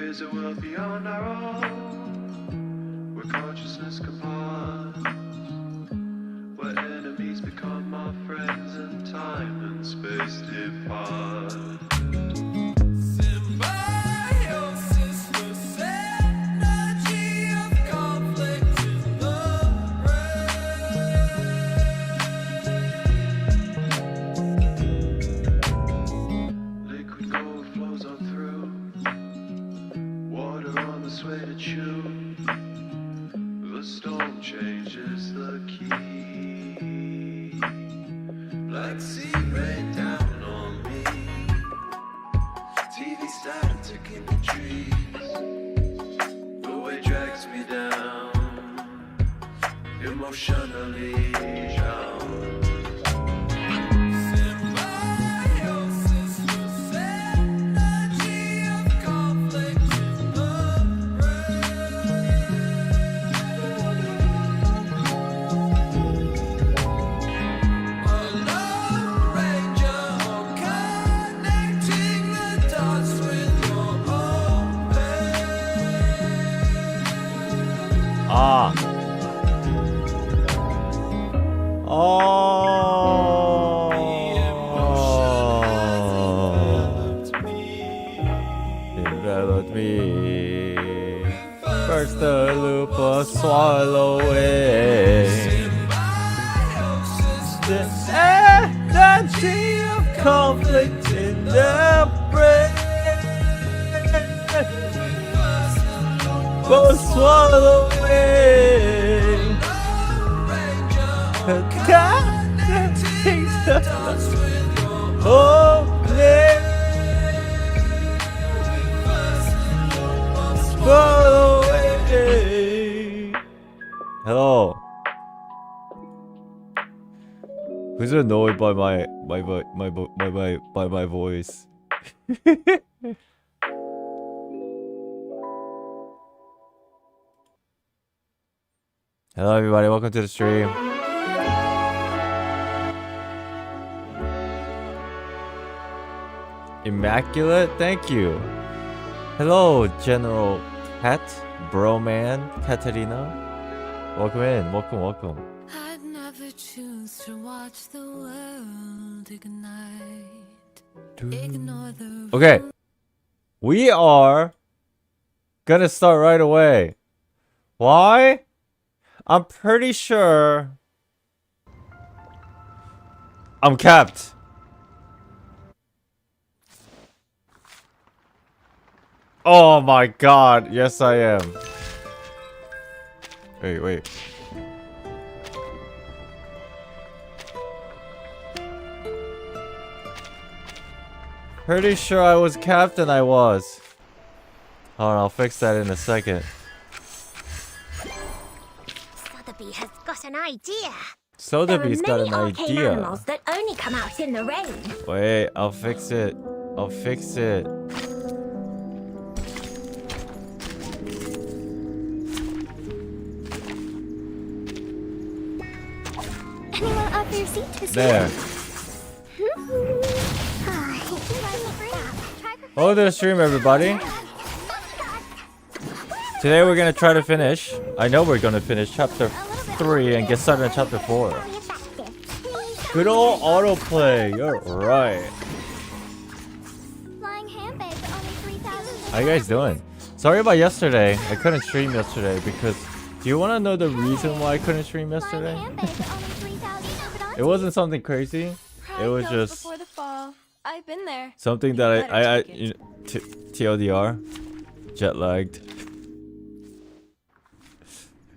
is a world beyond our own, where consciousness can part, where enemies become our friends and time and space depart. Symbiosis, the energy of conflict in the brain. Liquid gold flows on through, water on the sway to chew. The storm changes the key. Black sea rain down on me. TV static in the trees. The way drags me down, emotionally drowned. Symbiosis, the energy of conflict in the brain. A lone ranger connecting the dots with your own pain. Ah. Enveloped me. First the loop of swallowing. The energy of conflict in the brain. Both swallowing. Connecting the dots with your own pain. Swallowing. Hello. Who's annoyed by my voice? Hello everybody, welcome to the stream. Immaculate, thank you. Hello, General Cat, Broman, Katarina. Welcome in, welcome. I'd never choose to watch the world ignite. Ignore the Okay, we are gonna start right away. Why? I'm pretty sure I'm capped. Oh my god, yes I am. Wait. Pretty sure I was capped and I was. Hold on, I'll fix that in a second. Sotheby has got an idea. Sotheby's got an There are many arcane idea. animals that only come out in the rain. Wait, I'll fix it. Anyone offer your seat to There. Hello to the stream, everybody. Today we're gonna try to finish. I know we're gonna finish chapter 3 and get started on chapter 4. Good old autoplay. You're right. How you guys doing? Sorry about yesterday. I couldn't stream yesterday because. Do you want to know the reason why I couldn't stream yesterday? It wasn't something crazy. It was just before the fall. I've been there. something that I you know, TLDR, jet lagged.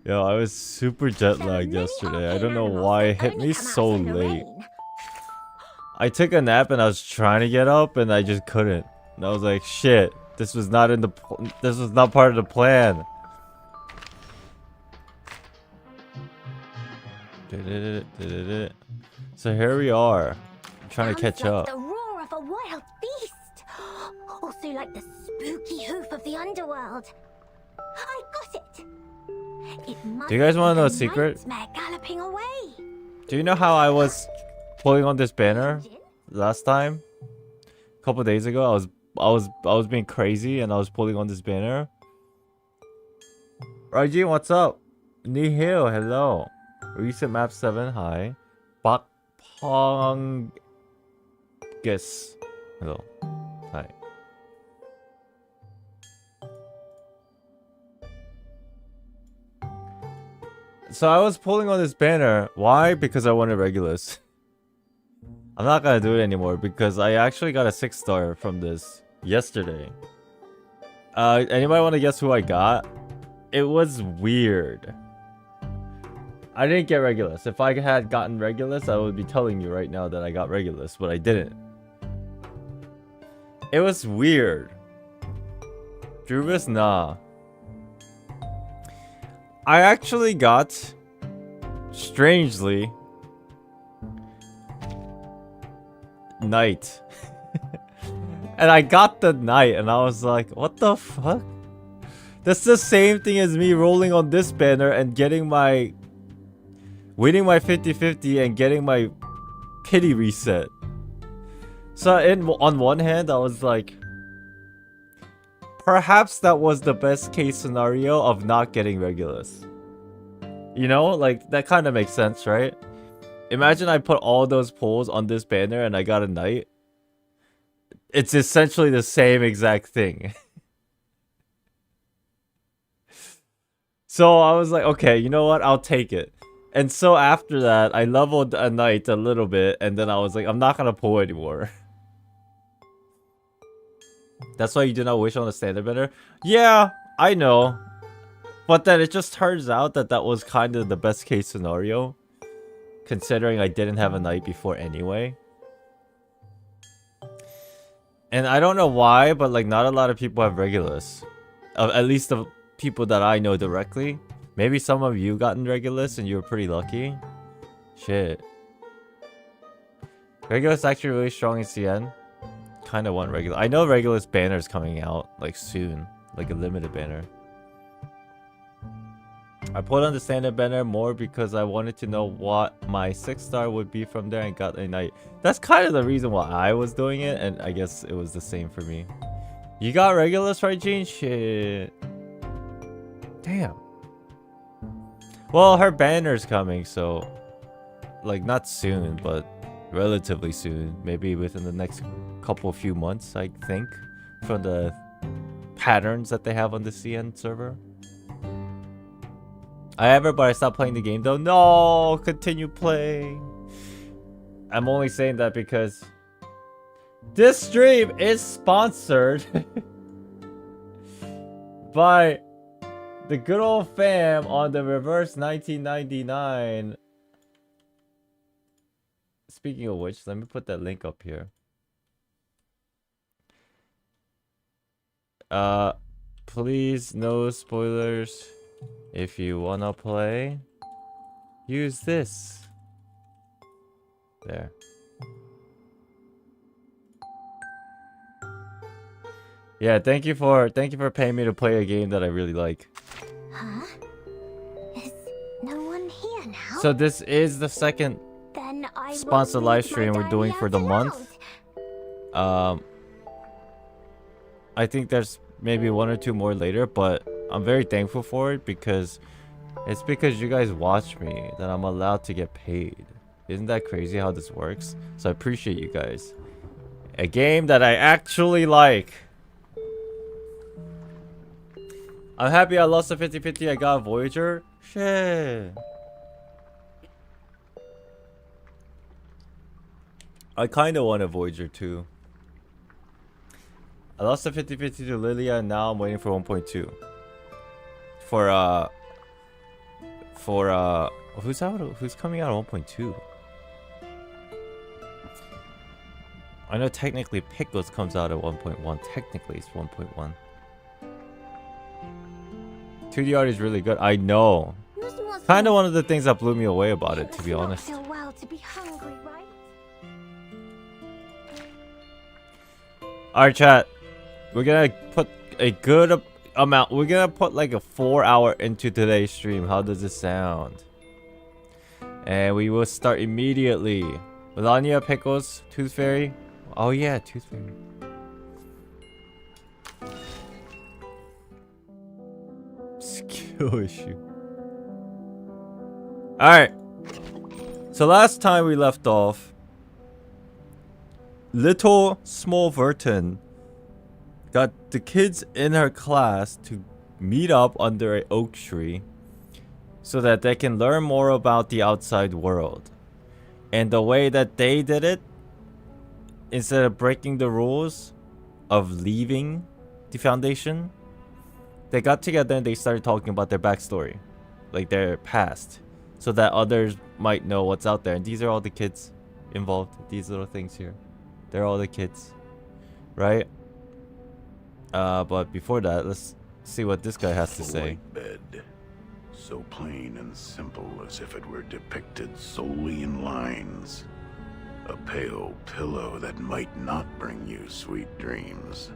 Yo, I was super jet lagged yesterday. I don't know why it hit me so late. I took a nap and I was trying to get up and I just couldn't. And I was like, shit, this was not part of the plan. So here we are, trying to catch up. The roar of a wild beast. Also like the spooky hoof of the underworld. I got it. Do you guys want to know a secret? Galloping away. Do you know how I was pulling on this banner last time? A couple days ago, I was was being crazy and I was pulling on this banner. Raijin, what's up? Nihil, hello. Recent map 7, hi. Bakpongus, hello, hi. So I was pulling on this banner. Why? Because I wanted Regulus. I'm not gonna do it anymore because I actually got a 6-star from this yesterday. Anybody want to guess who I got? It was weird. I didn't get Regulus. If I had gotten Regulus, I would be telling you right now that I got Regulus, but I didn't. It was weird. Druvis, nah. I actually got, strangely, Knight. And I got the Knight and I was like, what the fuck? That's the same thing as me rolling on this banner and getting my, winning my 50-50 and getting my pity reset. So on one hand, I was like, perhaps that was the best case scenario of not getting Regulus. You know, like that kind of makes sense, right? Imagine I put all those pulls on this banner and I got a Knight. It's essentially the same exact thing. So I was like, okay, you know what? I'll take it. And so after that, I leveled a Knight a little bit and then I was like, I'm not gonna pull anymore. That's why you did not wish on the standard banner? Yeah, I know. But then it just turns out that that was kind of the best case scenario. Considering I didn't have a Knight before anyway. And I don't know why, but like not a lot of people have Regulus. At least the people that I know directly. Maybe some of you gotten Regulus and you were pretty lucky. Shit. Regulus actually really strong in CN. Kind of want Regulus. I know Regulus banner's coming out like soon, like a limited banner. I put on the standard banner more because I wanted to know what my 6-star would be from there and got a Knight. That's kind of the reason why I was doing it, and I guess it was the same for me. You got Regulus, right, Gene? Shit. Damn. Well, her banner's coming, so like not soon, but relatively soon, maybe within the next few months, I think, from the patterns that they have on the CN server. But I stopped playing the game though. No, continue playing. I'm only saying that because this stream is sponsored by the good old fam on the reverse 1999. Speaking of which, let me put that link up here. Please no spoilers. If you wanna play, use this. There. Yeah, thank you for paying me to play a game that I really like. Huh? Is no one here now? So this is the second Then I sponsored live stream we're doing for the month. I think there's maybe 1 or 2 more later, but I'm very thankful for it because it's because you guys watch me that I'm allowed to get paid. Isn't that crazy how this works? So I appreciate you guys. A game that I actually like. I'm happy I lost the 50-50. I got a Voyager. Shit. I kind of want a Voyager too. I lost the 50-50 to Lilia and now I'm waiting for 1.2. Who's coming out at 1.2? I know technically Pickles comes out at 1.1. Technically it's 1.1. 2D art is really good. I know. Kind of one of the things that blew me away about it, to be honest. So well to be hungry, right? Alright, chat. We're gonna put a good amount. We're gonna put like a 4-hour into today's stream. How does it sound? And we will start immediately. Melania, Pickles, Tooth Fairy. Oh yeah, Tooth Fairy. No issue. Alright. So last time we left off, little small Verton got the kids in her class to meet up under an oak tree so that they can learn more about the outside world. And the way that they did it, instead of breaking the rules of leaving the Foundation, they got together and they started talking about their backstory, like their past, so that others might know what's out there. And these are all the kids involved. These little things here, they're all the kids, right? But before that, let's see what this guy has to say. White bed, so plain and simple as if it were depicted solely in lines. A pale pillow that might not bring you sweet dreams.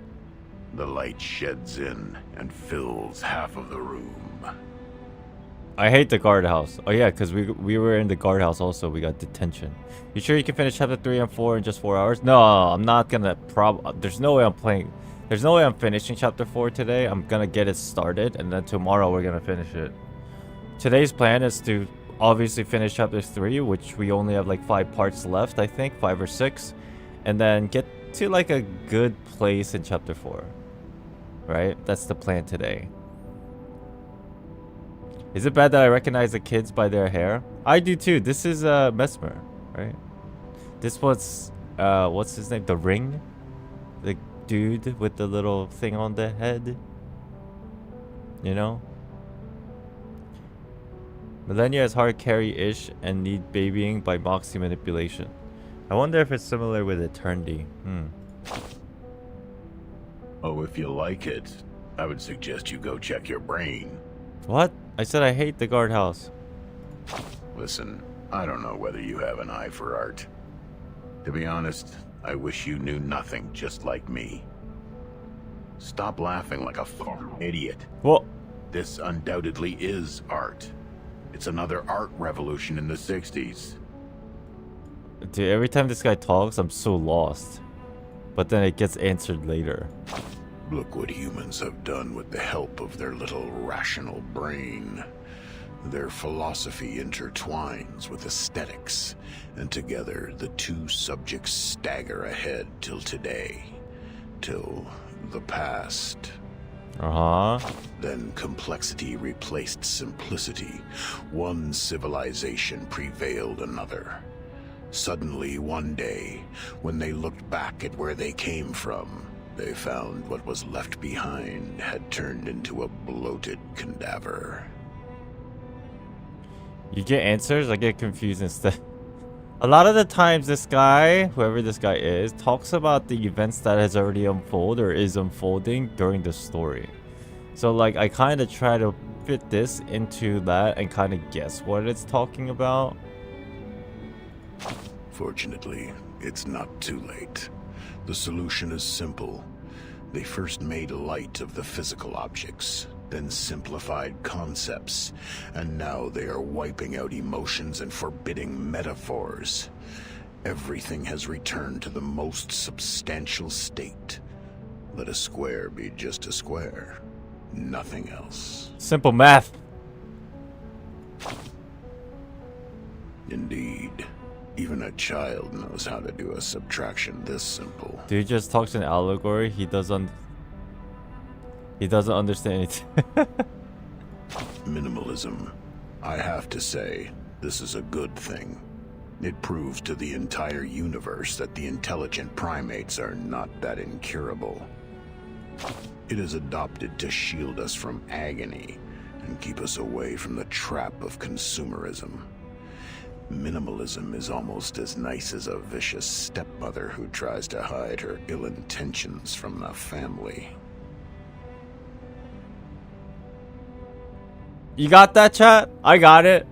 The light sheds in and fills half of the room. I hate the guardhouse. Oh yeah, because we were in the guardhouse also. We got detention. You sure you can finish chapter 3 and 4 in just 4 hours? No, I'm not gonna there's no way I'm playing. There's no way I'm finishing chapter 4 today. I'm gonna get it started and then tomorrow we're gonna finish it. Today's plan is to obviously finish chapter 3, which we only have like 5 parts left, I think, 5 or 6. And then get to like a good place in chapter 4. Right? That's the plan today. Is it bad that I recognize the kids by their hair? I do too. This is Mesmer, right? This was what's his name? The Ring? The dude with the little thing on the head. You know? Millennia is hard carry-ish and need babying by Moxie manipulation. I wonder if it's similar with Eternity. Oh, if you like it, I would suggest you go check your brain. What? I said I hate the guardhouse. Listen, I don't know whether you have an eye for art. To be honest, I wish you knew nothing just like me. Stop laughing like a fucking idiot. Well, This undoubtedly is art. It's another art revolution in the 60s. dude, every time this guy talks, I'm so lost. But then it gets answered later. Look what humans have done with the help of their little rational brain. Their philosophy intertwines with aesthetics, and together the two subjects stagger ahead till today. Till the past. Then complexity replaced simplicity. One civilization prevailed another. Suddenly, one day, when they looked back at where they came from, they found what was left behind had turned into a bloated cadaver. You get answers? I get confused instead. A lot of the times this guy, whoever this guy is, talks about the events that has already unfolded or is unfolding during the story. So like I kind of try to fit this into that and kind of guess what it's talking about. Fortunately, it's not too late. The solution is simple. They first made light of the physical objects, then simplified concepts, and now they are wiping out emotions and forbidding metaphors. Everything has returned to the most substantial state. Let a square be just a square. Nothing else. Simple math. Indeed. Even a child knows how to do a subtraction this simple. Dude just talks in allegory. He doesn't understand anything. Minimalism. I have to say, this is a good thing. It proves to the entire universe that the intelligent primates are not that incurable. It is adopted to shield us from agony and keep us away from the trap of consumerism. Minimalism is almost as nice as a vicious stepmother who tries to hide her ill intentions from the family. You got that, chat? I got it.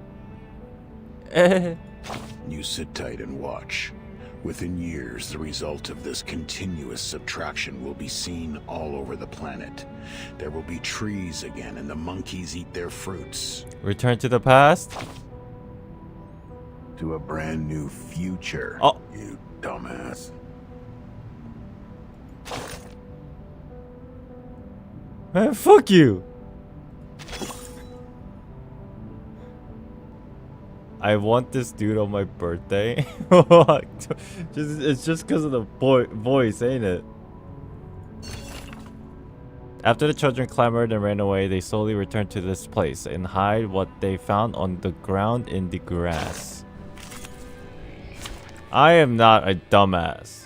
You sit tight and watch. Within years, the result of this continuous subtraction will be seen all over the planet. There will be trees again, and the monkeys eat their fruits. Return to the past. To a brand new future, Oh. you dumbass. Man, fuck you. I want this dude on my birthday. It's just because of the voice, ain't it? After the children clamored and ran away, they slowly returned to this place and hide what they found on the ground in the grass. I am not a dumbass.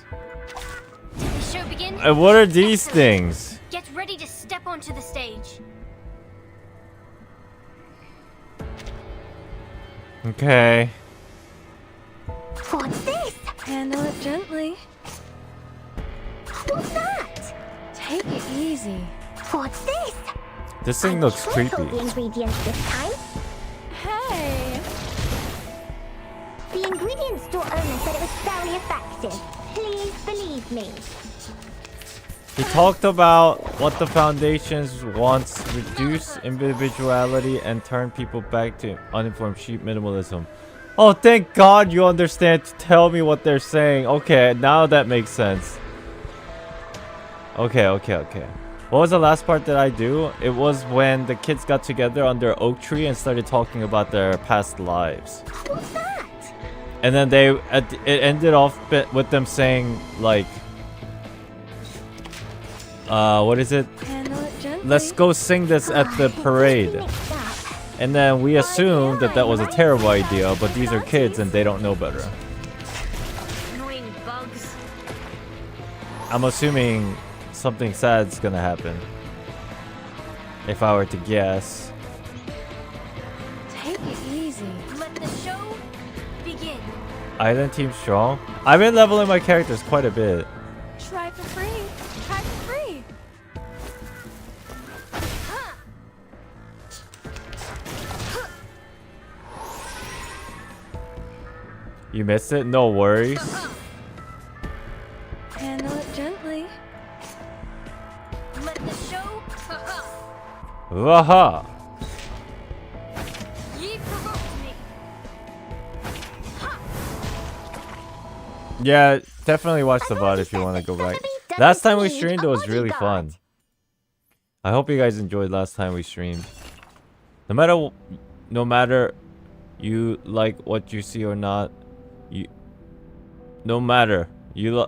Did the show begin? What are these things? Get ready to step onto the stage. Okay. What's this? Handle it gently. What's that? Take it easy. What's this? This thing I'm looks sure I creepy. got the ingredients this time. Hey! The ingredient store owner said it was very effective. Please believe me. He talked about what the Foundation's wants: reduce individuality and turn people back to uninformed sheep minimalism. Oh, thank God you understand to tell me what they're saying. Okay, now that makes sense. Okay. What was the last part that I do? It was when the kids got together under an oak tree and started talking about their past lives. What's that? And then it ended off with them saying, like, what is it? Handle it gently. Let's go sing this at the parade. Mixed up. And then we assumed that that was a terrible idea, but these are kids and they don't know better. Annoying bugs. I'm assuming something sad's gonna happen. If I were to guess. Take it easy. Let the show begin. Island team strong. I've been leveling my characters quite a bit. Try for free. Try for free. You missed it? No worries. Handle it gently. Let the show. Waha! Ye provoked me. Yeah, definitely watch the VOD if you want to go back. Last time we streamed, it was really fun. I hope you guys enjoyed last time we streamed. No matter you like what you see or not, no matter you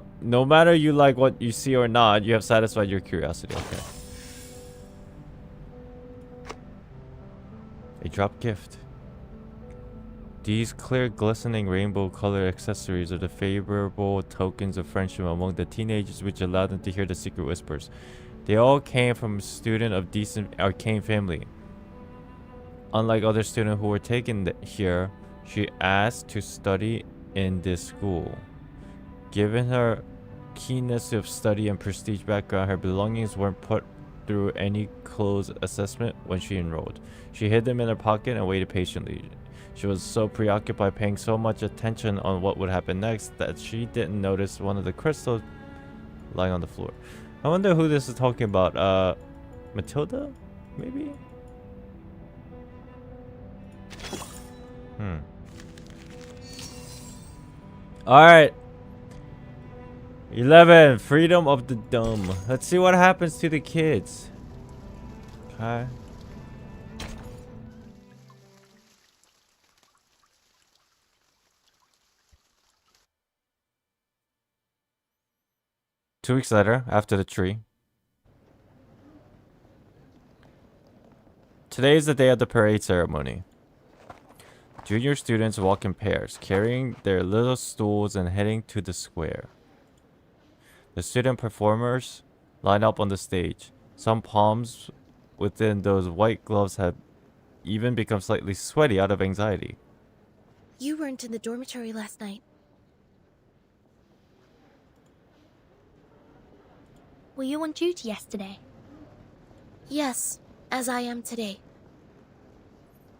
like what you see or not, you have satisfied your curiosity. Okay. A drop gift. These clear, glistening rainbow-colored accessories are the favorable tokens of friendship among the teenagers, which allowed them to hear the secret whispers. They all came from a student of decent arcane family. Unlike other students who were taken here, she asked to study in this school. Given her keenness of study and prestige background, her belongings weren't put through any close assessment when she enrolled. She hid them in her pocket and waited patiently. She was so preoccupied paying so much attention on what would happen next that she didn't notice one of the crystals lying on the floor. I wonder who this is talking about. Matilda? Maybe? Alright. 11. Freedom of the dumb. Let's see what happens to the kids. Okay. Two weeks later, after the tree. Today is the day of the parade ceremony. Junior students walk in pairs, carrying their little stools and heading to the square. The student performers line up on the stage. Some palms within those white gloves have even become slightly sweaty out of anxiety. You weren't in the dormitory last night. Were you on duty yesterday? Yes, as I am today.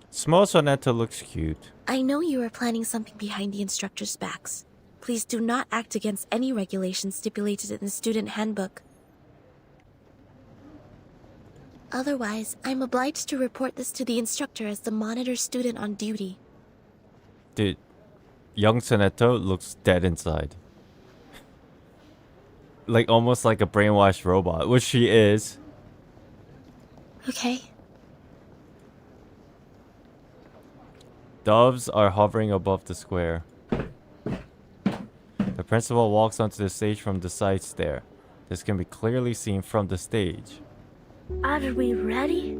Small Sonetta looks cute. I know you are planning something behind the instructor's backs. Please do not act against any regulations stipulated in the student handbook. Otherwise, I'm obliged to report this to the instructor as the monitor student on duty. Dude, young Sonetta looks dead inside. Like almost like a brainwashed robot, which she is. Okay. Doves are hovering above the square. The principal walks onto the stage from the side stair. This can be clearly seen from the stage. Are we ready?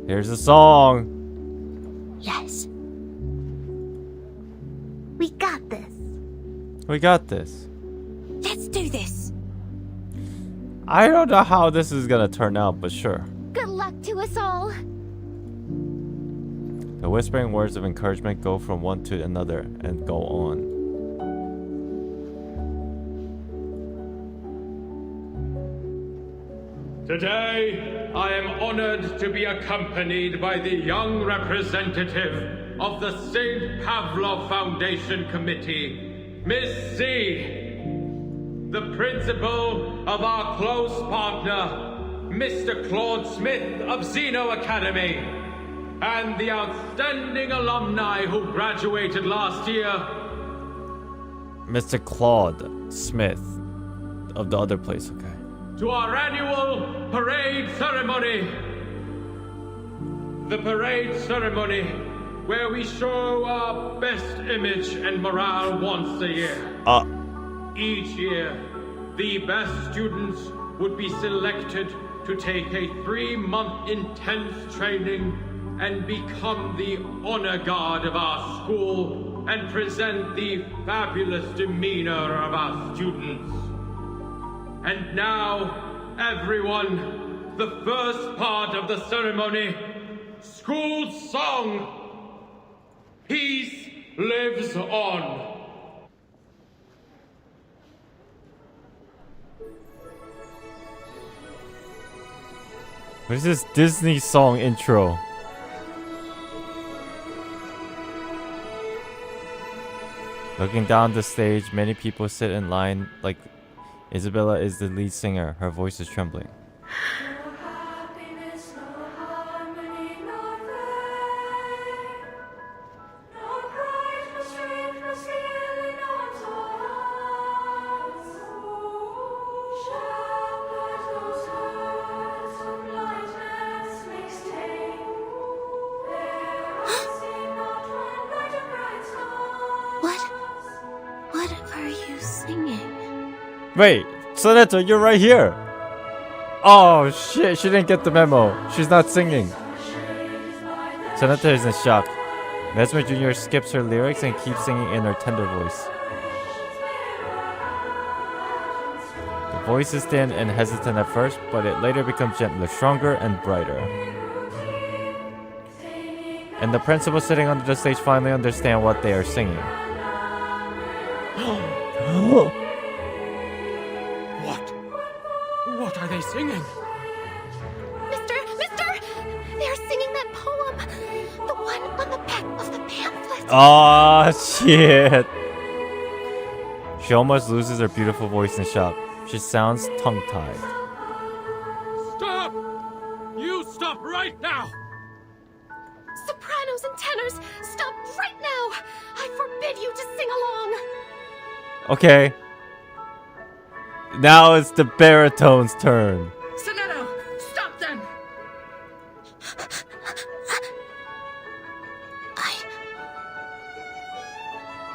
Here's the song. Yes. We got this. We got this. Let's do this. I don't know how this is gonna turn out, but sure. Good luck to us all. The whispering words of encouragement go from one to another and go on. Today, I am honored to be accompanied by the young representative of the St. Pavlov Foundation Committee, Miss C, the principal of our close partner, Mr. Claude Smith of Xeno Academy, and the outstanding alumni who graduated last year, Mr. Claude Smith of the other place, okay. to our annual parade ceremony. The parade ceremony where we show our best image and morale once a year. Each year, the best students would be selected to take a 3-month intense training and become the honor guard of our school and present the fabulous demeanor of our students. And now, everyone, the first part of the ceremony, school song, Peace Lives On. What is this Disney song intro? Looking down the stage, many people sit in line like Isabella is the lead singer. Her voice is trembling. What are you singing? Wait, Sonata, you're right here. Oh shit, she didn't get the memo. She's not singing. Sonata is in shock. Mesmer Jr. skips her lyrics and keeps singing in her tender voice. The voice is thin and hesitant at first, but it later becomes gentler, stronger, and brighter. And the principal sitting under the stage finally understand what they are singing. What are they singing? Mister! They're singing that poem. The one on the back of the pamphlet. Oh shit. She almost loses her beautiful voice in shock. She sounds tongue-tied. Stop! You stop right now! Sopranos and tenors, stop right now! I forbid you to sing along! Okay. Now it's the baritone's turn. Sonetto, stop them!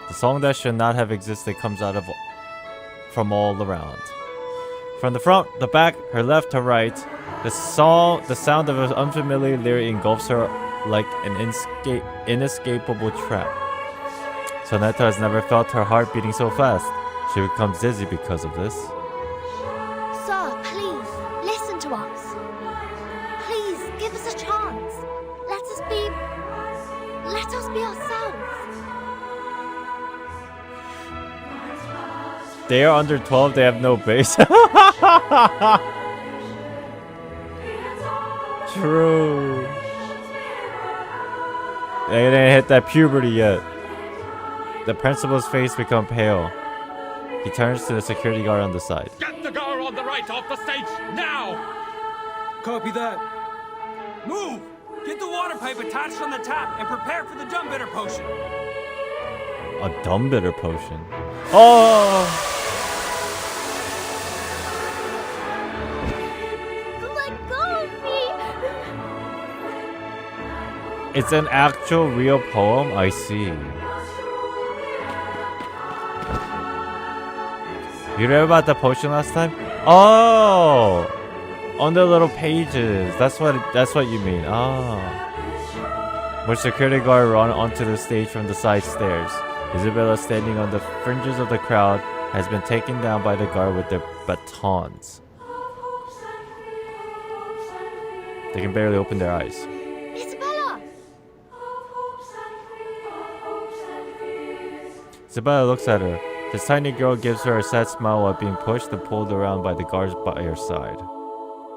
The song that should not have existed comes out of from all around. From the front, the back, her left, her right, the sound of an unfamiliar lyric engulfs her like an inescapable trap. Sonata has never felt her heart beating so fast. She becomes dizzy because of this. Sir, please, listen to us. Please, give us a chance. Let us be ourselves. They are under 12, they have no bass. True. They didn't hit that puberty yet. The principal's face becomes pale. He turns to the security guard on the side. Get the girl on the right off the stage now! Copy that. Move! Get the water pipe attached on the tap and prepare for the dumb bitter potion. A dumb bitter potion. Oh! Let go of me! It's an actual real poem? I see. You read about the potion last time? Oh! On the little pages. That's what you mean. Oh. Where security guard run onto the stage from the side stairs. Isabella, standing on the fringes of the crowd, has been taken down by the guard with their batons. They can barely open their eyes. Isabella! Isabella looks at her. This tiny girl gives her a sad smile while being pushed and pulled around by the guards by her side.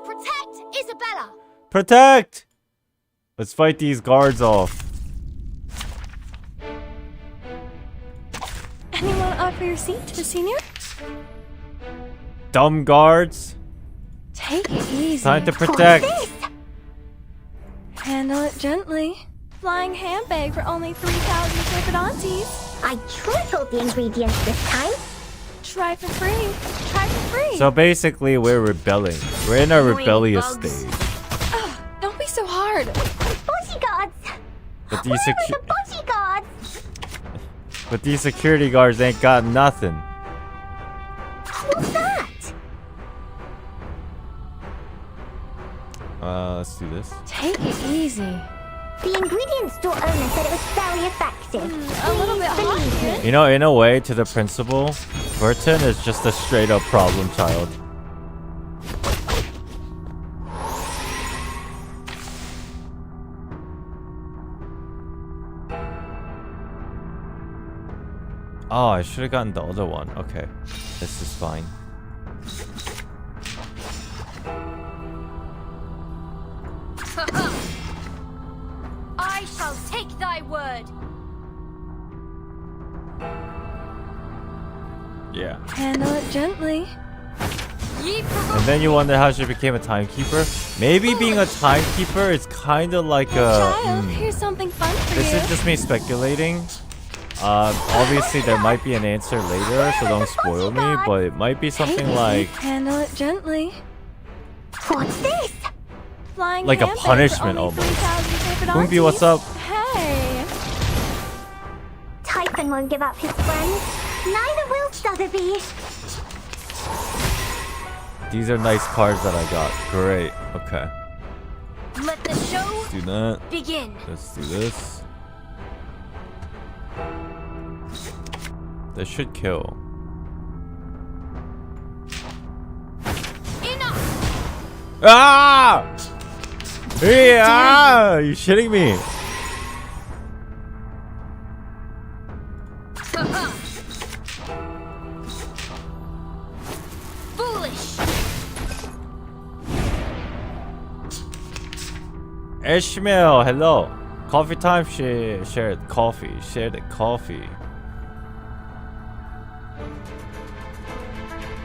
Protect Isabella! Protect! Let's fight these guards off. Anyone offer your seat to the senior? Dumb guards. Take it easy. Time to protect. Handle it gently. Flying handbag for only 3,000 Serpentines. I tripled the ingredients this time. Try for free. Try for free. So basically, we're rebelling. We're in a rebellious stage. Ugh, don't be so hard. Bodyguards! But Where are the bodyguards? But these security guards ain't got nothing. What's that? Let's do this. Take it easy. The ingredient store owner said it was very effective. A little bit hot here. You know, in a way, to the principal, Burton is just a straight up problem child. Oh, I should have gotten the other one. Okay, this is fine. I shall take thy word. Yeah. Handle it gently. And then you wonder how she became a timekeeper. Maybe being a timekeeper is kind of like a. Child, here's something fun for This you. is just me speculating. Obviously there might be an answer later, so don't spoil me. But it might be something like Handle it gently. What's this? Flying like a handbag for punishment only almost. 3,000 Boombi, what's up? Hey. Typhon won't give up his friends. Neither will Sotheby. These are nice cards that I got. Great. Okay. Let the show Let's do that. begin. Let's do this. This should kill. Enough! Ah! Yeah! You shitting me? Foolish! Ishmael, hello. Coffee time. Share it. Coffee. Share the coffee.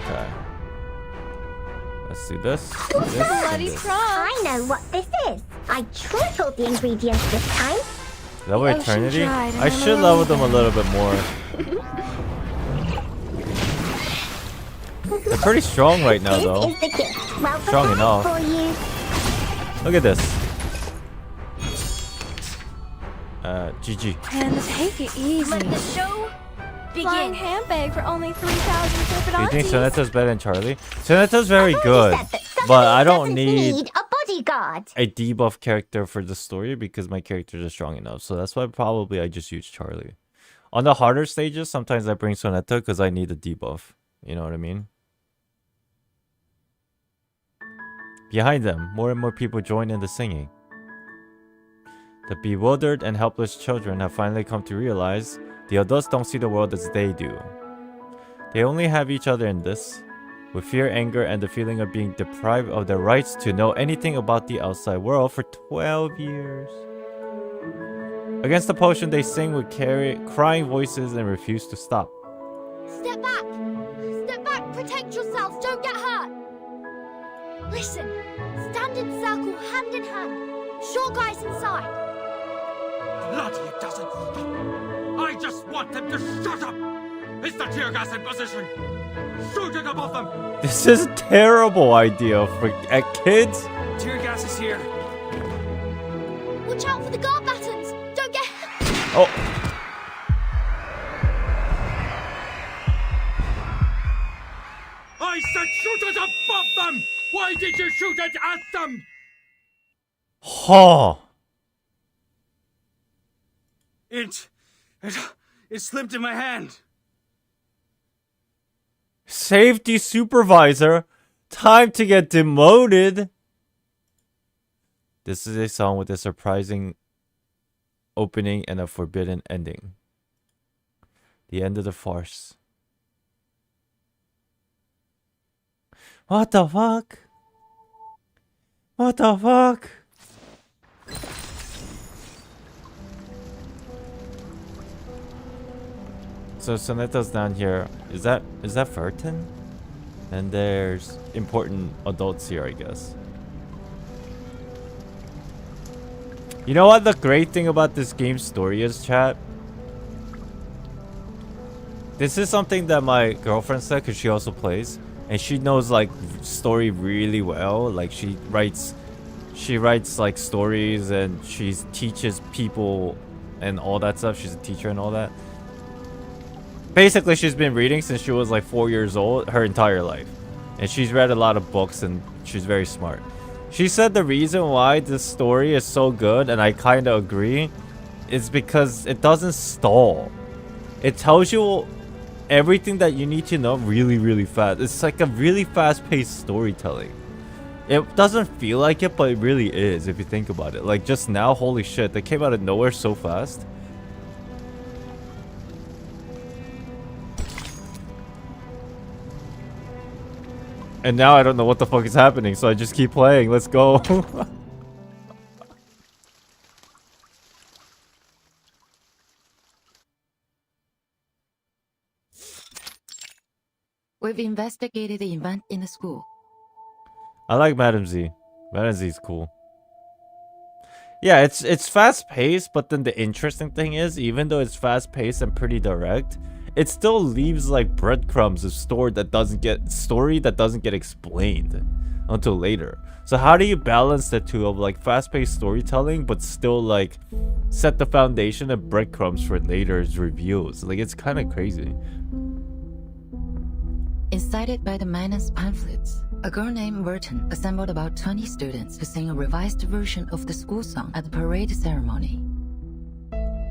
Okay. Let's do this. And this. And Bloody this. strong. I know what this is. I tripled the ingredients this time. Level The ocean Eternity? dried and I I'm should a level them a raven. little bit more. They're pretty strong right now, This though. is the gift. Well Strong prepared enough. for you. Look at this. GG. And take it easy. Let the show Flying begin. handbag for only 3,000 Do you think Serpentines. Soneta's better than Charlie? Soneta's very I've good, already said that but Sotheby I don't doesn't need a bodyguard. a debuff character for the story because my characters are strong enough. So that's why probably I just use Charlie. On the harder stages, sometimes I bring Soneta because I need a debuff. You know what I mean? Behind them, more and more people join in the singing. The bewildered and helpless children have finally come to realize the adults don't see the world as they do. They only have each other in this. With fear, anger, and the feeling of being deprived of their rights to know anything about the outside world for 12 years. Against the potion, they sing with crying voices and refuse to stop. Step back! Step back! Protect yourselves! Don't get hurt! Listen! Stand in circle, hand in hand. Sure guys inside. Bloody it doesn't stop. I just want them to shut up. Is the tear gas in position? Shooting above them. This is a terrible idea for kids. Tear gas is here. Watch out for the guard batters! Oh. I said shoot it above them! Why did you shoot it at them? Oh. It slipped in my hand. Safety supervisor. Time to get demoted. This is a song with a surprising opening and a forbidden ending. The end of the farce. What the fuck? What the fuck? So Soneta's down here. Is that Vertin? And there's important adults here, I guess. You know what the great thing about this game's story is, chat? This is something that my girlfriend said, because she also plays. And she knows, like, story really well. Like, she writes like stories, and she teaches people and all that stuff. She's a teacher and all that. Basically, she's been reading since she was like 4 years old, her entire life. And she's read a lot of books, and she's very smart. She said the reason why this story is so good, and I kind of agree, is because it doesn't stall. It tells you everything that you need to know really, really fast. It's like a really fast-paced storytelling. It doesn't feel like it, but it really is if you think about it. Like just now, holy shit, they came out of nowhere so fast. And now I don't know what the fuck is happening, so I just keep playing. Let's go. We've investigated the event in the school. I like Madam Z. Madam Z is cool. Yeah, it's fast paced, but then the interesting thing is, even though it's fast paced and pretty direct, it still leaves like breadcrumbs of story that doesn't get explained until later. So how do you balance the two of like fast-paced storytelling but still like set the foundation of breadcrumbs for later's reveals? Like it's kind of crazy. Incited by the Manus pamphlets, a girl named Vertin assembled about 20 students to sing a revised version of the school song at the parade ceremony.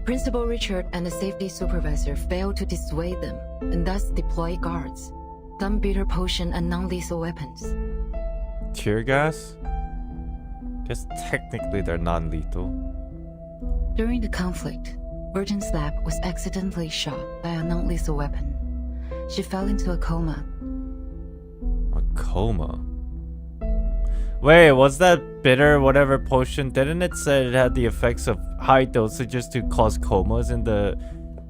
Principal Richard and the safety supervisor failed to dissuade them and thus deployed guards, gunpowder potion and non-lethal weapons. Tear gas? Guess technically they're non-lethal. During the conflict, Vertin's lab was accidentally shot by a non-lethal weapon. She fell into a coma. A coma? Wait, was that bitter whatever potion? Didn't it say it had the effects of high dosages to cause comas in the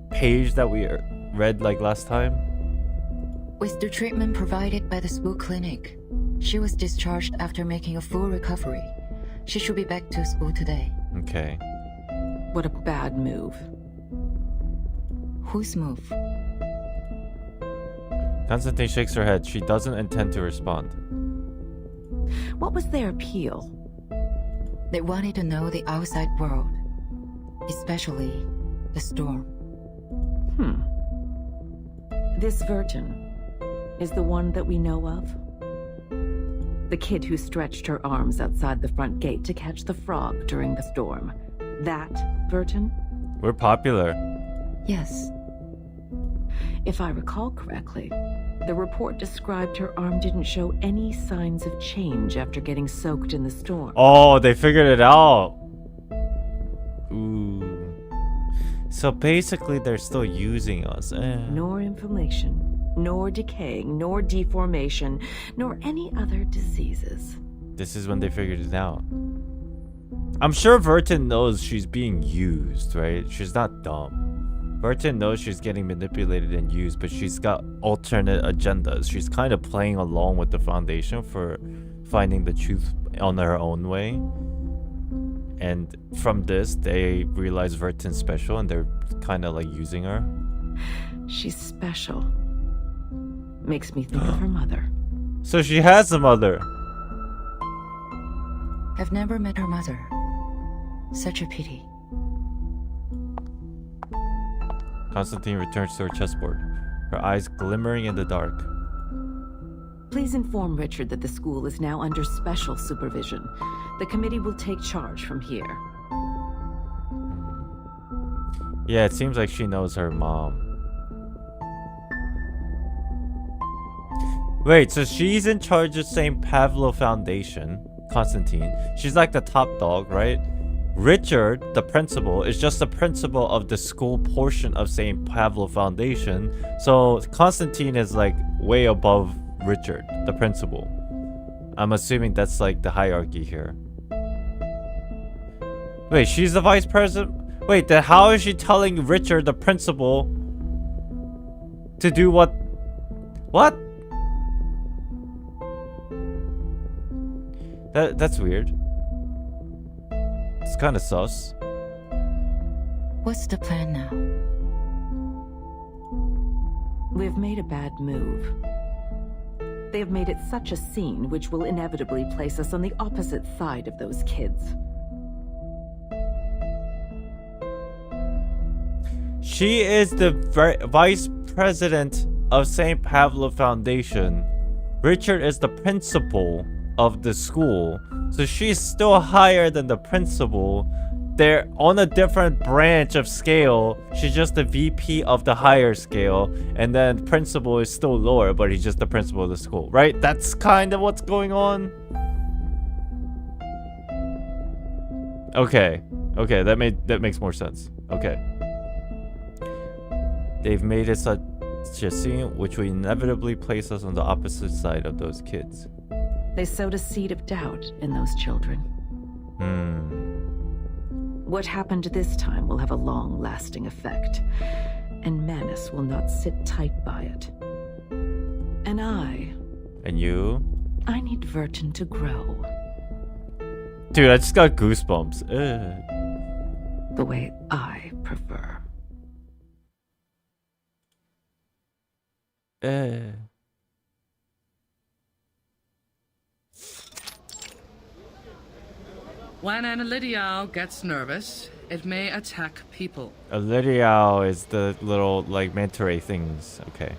page that we read like last time? With the treatment provided by the school clinic, she was discharged after making a full recovery. She should be back to school today. Okay. What a bad move. Whose move? Constantine shakes her head. She doesn't intend to respond. What was their appeal? They wanted to know the outside world, especially the storm. This Vertin is the one that we know of? The kid who stretched her arms outside the front gate to catch the frog during the storm. That Vertin? We're popular. Yes. If I recall correctly, the report described her arm didn't show any signs of change after getting soaked in the storm. Oh, they figured it out. Ooh. So basically they're still using us. Nor inflammation, nor decaying, nor deformation, nor any other diseases. This is when they figured it out. I'm sure Vertin knows she's being used, right? She's not dumb. Vertin knows she's getting manipulated and used, but she's got alternate agendas. She's kind of playing along with the Foundation for finding the truth on her own way. And from this, they realize Vertin's special and they're kind of like using her. She's special. Makes me think of her mother. So she has a mother. I've never met her mother. Such a pity. Constantine returns to her chessboard, her eyes glimmering in the dark. Please inform Richard that the school is now under special supervision. The committee will take charge from here. Yeah, it seems like she knows her mom. Wait, so she's in charge of St. Pavlo Foundation, Constantine. She's like the top dog, right? Richard, the principal, is just the principal of the school portion of St. Pavlo Foundation. So Constantine is like way above Richard, the principal. I'm assuming that's like the hierarchy here. Wait, she's the vice president? Wait, then how is she telling Richard, the principal, to do what? What? That's weird. It's kind of sus. What's the plan now? We've made a bad move. They have made it such a scene which will inevitably place us on the opposite side of those kids. She is the vice president of St. Pavlo Foundation. Richard is the principal of the school. So she's still higher than the principal. They're on a different branch of scale. She's just the VP of the higher scale. And then principal is still lower, but he's just the principal of the school, right? That's kind of what's going on. Okay. Okay, that makes more sense. Okay. They've made it such a scene which will inevitably place us on the opposite side of those kids. They sowed a seed of doubt in those children. What happened this time will have a long-lasting effect, and Manus will not sit tight by it. And I... And you? I need Verton to grow. Dude, I just got goosebumps. The way I prefer. When an Elidiao gets nervous, it may attack people. Elidiao is the little, like, manta ray things. Okay.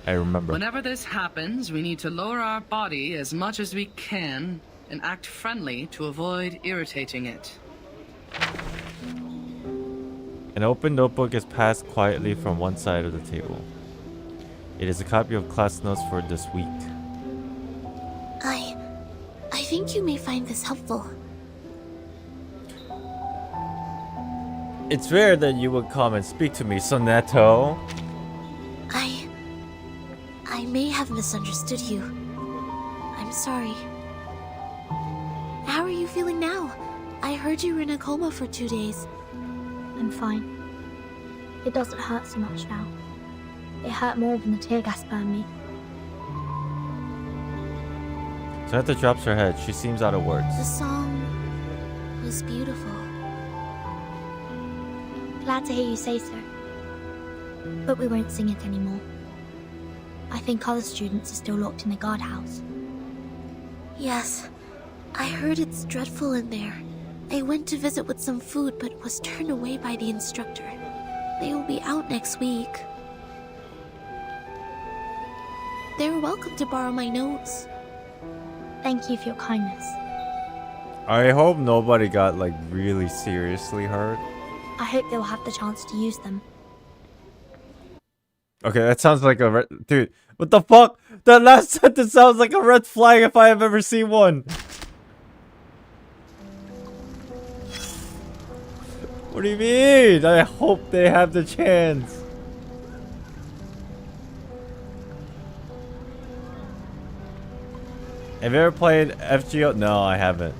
I remember. Whenever this happens, we need to lower our body as much as we can and act friendly to avoid irritating it. An open notebook is passed quietly from one side of the table. It is a copy of class notes for this week. I think you may find this helpful. It's rare that you would come and speak to me, Soneto. I may have misunderstood you. I'm sorry. How are you feeling now? I heard you were in a coma for 2 days. I'm fine. It doesn't hurt so much now. It hurt more when the tear gas burned me. Soneto drops her head. She seems out of words. The song was beautiful. Glad to hear you say so. But we won't sing it anymore. I think other students are still locked in the guardhouse. Yes, I heard it's dreadful in there. I went to visit with some food but was turned away by the instructor. They will be out next week. They're welcome to borrow my notes. Thank you for your kindness. I hope nobody got, like, really seriously hurt. I hope they'll have the chance to use them. Okay, that sounds like a dude. What the fuck? That last sentence sounds like a red flag if I have ever seen one. What do you mean? I hope they have the chance. Have you ever played FGO? No, I haven't.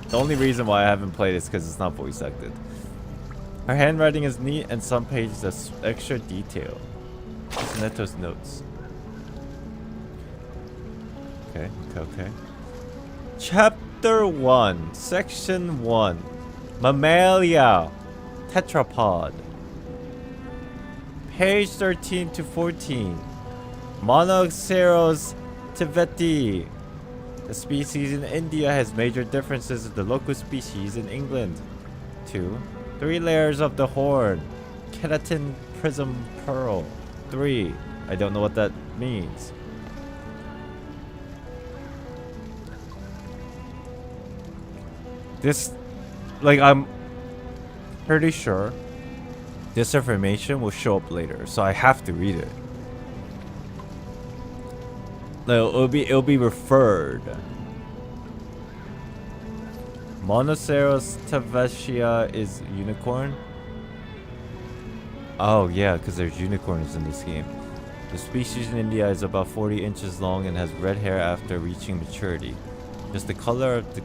The only reason why I haven't played is because it's not voice acted. Her handwriting is neat and some pages have extra detail. Soneto's notes. Okay. Chapter 1, Section 1. Mammalia. Tetrapod. Page 13 to 14. Monoxeros tiveti. The species in India has major differences with the local species in England. 2. 3 layers of the horn. Keratin Prism Pearl 3. I don't know what that means. This, like, I'm pretty sure this information will show up later, so I have to read it. No, it'll be referred. Monoceros tavashia is unicorn. Oh yeah, because there's unicorns in this game. The species in India is about 40 inches long and has red hair after reaching maturity. Just the color of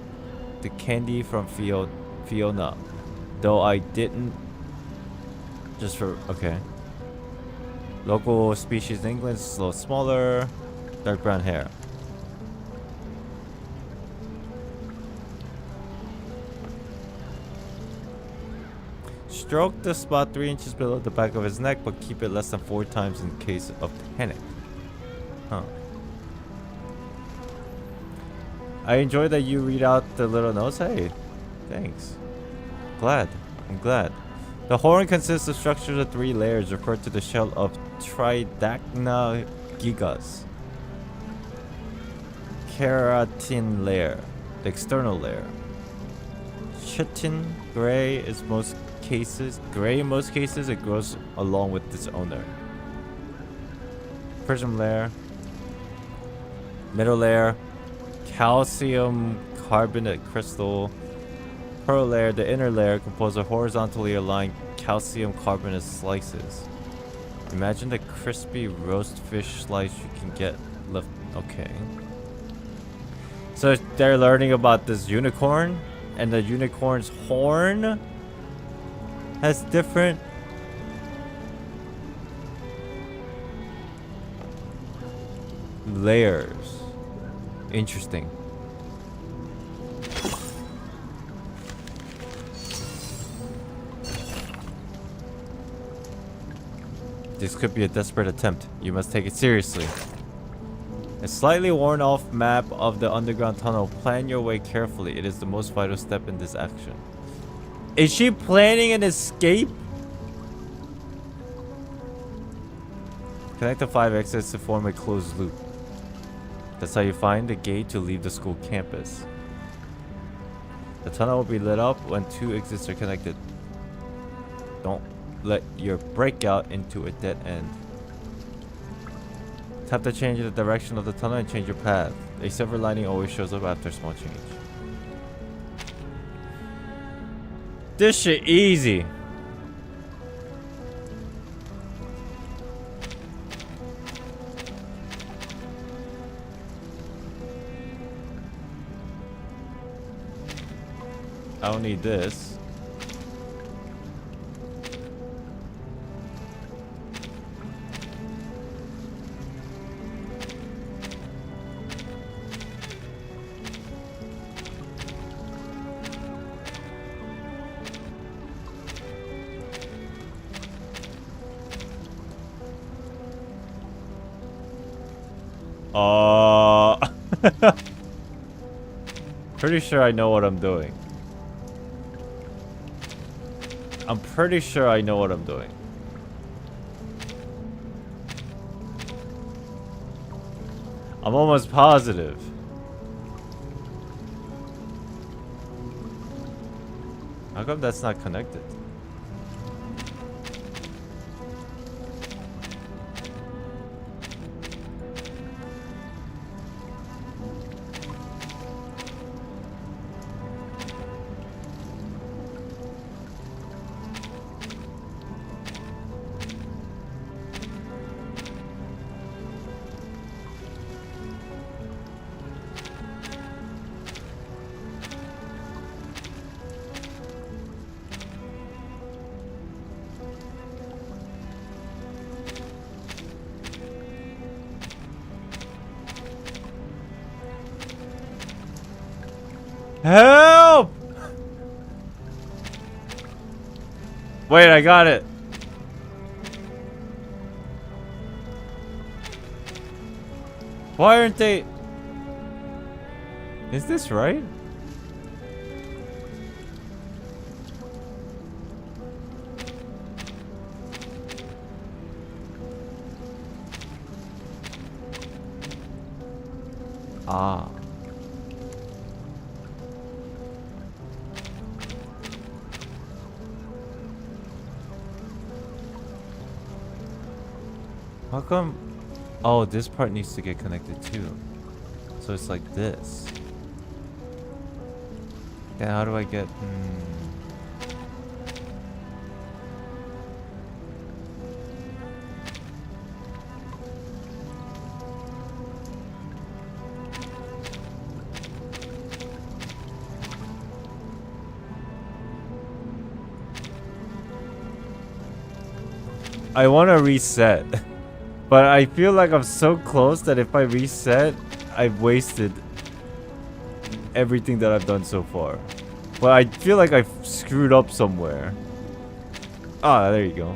the candy from Fiona. Though I didn't just for okay. Local species in England is a little smaller, dark brown hair. Stroke the spot 3 inches below the back of his neck, but keep it less than 4 times in case of panic. Huh. I enjoy that you read out the little notes. Hey, thanks. I'm glad. The horn consists of structures of 3 layers, referred to the shell of Tridacna gigas. Keratin layer, the external layer. Chitin gray is most cases. Gray in most cases, it grows along with its owner. Prism layer. Middle layer. Calcium carbonate crystal. Pearl layer. The inner layer composed of horizontally aligned calcium carbonate slices. Imagine the crispy roast fish slice you can get left. Okay. So they're learning about this unicorn, and the unicorn's horn has different layers. Interesting. This could be a desperate attempt. You must take it seriously. A slightly worn off map of the underground tunnel. Plan your way carefully. It is the most vital step in this action. Is she planning an escape? Connect the 5 exits to form a closed loop. That's how you find the gate to leave the school campus. The tunnel will be lit up when 2 exits are connected. Don't let your breakout into a dead end. Tap to change the direction of the tunnel and change your path. A silver lining always shows up after a small change. This shit easy. I don't need this. Pretty sure I know what I'm doing. I'm pretty sure I know what I'm doing. I'm almost positive. How come that's not connected? Help! Wait, I got it. Why aren't they? Is this right? Ah. How come? Oh, this part needs to get connected too. So it's like this. Yeah, how do I get... I want to reset. But I feel like I'm so close that if I reset, I've wasted everything that I've done so far. But I feel like I've screwed up somewhere. Ah, there you go.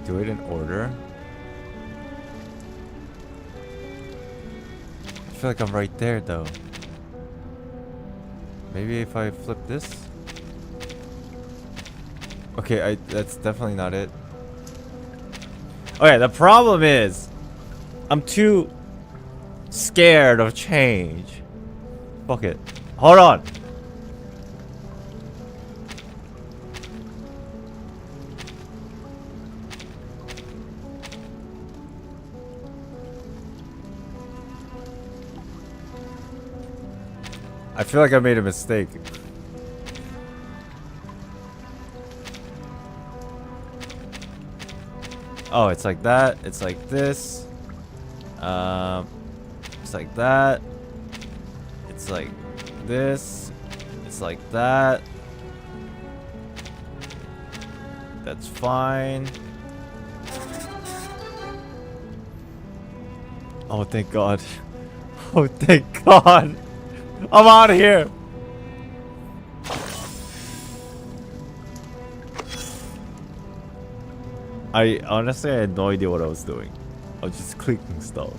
Do it in order. I feel like I'm right there though. Maybe if I flip this? Okay, that's definitely not it. Okay, the problem is I'm too scared of change. Fuck it. Hold on. I feel like I made a mistake. Oh, it's like that. It's like this. It's like that. It's like this. It's like that. That's fine. Oh, thank God. Oh, thank God. I'm out of here. I honestly had no idea what I was doing. I was just clicking stuff.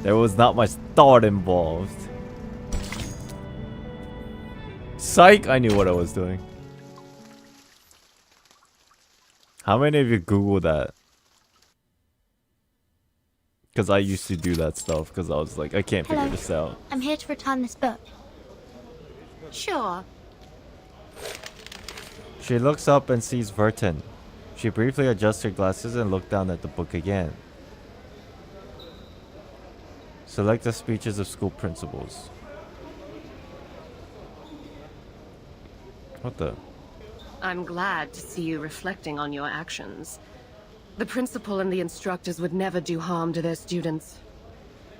There was not much thought involved. Psych, I knew what I was doing. How many of you Google that? Because I used to do that stuff because I was like, I can't figure this out. I'm here to return this book. Sure. She looks up and sees Vertin. She briefly adjusts her glasses and looks down at the book again. Select the speeches of school principals. What the? I'm glad to see you reflecting on your actions. The principal and the instructors would never do harm to their students.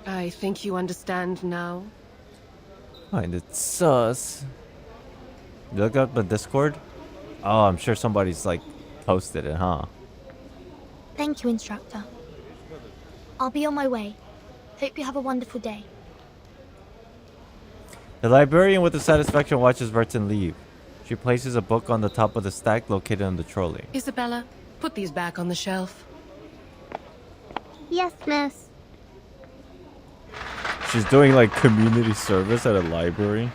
I think you understand now. Find it sus. You look up the Discord? Oh, I'm sure somebody's like posted it, huh? Thank you, instructor. I'll be on my way. Hope you have a wonderful day. The librarian with satisfaction watches Vertin leave. She places a book on the top of the stack located on the trolley. Isabella, put these back on the shelf. Yes, miss. She's doing like community service at a library.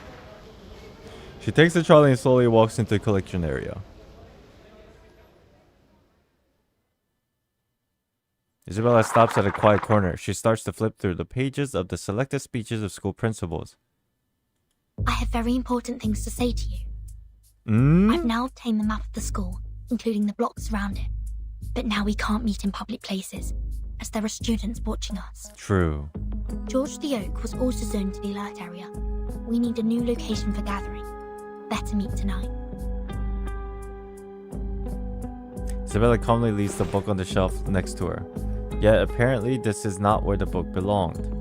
She takes the trolley and slowly walks into the collection area. Isabella stops at a quiet corner. She starts to flip through the pages of the selected speeches of school principals. I have very important things to say to you. I've now obtained the map of the school, including the blocks around it. But now we can't meet in public places, as there are students watching us. True. George the Oak was also zoned to the alert area. We need a new location for gathering. Better meet tonight. Isabella calmly leaves the book on the shelf next to her. Yet apparently this is not where the book belonged.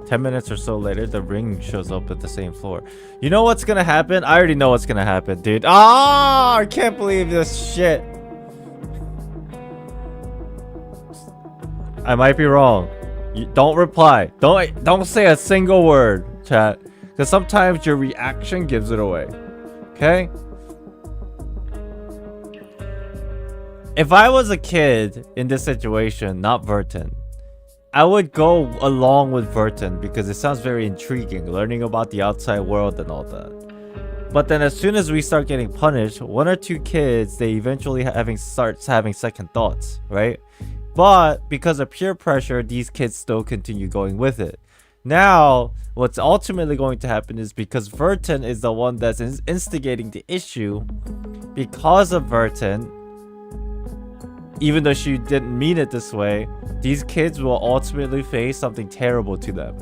10 minutes or so later, the ring shows up at the same floor. You know what's gonna happen? I already know what's gonna happen, dude. Ah, I can't believe this shit. I might be wrong. You don't reply. Don't say a single word, chat. Because sometimes your reaction gives it away. Okay? If I was a kid in this situation, not Vertin, I would go along with Vertin because it sounds very intriguing, learning about the outside world and all that. But then as soon as we start getting punished, 1 or 2 kids, they eventually starts having second thoughts, right? But because of peer pressure, these kids still continue going with it. Now, what's ultimately going to happen is because Vertin is the one that's instigating the issue, because of Vertin, even though she didn't mean it this way, these kids will ultimately face something terrible to them.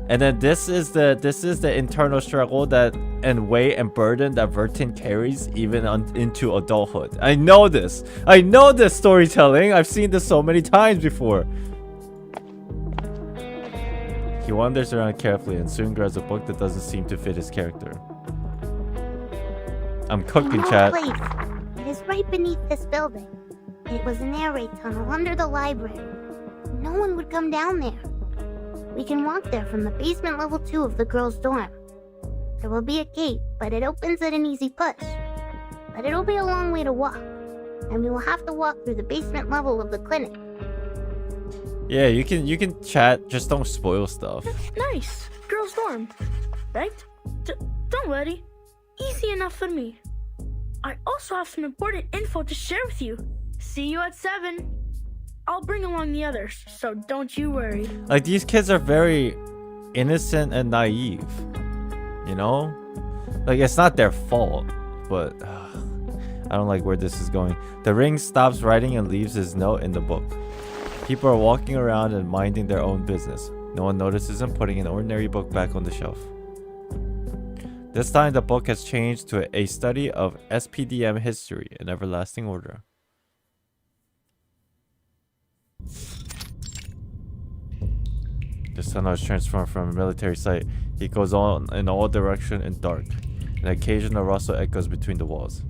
And then this is the internal struggle and weight and burden that Vertin carries even into adulthood. I know this storytelling. I've seen this so many times before. He wanders around carefully and soon grabs a book that doesn't seem to fit his character. I'm cooking, chat. It is right beneath this building. It was an air raid tunnel under the library. No one would come down there. We can walk there from the basement level 2 of the girls' dorm. There will be a gate, but it opens at an easy push. But it'll be a long way to walk, and we will have to walk through the basement level of the clinic. Yeah, you can chat, just don't spoil stuff. Nice. Girls' dorm, right? Don't worry. Easy enough for me. I also have some important info to share with you. See you at 7. I'll bring along the others, so don't you worry. Like, these kids are very innocent and naive, you know? Like, it's not their fault, but I don't like where this is going. The ring stops writing and leaves his note in the book. People are walking around and minding their own business. No one notices him putting an ordinary book back on the shelf. This time the book has changed to a study of SPDM history in everlasting order. This tunnel is transformed from a military site. It goes on in all directions and dark. An occasional rustle echoes between the walls.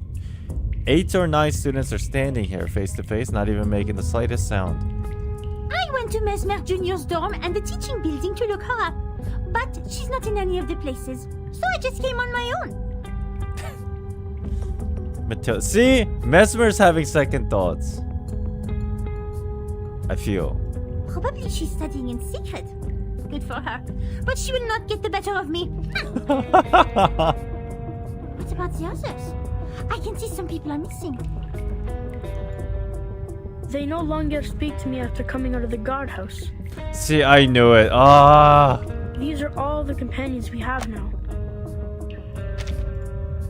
8 or 9 students are standing here face to face, not even making the slightest sound. I went to Mesmer Jr.'s dorm and the teaching building to look her up. But she's not in any of the places, so I just came on my own. Matilda. See? Mesmer's having second thoughts. I feel. Probably she's studying in secret. Good for her. But she will not get the better of me. What about the others? I can see some people are missing. They no longer speak to me after coming out of the guardhouse. See, I knew it. Ah. These are all the companions we have now.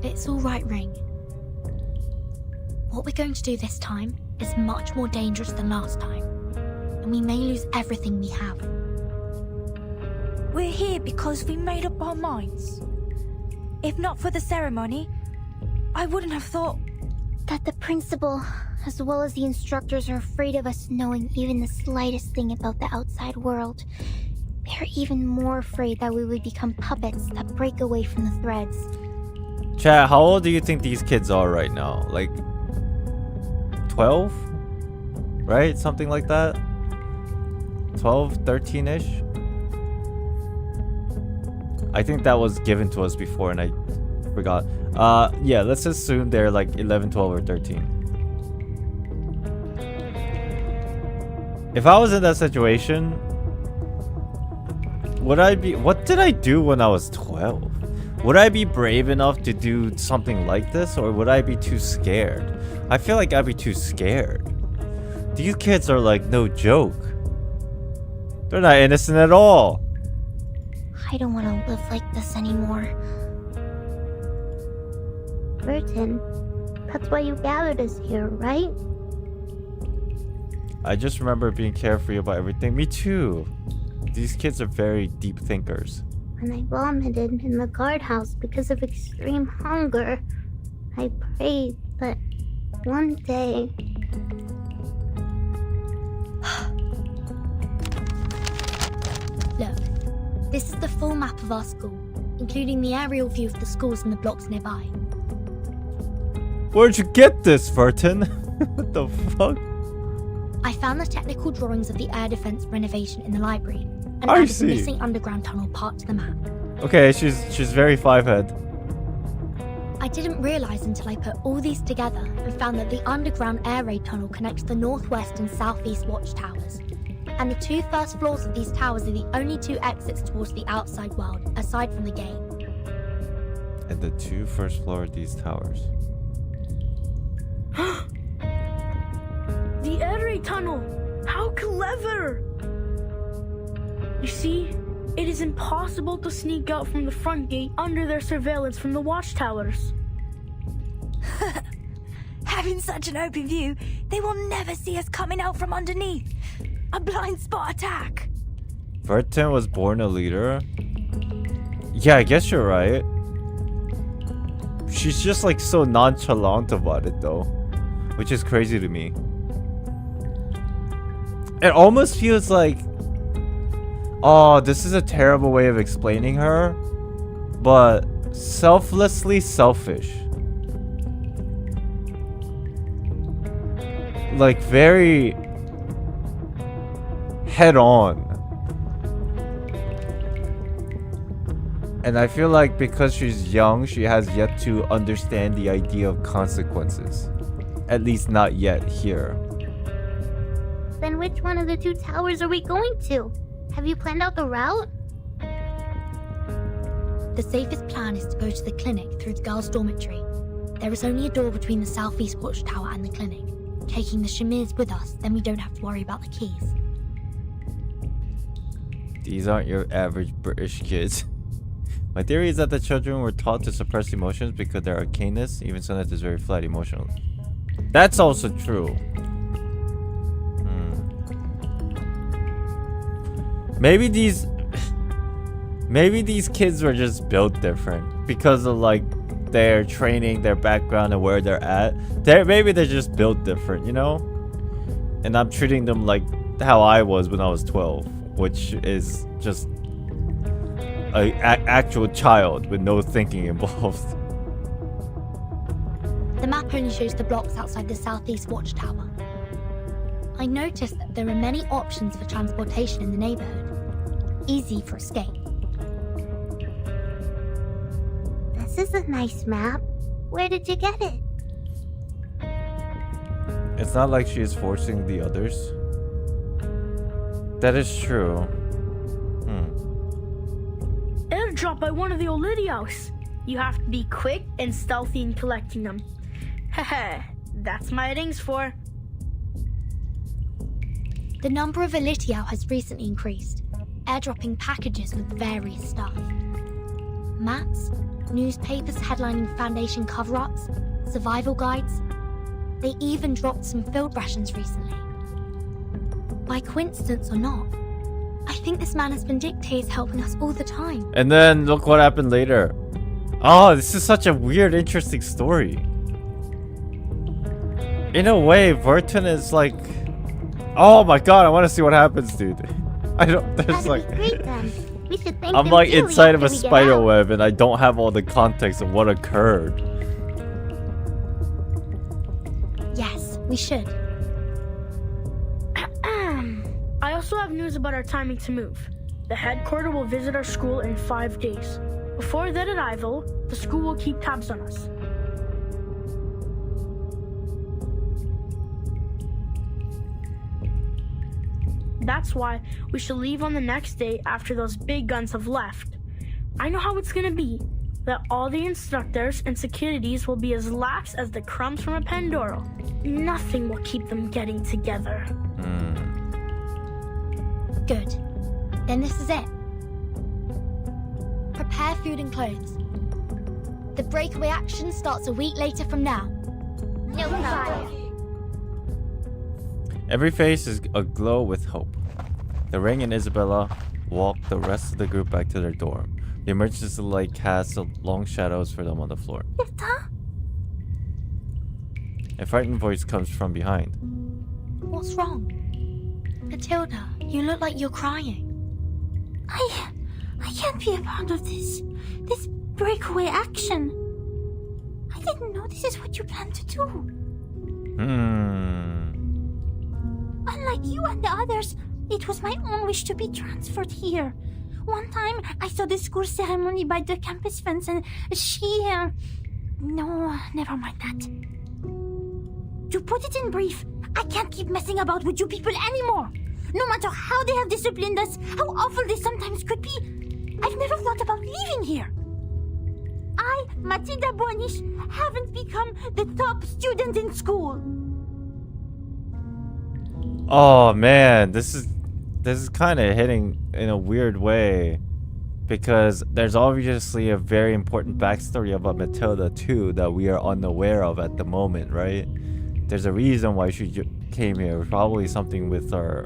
It's all right, Ring. What we're going to do this time is much more dangerous than last time. And we may lose everything we have. We're here because we made up our minds. If not for the ceremony, I wouldn't have thought that the principal, as well as the instructors, are afraid of us knowing even the slightest thing about the outside world. They're even more afraid that we would become puppets that break away from the threads. Chat, how old do you think these kids are right now? Like 12? Right? Something like that? 12, 13-ish? I think that was given to us before and I forgot. Yeah, let's assume they're like 11, 12, or 13. If I was in that situation, what did I do when I was 12? Would I be brave enough to do something like this, or would I be too scared? I feel like I'd be too scared. These kids are like no joke. They're not innocent at all. I don't want to live like this anymore. Vertin, that's why you gathered us here, right? I just remember being carefree about everything. Me too. These kids are very deep thinkers. When I vomited in the guardhouse because of extreme hunger, I prayed that one day... Look, this is the full map of our school, including the aerial view of the schools and the blocks nearby. Where'd you get this, Vertin? What the fuck? I found the technical drawings of the air defense renovation in the library, and added the missing underground tunnel part to the map. Okay, she's very five-head. I didn't realize until I put all these together and found that the underground air raid tunnel connects the northwest and southeast watchtowers. And the 2 first floors of these towers are the only 2 exits towards the outside world, aside from the gate. And the 2 first floors of these towers. The air raid tunnel! How clever! You see, it is impossible to sneak out from the front gate under their surveillance from the watchtowers. Having such an open view, they will never see us coming out from underneath. A blind spot attack. Vertin was born a leader? Yeah, I guess you're right. She's just like so nonchalant about it though, which is crazy to me. It almost feels like, oh, this is a terrible way of explaining her, but selflessly selfish. Like very head on. And I feel like because she's young, she has yet to understand the idea of consequences. At least not yet here. Then which one of the 2 towers are we going to? Have you planned out the route? The safest plan is to go to the clinic through the girls' dormitory. There is only a door between the southeast watchtower and the clinic. Taking the Shamirs with us, then we don't have to worry about the keys. These aren't your average British kids. My theory is that the children were taught to suppress emotions because their arcaneness, even Sonnet is very flat emotionally. That's also true. Maybe these kids were just built different because of like their training, their background, and where they're at. Maybe they're just built different, you know? And I'm treating them like how I was when I was 12, which is just an actual child with no thinking involved. The map only shows the blocks outside the southeast watchtower. I noticed that there are many options for transportation in the neighborhood. Easy for escape. This is a nice map. Where did you get it? It's not like she is forcing the others. That is true. Airdrop by one of the Olidios. You have to be quick and stealthy in collecting them. Haha, that's my rings for. The number of Elitiao has recently increased, airdropping packages with various stuff. Maps, newspapers headlining Foundation cover-ups, survival guides. They even dropped some field rations recently. By coincidence or not, I think this man has been dictators helping us all the time. And then look what happened later. Oh, this is such a weird, interesting story. In a way, Vertin is like... Oh my god, I want to see what happens, dude. I don't... There's like... Great, then. We should thank I'm them like too inside of a after we get spider out. web and I don't have all the context of what occurred. Yes, we should. I also have news about our timing to move. The headquarters will visit our school in 5 days. Before their arrival, the school will keep tabs on us. That's why we should leave on the next day after those big guns have left. I know how it's gonna be. That all the instructors and securities will be as lax as the crumbs from a Pandora. Nothing will keep them getting together. Good. Then this is it. Prepare food and clothes. The breakaway action starts a week later from now. No problem. Every face is aglow with hope. The Ring and Isabella walk the rest of the group back to their dorm. The emergency light casts long shadows for them on the floor. A frightened voice comes from behind. What's wrong? Matilda, you look like you're crying. I can't be a part of this breakaway action. I didn't know this is what you planned to do. Unlike you and the others, it was my own wish to be transferred here. One time, I saw the school ceremony by the campus fence and she... No, never mind that. To put it in brief, I can't keep messing about with you people anymore. No matter how they have disciplined us, how awful they sometimes could be, I've never thought about leaving here. I, Matilda Bonish, haven't become the top student in school. Oh man, this is kind of hitting in a weird way, because there's obviously a very important backstory about Matilda too that we are unaware of at the moment, right? There's a reason why she came here, probably something with our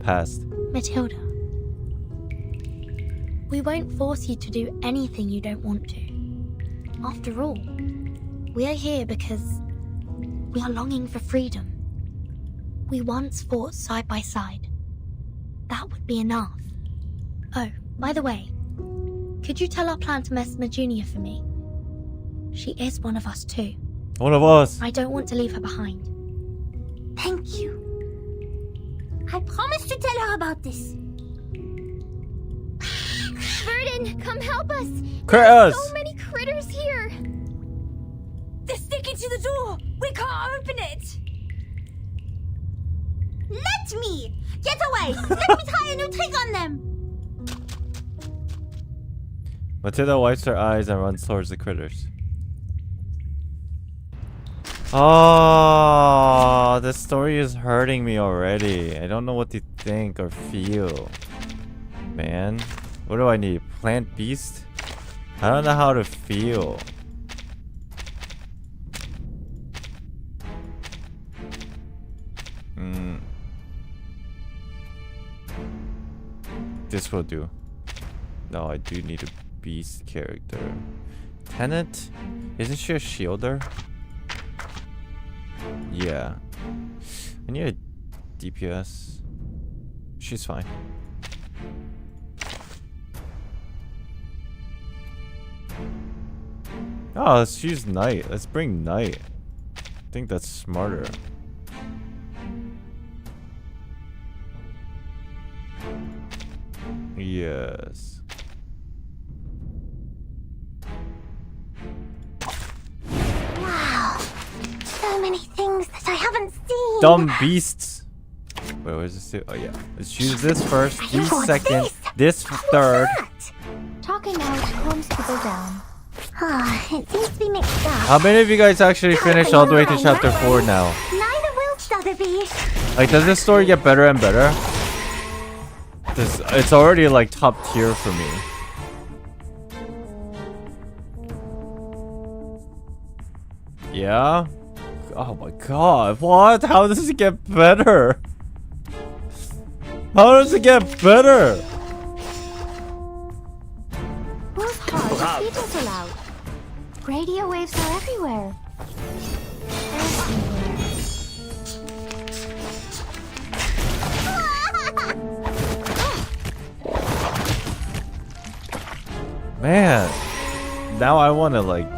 past. Matilda, we won't force you to do anything you don't want to. After all, we are here because we are longing for freedom. We once fought side by side. That would be enough. Oh, by the way, could you tell our Plant Mesmer Jr. for me? She is one of us too. One of us. I don't want to leave her behind. Thank you. I promise to tell her about this. Vertin, come help us! Critters! So many critters here! They're sticking to the door! We can't open it! Let me! Get away! Let me try a new trick on them! Matilda wipes her eyes and runs towards the critters. Oh, this story is hurting me already. I don't know what to think or feel. Man, what do I need? Plant beast? I don't know how to feel. This will do. No, I do need a beast character. Tenant? Isn't she a shielder? Yeah. I need a DPS. She's fine. Oh, let's use Knight. Let's bring Knight. I think that's smarter. Yes. Wow. So many things that I haven't seen. Dumb beasts. Wait, where's this? Oh yeah. Let's choose this first. These second. This third. Talking out calms people down. It seems to be mixed up. How many of you guys actually finished all the way to chapter 4 now? Neither will Sotheby. Like, does this story get better and better? It's already like top tier for me. Yeah? Oh my god, what? How does it get better? How does it get better? Whose heart is beating so loud? Radio waves are everywhere. Man, now I want to like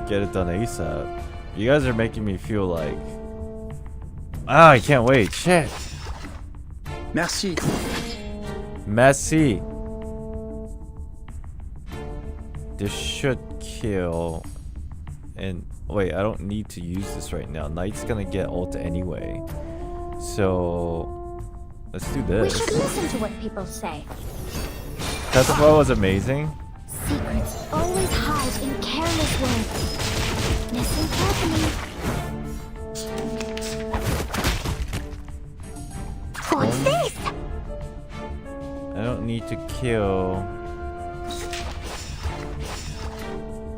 get it done ASAP. You guys are making me feel like I can't wait. Shit. Merci. Merci. This should kill. And wait, I don't need to use this right now. Knight's gonna get ult anyway. So let's do this. We should listen to what people say. Chapter 4 was amazing. Secrets always hide in careless words. Listen carefully. What's this? I don't need to kill.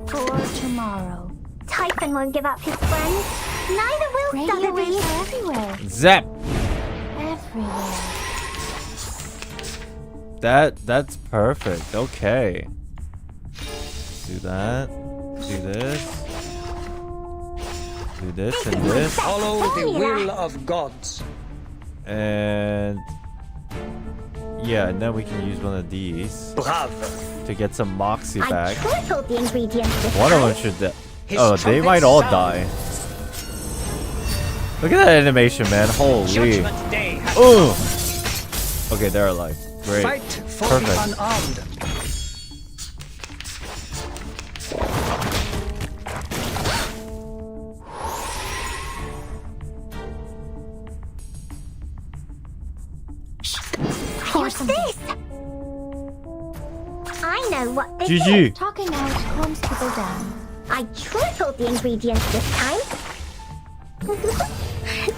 For tomorrow. Typhon won't give up his friends. Neither will Radio waves are everywhere. Zap! Everywhere. That's perfect. Okay. Do that. Do this. Do this and this. Follow the will of gods. And yeah, and then we can use one of these. Bravo. To get some Moxie back. The ingredients One of them should die. Oh, they might all die. Look at that animation, man. Holy. Ooh. Okay, they're alive. Great. Fight for Perfect. the unarmed. this? I know what this GG. is. Talking out calms people down. I tripled the ingredients this time.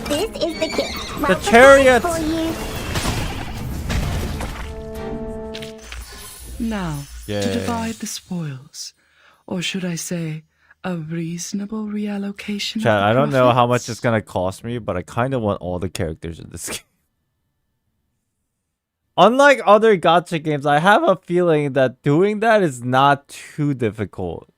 This is the gift. The chariot. For you. Now, Yay. to divide the spoils. Or should I say, a reasonable reallocation of Chat, the I don't know how much profits? it's gonna cost me, but I kind of want all the characters in this game. Unlike other gacha games, I have a feeling that doing that is not too difficult.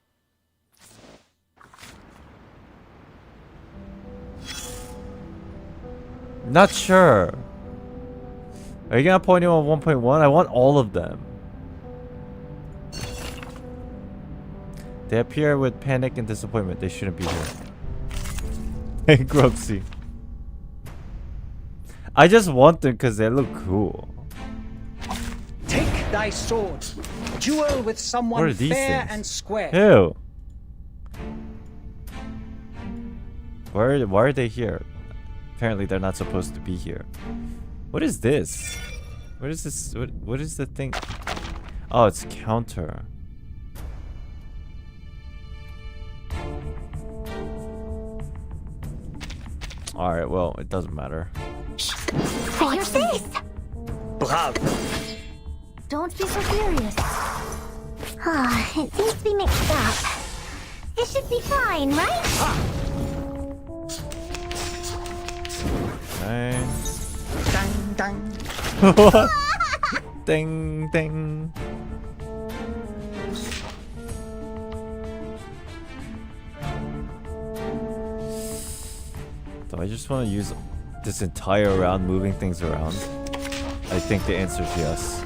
Not sure. Are you gonna point him on 1.1? I want all of them. They appear with panic and disappointment. They shouldn't be here. Hey, Groxy. I just want them because they look cool. Take thy sword. Duel with What someone are these fair things? and square. Ew. Why are they here? Apparently they're not supposed to be here. What is this? What is this? What is the thing? Oh, it's counter. Alright, well, it doesn't matter. What's this? Bravo. Don't be so serious. It seems to be mixed up. It should be fine, right? Okay. Dang, dang. What? Ding, ding. Do I just want to use this entire round moving things around? I think the answer is yes.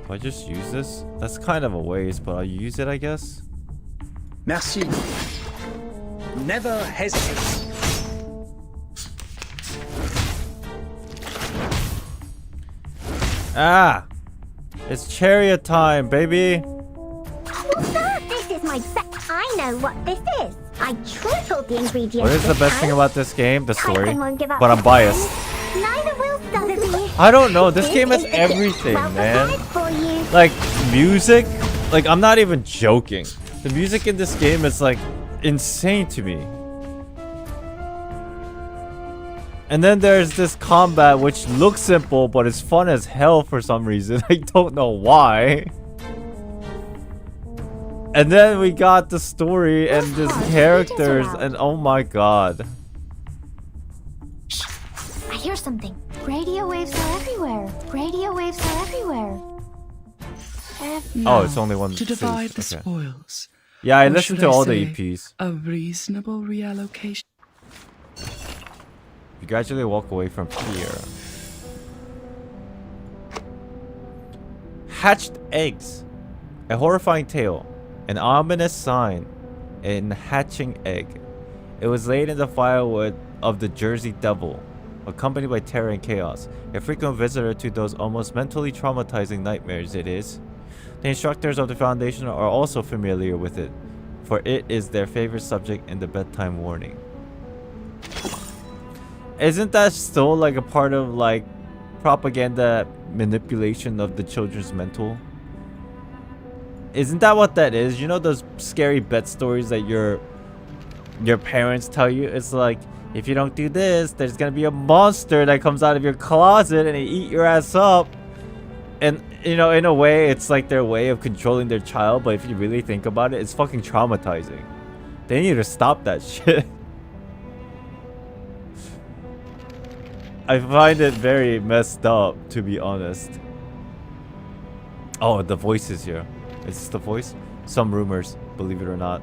Do I just use this? That's kind of a waste, but I'll use it, I guess. Merci. Never hesitate. Ah! It's chariot time, baby! This is my I know what this is. I tripled the ingredients. What is the this best time. thing about this game? The story. Typhon won't give up But I'm his biased. friends. Neither will Sotheby. I don't know, this game has is the gift. everything, Well man. prepared for you. Like, music, like, I'm not even joking. The music in this game is, like, insane to me. And then there's this combat which looks simple, but it's fun as hell for some reason. I don't know why. And then we got the story and these characters, and oh my god. I hear something. Radio waves are everywhere. Radio waves are everywhere. Oh, it's only one To divide the okay. spoils. Yeah, I Or listened should to all say, the EPs. A reasonable reallocation. You gradually walk away from fear. Hatched eggs. A horrifying tale. An ominous sign. An hatching egg. It was laid in the firewood of the Jersey Devil, accompanied by terror and chaos. A frequent visitor to those almost mentally traumatizing nightmares it is. The instructors of the Foundation are also familiar with it, for it is their favorite subject in the bedtime warning. Isn't that still like a part of like propaganda manipulation of the children's mental? Isn't that what that is? You know those scary bed stories that your parents tell you? It's like, if you don't do this, there's gonna be a monster that comes out of your closet and they eat your ass up. And you know, in a way, it's like their way of controlling their child, but if you really think about it, it's fucking traumatizing. They need to stop that shit. I find it very messed up, to be honest. Oh, the voice is here. Is this the voice? Some rumors, believe it or not.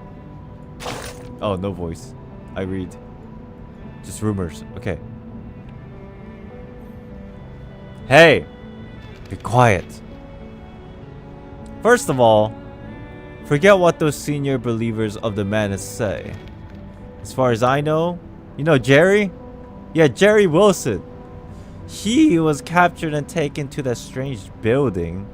Oh, no voice. I read. Just rumors. Okay. Hey! Be quiet. First of all, forget what those senior believers of the Manus say. As far as I know, you know Jerry? Yeah, Jerry Wilson. He was captured and taken to that strange building.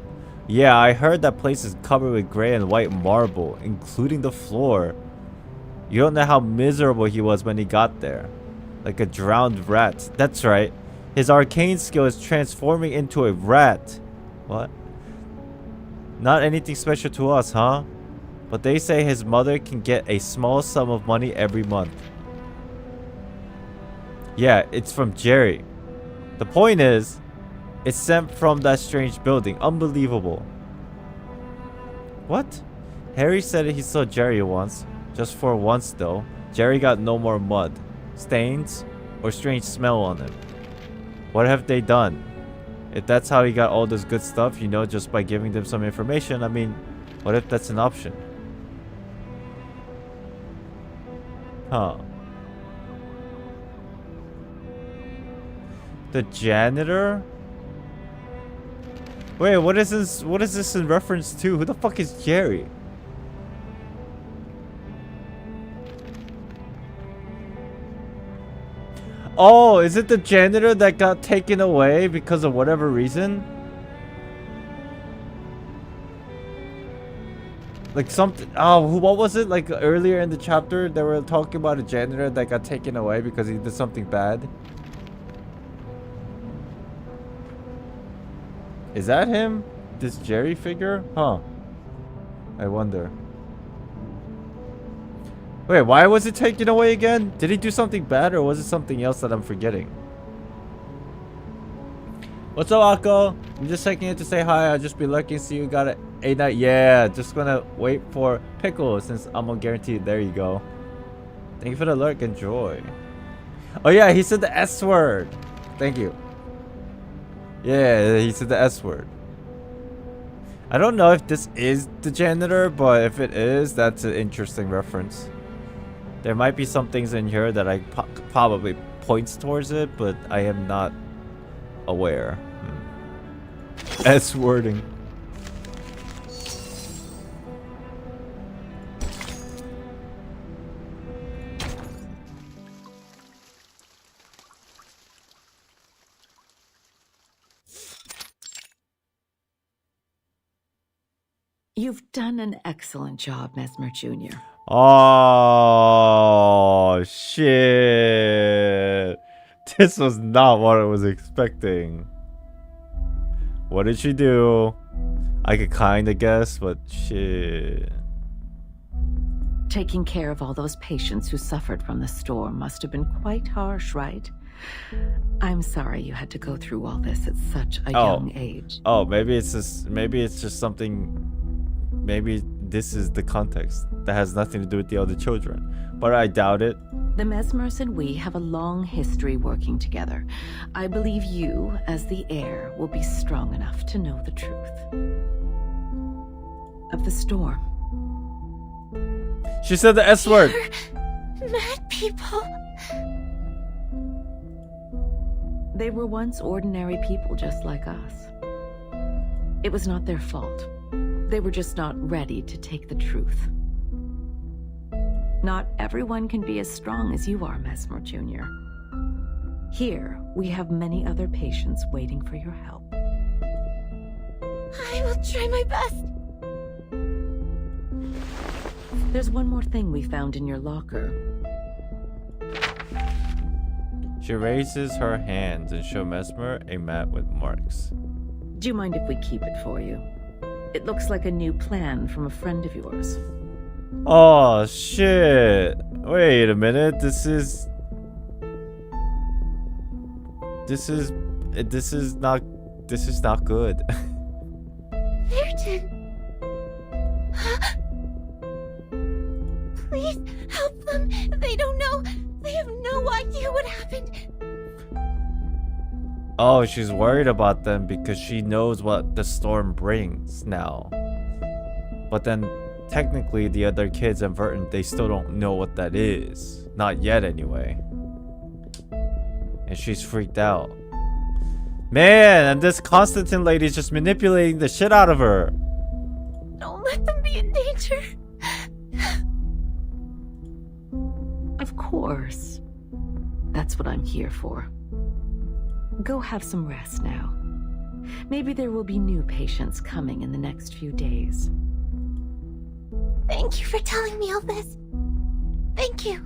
Yeah, I heard that place is covered with gray and white marble, including the floor. You don't know how miserable he was when he got there. Like a drowned rat. That's right. His arcane skill is transforming into a rat. What? Not anything special to us, huh? But they say his mother can get a small sum of money every month. Yeah, it's from Jerry. The point is, it's sent from that strange building. Unbelievable. What? Harry said he saw Jerry once. Just for once though. Jerry got no more mud, stains, or strange smell on him. What have they done? If that's how he got all this good stuff, you know, just by giving them some information, I mean, what if that's an option? Huh. The janitor? Wait, what is this? What is this in reference to? Who the fuck is Jerry? Oh, is it the janitor that got taken away because of whatever reason? Like something. Oh, what was it? Like earlier in the chapter, they were talking about a janitor that got taken away because he did something bad. Is that him? This Jerry figure? Huh. I wonder. Wait, why was it taken away again? Did he do something bad or was it something else that I'm forgetting? What's up, Akko? I'm just checking in to say hi. I'll just be lucky to see you got a night. Yeah, just gonna wait for Pickle since I'm gonna guarantee it. There you go. Thank you for the lurk. Enjoy. Oh yeah, he said the S word. Thank you. Yeah, he said the S word. I don't know if this is the janitor, but if it is, that's an interesting reference. There might be some things in here that I probably points towards it, but I am not aware. S wording. You've done an excellent job, Mesmer Jr. Oh, shit. This was not what I was expecting. What did she do? I could kinda guess, but shit. Taking care of all those patients who suffered from the storm must have been quite harsh, right? I'm sorry you had to go through all this at such a young age. Oh, maybe it's just something. Maybe this is the context that has nothing to do with the other children, but I doubt it. The Mesmers and we have a long history working together. I believe you, as the heir, will be strong enough to know the truth of the storm. She said the S word. Mad people. They were once ordinary people just like us. It was not their fault. They were just not ready to take the truth. Not everyone can be as strong as you are, Mesmer Jr. Here, we have many other patients waiting for your help. I will try my best. There's one more thing we found in your locker. She raises her hands and shows Mesmer a map with marks. Do you mind if we keep it for you? It looks like a new plan from a friend of yours. Oh shit. Wait a minute. This is not good. Vertin. Please help them. They don't know. They have no idea what happened. Oh, she's worried about them because she knows what the storm brings now. But then, technically, the other kids and Vertin, they still don't know what that is. Not yet, anyway. And she's freaked out. Man, and this Constantine lady's just manipulating the shit out of her. Don't let them be in danger. Of course. That's what I'm here for. Go have some rest now. Maybe there will be new patients coming in the next few days. Thank you for telling me all this. Thank you.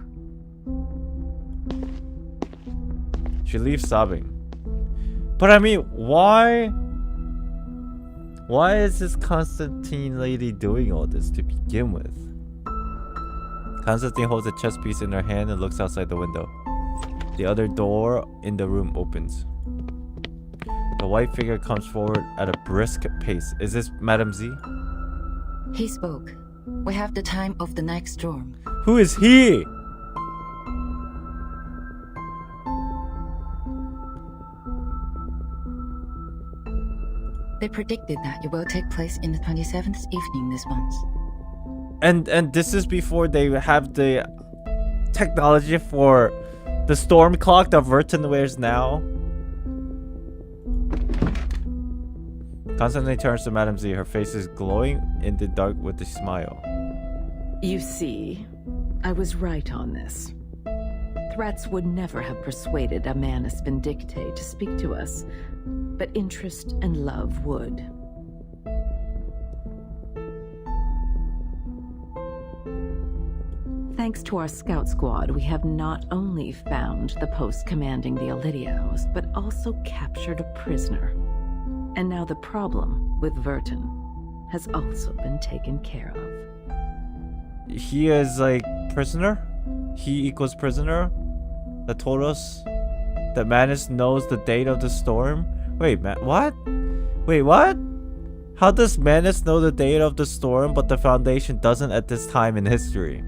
She leaves sobbing. But I mean, why? Why is this Constantine lady doing all this to begin with? Constantine holds a chess piece in her hand and looks outside the window. The other door in the room opens. The white figure comes forward at a brisk pace. Is this Madame Z? He spoke. We have the time of the next storm. Who is he? They predicted that it will take place in the 27th evening this month. And this is before they have the technology for the storm clock that Vertin wears now. Constantine turns to Madame Z. Her face is glowing in the dark with a smile. You see, I was right on this. Threats would never have persuaded Amanus Vindicte to speak to us, but interest and love would. Thanks to our scout squad, we have not only found the post commanding the Elidios, but also captured a prisoner. And now the problem with Vertin has also been taken care of. He is like prisoner? He equals prisoner? That told us that Manus knows the date of the storm? Wait, what? Wait, what? How does Manus know the date of the storm, but the Foundation doesn't at this time in history?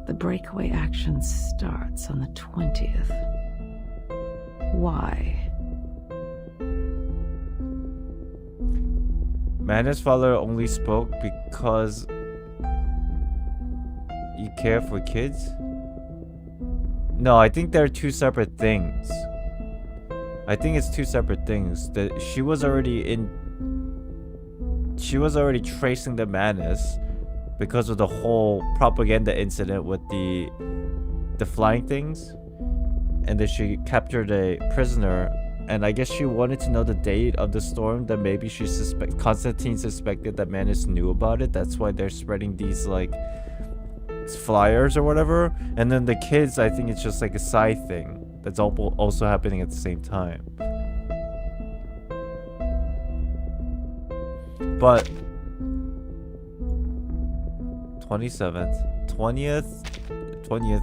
The breakaway action starts on the 20th. Why? Manus' father only spoke because you care for kids? No, I think they're two separate things. I think it's two separate things. That she was already tracing the Manus because of the whole propaganda incident with the flying things, and then she captured a prisoner, and I guess she wanted to know the date of the storm. That maybe Constantine suspected that Manus knew about it. That's why they're spreading these like flyers or whatever. And then the kids, I think it's just like a side thing that's also happening at the same time. But 27th, 20th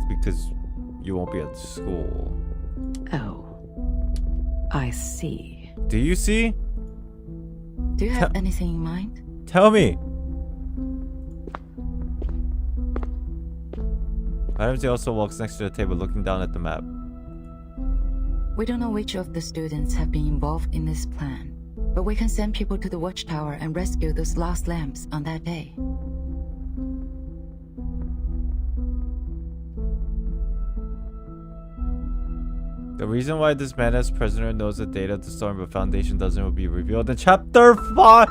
because you won't be at school. Oh, I see. Do you see? Do you have anything in mind? Tell me. Madame Z also walks next to the table looking down at the map. We don't know which of the students have been involved in this plan, but we can send people to the watchtower and rescue those lost lamps on that day. The reason why this man as prisoner knows the date of the storm but Foundation doesn't will be revealed in chapter 5.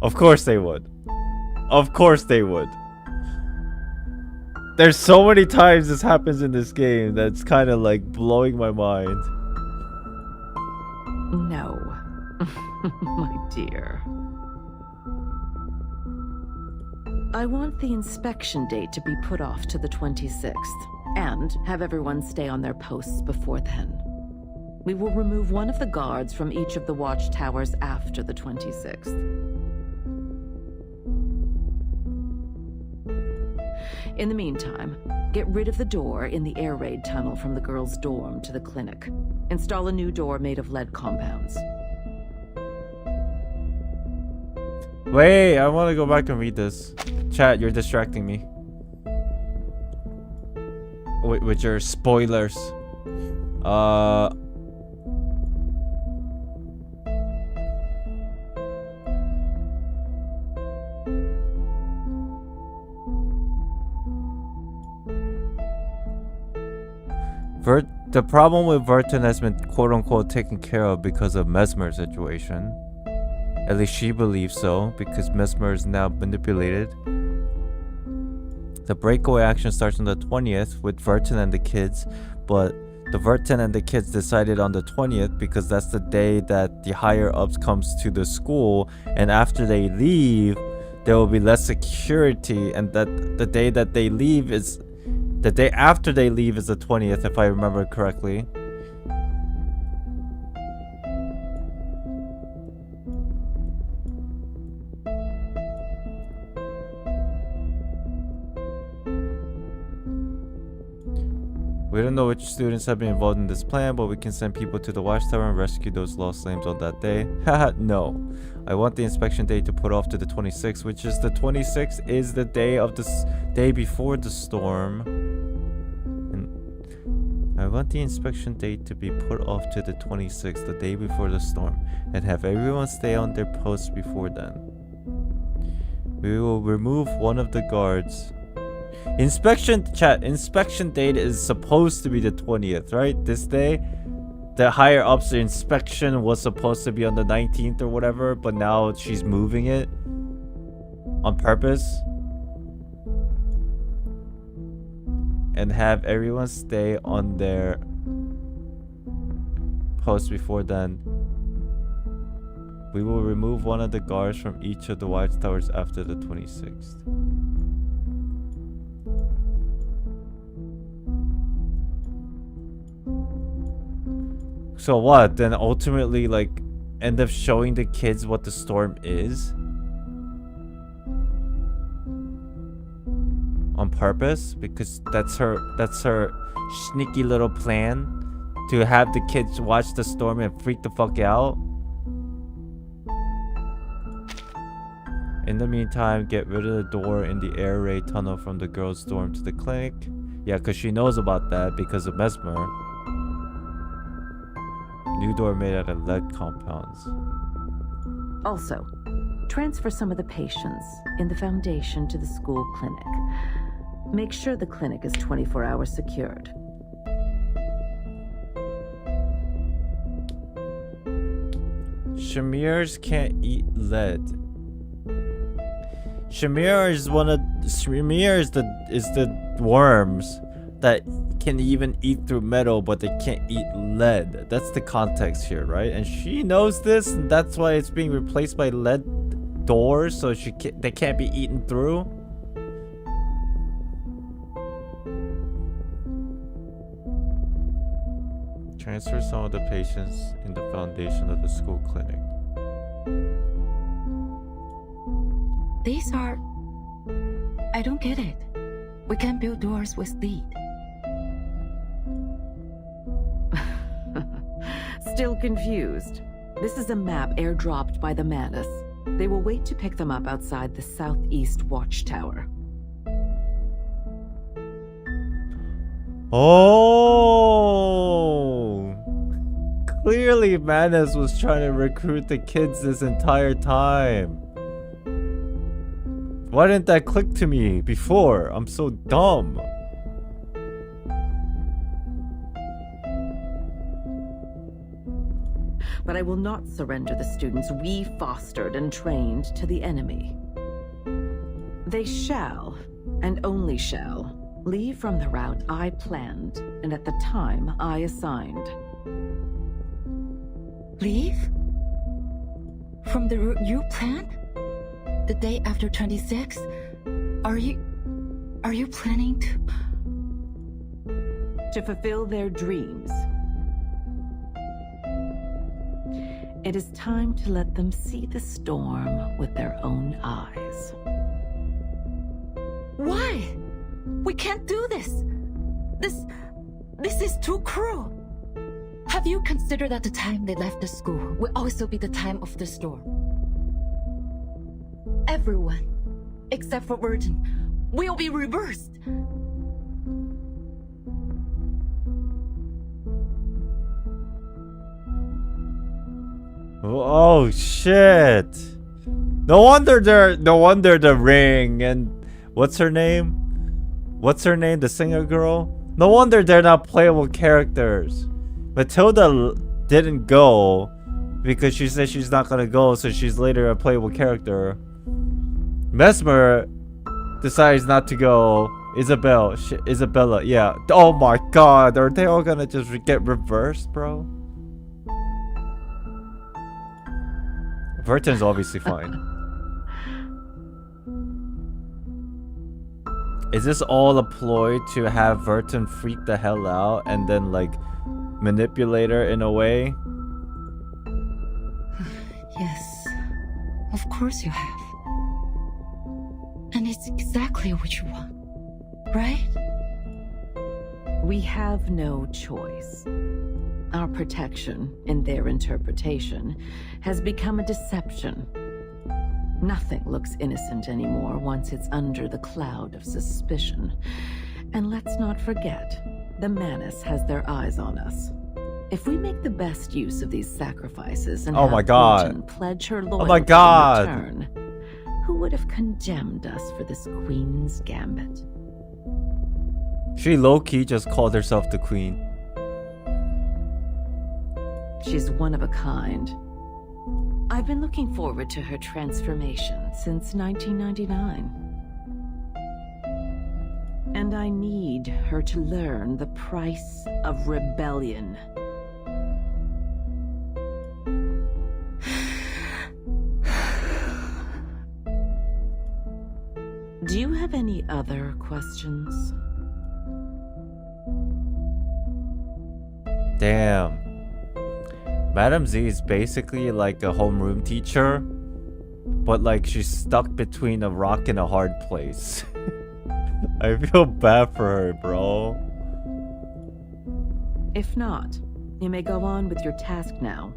Of course they would. Of course they would. There's so many times this happens in this game that's kind of like blowing my mind. No, my dear. I want the inspection date to be put off to the 26th, and have everyone stay on their posts before then. We will remove one of the guards from each of the watchtowers after the 26th. In the meantime, get rid of the door in the air raid tunnel from the girls' dorm to the clinic. Install a new door made of lead compounds. Wait, I want to go back and read this. Chat, you're distracting me. With your spoilers. The problem with Vertin has been quote-unquote taken care of because of Mesmer's situation. At least she believes so, because Mesmer is now manipulated. The breakaway action starts on the 20th with Vertin and the kids, but the Vertin and the kids decided on the 20th because that's the day that the higher ups comes to the school, and after they leave, there will be less security, and that the day that they leave is the day after they leave is the 20th, if I remember correctly. We don't know which students have been involved in this plan, but we can send people to the watchtower and rescue those lost lambs on that day. Haha, no. I want the inspection date to put off to the 26th, which is the 26th is the day of the day before the storm. And I want the inspection date to be put off to the 26th, the day before the storm, and have everyone stay on their posts before then. We will remove one of the guards. Inspection date is supposed to be the 20th, right? This day, the higher ups inspection was supposed to be on the 19th or whatever, but now she's moving it on purpose, and have everyone stay on their post before then. We will remove one of the guards from each of the watchtowers after the 26th. So what? Then ultimately, like, end up showing the kids what the storm is? On purpose? Because that's her sneaky little plan to have the kids watch the storm and freak the fuck out. In the meantime, get rid of the door in the air raid tunnel from the girls' dorm to the clinic. Yeah, because she knows about that because of Mesmer. New door made out of lead compounds. Also, transfer some of the patients in the Foundation to the school clinic. Make sure the clinic is 24 hours secured. Shamirs can't eat lead. Shamir is the worms that can even eat through metal, but they can't eat lead. That's the context here, right? And she knows this, and that's why it's being replaced by lead doors, so they can't be eaten through. Transfer some of the patients in the Foundation of the school clinic. These are... I don't get it. We can't build doors with lead. Still confused? This is a map airdropped by the Manus. They will wait to pick them up outside the southeast watchtower. Oh! Clearly Manus was trying to recruit the kids this entire time. Why didn't that click to me before? I'm so dumb. But I will not surrender the students we fostered and trained to the enemy. They shall, and only shall, leave from the route I planned and at the time I assigned. Leave? From the route you planned? The day after 26? Are you planning to fulfill their dreams? It is time to let them see the storm with their own eyes. Why? We can't do this. This is too cruel. Have you considered that the time they left the school will also be the time of the storm? Everyone, except for Virgin, will be reversed. Oh shit! No wonder the ring and what's her name? What's her name? The singer girl? No wonder they're not playable characters. Matilda didn't go because she said she's not gonna go, so she's later a playable character. Mesmer decides not to go. Isabella, yeah. Oh my god, are they all gonna just get reversed, bro? Verton's obviously fine. Is this all a ploy to have Verton freak the hell out and then like manipulate her in a way? Yes, of course you have. And it's exactly what you want, right? We have no choice. Our protection, in their interpretation, has become a deception. Nothing looks innocent anymore once it's under the cloud of suspicion. And let's not forget, the Manus has their eyes on us. If we make the best use of these sacrifices and oh my have God. Fortune pledge her loyalty oh my God. in return, who would have condemned us for this Queen's Gambit? She low-key just called herself the Queen. She's one of a kind. I've been looking forward to her transformation since 1999. And I need her to learn the price of rebellion. Do you have any other questions? Damn. Madam Z is basically like a homeroom teacher, but like she's stuck between a rock and a hard place. I feel bad for her, bro. If not, you may go on with your task now.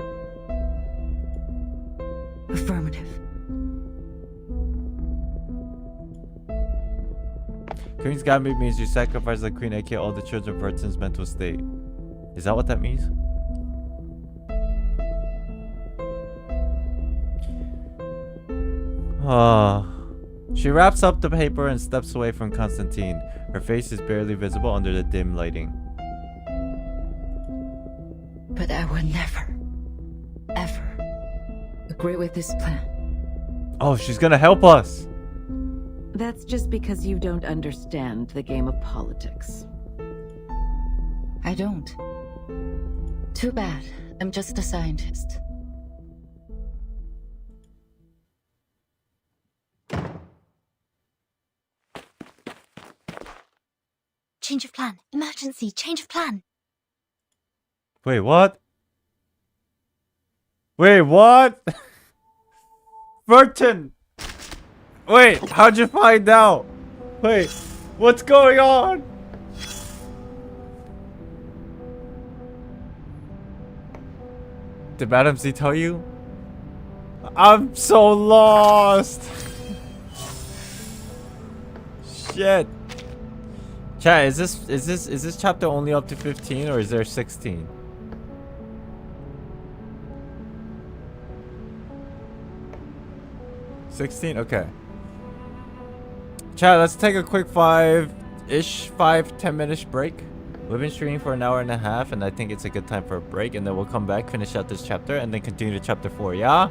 Affirmative. Queen's Gambit means you sacrifice the Queen, aka all the children of Verton's mental state. Is that what that means? She wraps up the paper and steps away from Constantine. Her face is barely visible under the dim lighting. But I will never, ever agree with this plan. Oh, she's gonna help us! That's just because you don't understand the game of politics. I don't. Too bad. I'm just a scientist. Change of plan. Emergency. Change of plan. Wait, what? Wait, what? Verton! Wait, how'd you find out? Wait, what's going on? Did Madam Z tell you? I'm so lost! Shit. Chat, is this chapter only up to 15 or is there 16? Okay. Chat, let's take a quick 5-10 minute break. We've been streaming for an hour and a half and I think it's a good time for a break, and then we'll come back, finish out this chapter, and then continue to chapter 4, yeah?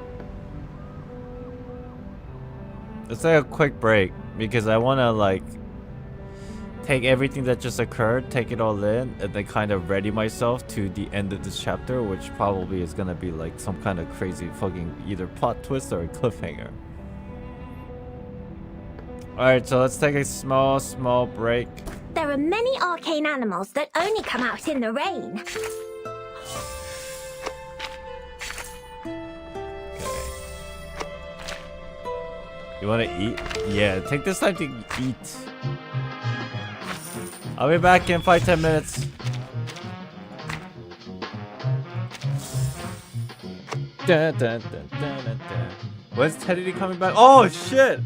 Let's take a quick break because I want to like take everything that just occurred, take it all in, and then kind of ready myself to the end of this chapter, which probably is gonna be like some kind of crazy fucking either plot twist or a cliffhanger. Alright, so let's take a small break. There are many arcane animals that only come out in the rain. You wanna eat? Yeah, take this time to eat. I'll be back in 5-10 minutes. When's Teddy coming back? Oh shit!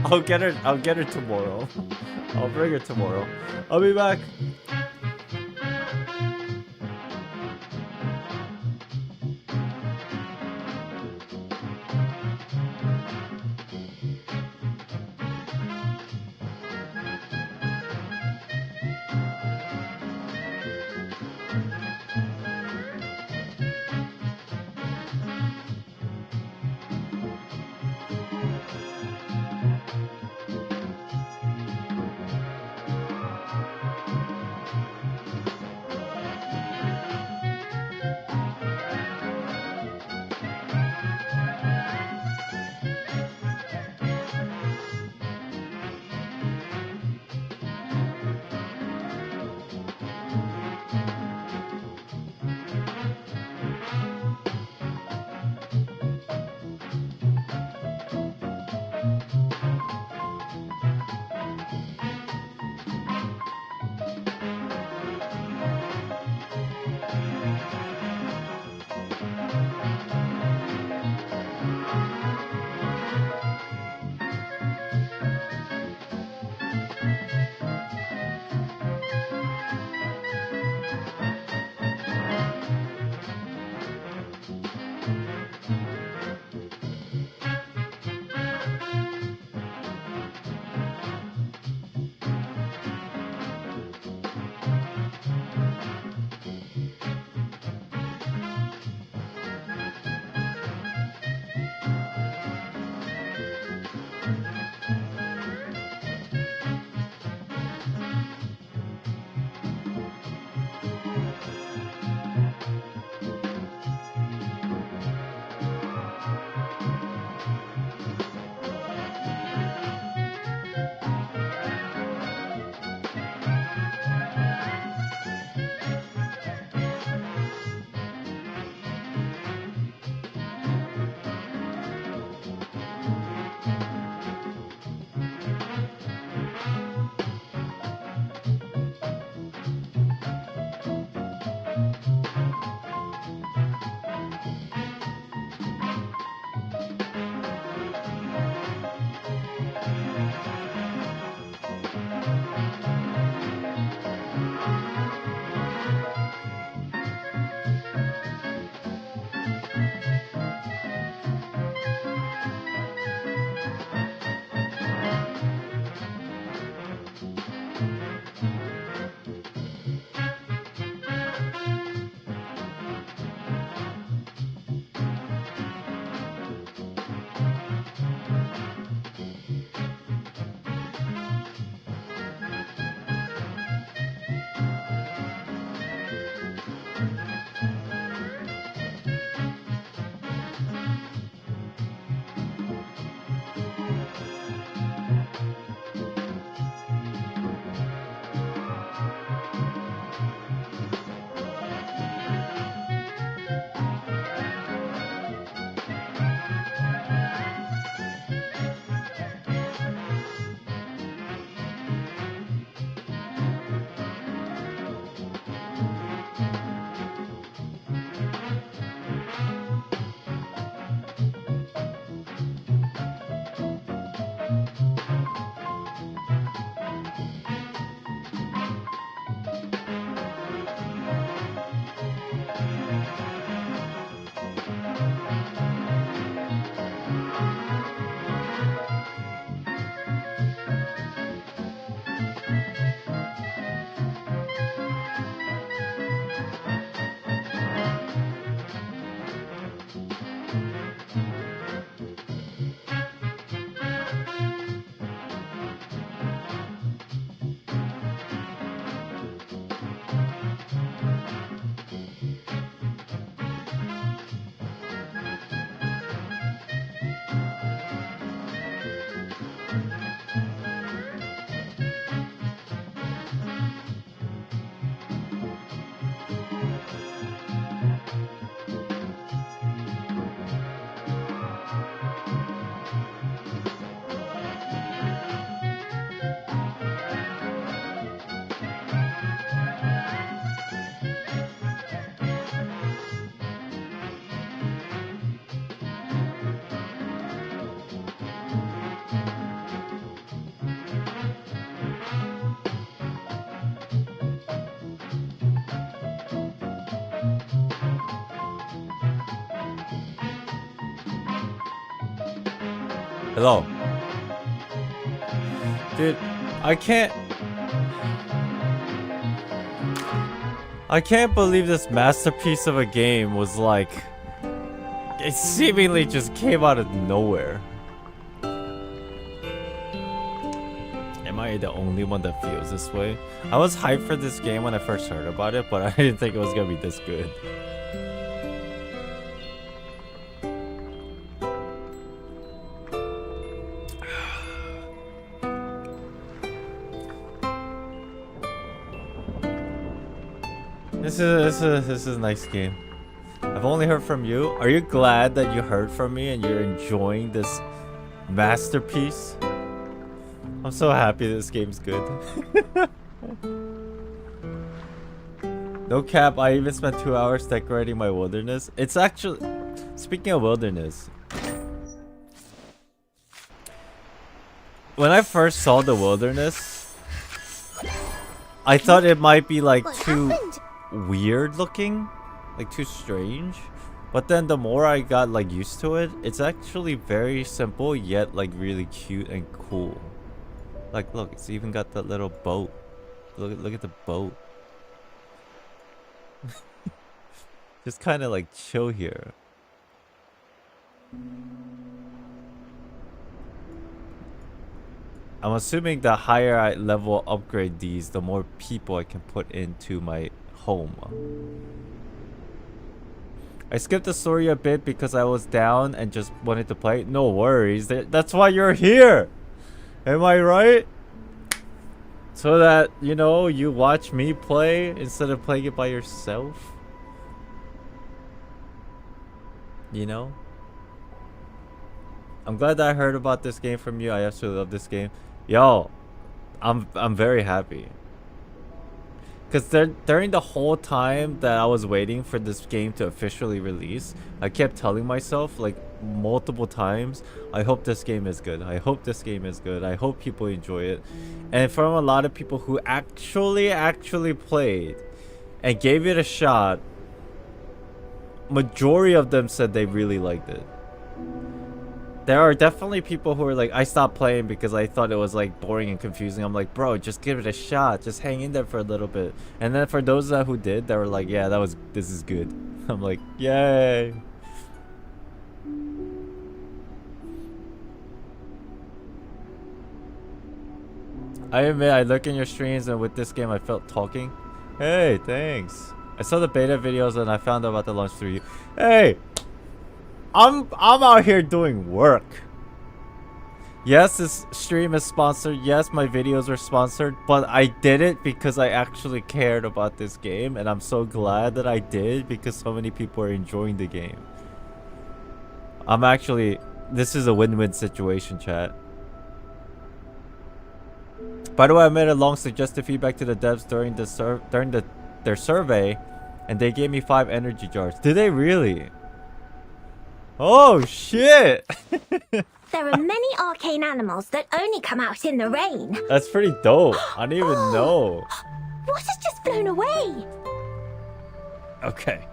I'll get her tomorrow. I'll bring her tomorrow. I'll be back. Hello. Dude, I can't believe this masterpiece of a game was like... It seemingly just came out of nowhere. Am I the only one that feels this way? I was hyped for this game when I first heard about it, but I didn't think it was gonna be this good. This is a nice game. I've only heard from you. Are you glad that you heard from me and you're enjoying this masterpiece? I'm so happy this game's good. No cap, I even spent 2 hours decorating my wilderness. It's actually... Speaking of wilderness... When I first saw the wilderness... I thought it might be like too weird looking. Like too strange. But then the more I got like used to it, it's actually very simple yet like really cute and cool. Like look, it's even got that little boat. Look at the boat. Just kind of like chill here. I'm assuming the higher I level upgrade these, the more people I can put into my home. I skipped the story a bit because I was down and just wanted to play. No worries. That's why you're here. Am I right? So that, you know, you watch me play instead of playing it by yourself. You know? I'm glad that I heard about this game from you. I absolutely love this game. Yo, I'm very happy. Because during the whole time that I was waiting for this game to officially release, I kept telling myself like multiple times, I hope this game is good. I hope this game is good. I hope people enjoy it. And from a lot of people who actually played and gave it a shot, majority of them said they really liked it. There are definitely people who are like, I stopped playing because I thought it was like boring and confusing. I'm like, bro, just give it a shot. Just hang in there for a little bit. And then for those who did, they were like, yeah, this is good. I'm like, yay. I admit, I look in your streams and with this game I felt talking. Hey, thanks. I saw the beta videos and I found out about the launch through you. Hey! I'm out here doing work. Yes, this stream is sponsored. Yes, my videos are sponsored. But I did it because I actually cared about this game. And I'm so glad that I did because so many people are enjoying the game. This is a win-win situation, chat. By the way, I made a long suggested feedback to the devs during their survey. And they gave me 5 energy jars. Did they really? Oh shit! There are many arcane animals that only come out in the rain. That's pretty dope. I didn't even know. What has just flown away? Okay.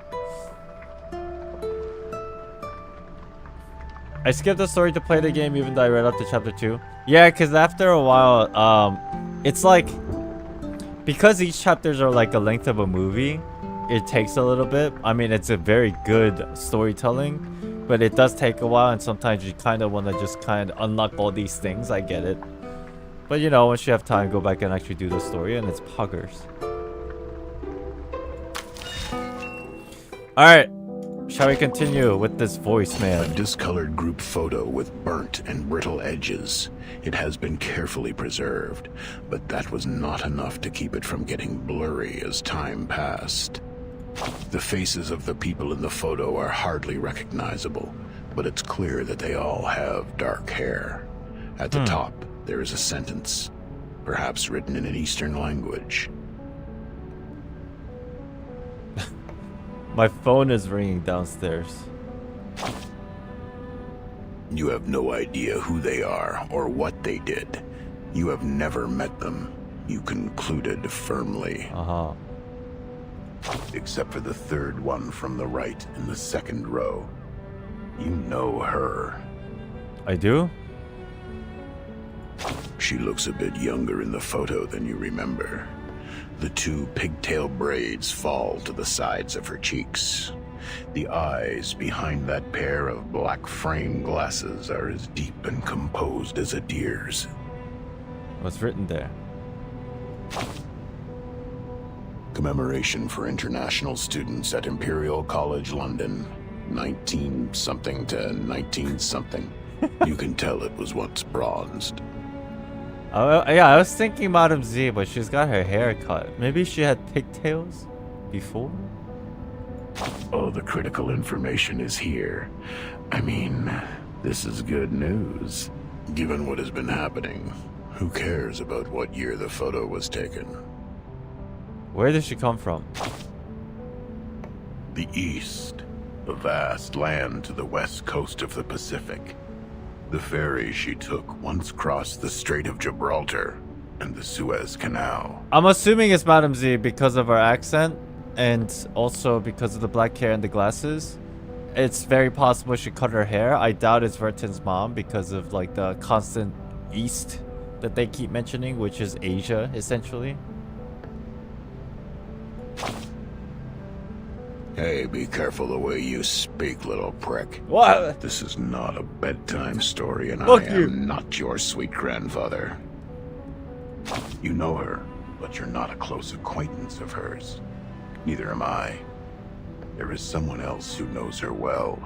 I skipped the story to play the game even though I read up to chapter 2. Yeah, because after a while, it's like... Because each chapters are like a length of a movie, it takes a little bit. I mean, it's a very good storytelling. But it does take a while, and sometimes you kind of want to just kind of unlock all these things. I get it. But you know, once you have time, go back and actually do the story, and it's puggers. Alright. Shall we continue with this voice, man? A discolored group photo with burnt and brittle edges. It has been carefully preserved, but that was not enough to keep it from getting blurry as time passed. The faces of the people in the photo are hardly recognizable, but it's clear that they all have dark hair. At the top, there is a sentence, perhaps written in an Eastern language. My phone is ringing downstairs. You have no idea who they are or what they did. You have never met them, you concluded firmly. Except for the third one from the right in the second row. You know her. I do? She looks a bit younger in the photo than you remember. The 2 pigtail braids fall to the sides of her cheeks. The eyes behind that pair of black frame glasses are as deep and composed as a deer's. What's written there? Commemoration for international students at Imperial College London, 19-something to 19-something. You can tell it was once bronzed. Oh, yeah, I was thinking Madame Z, but she's got her hair cut. Maybe she had pigtails before? Oh, the critical information is here. I mean, this is good news. Given what has been happening, who cares about what year the photo was taken? Where did she come from? The East. A vast land to the west coast of the Pacific. The ferry she took once crossed the Strait of Gibraltar and the Suez Canal. I'm assuming it's Madame Z because of her accent and also because of the black hair and the glasses. It's very possible she cut her hair. I doubt it's Vertin's mom because of like the constant East that they keep mentioning, which is Asia essentially. Hey, be careful the way you speak, little prick. What? This is not a bedtime story, and Fuck I am you. not your sweet grandfather. You know her, but you're not a close acquaintance of hers. Neither am I. There is someone else who knows her well.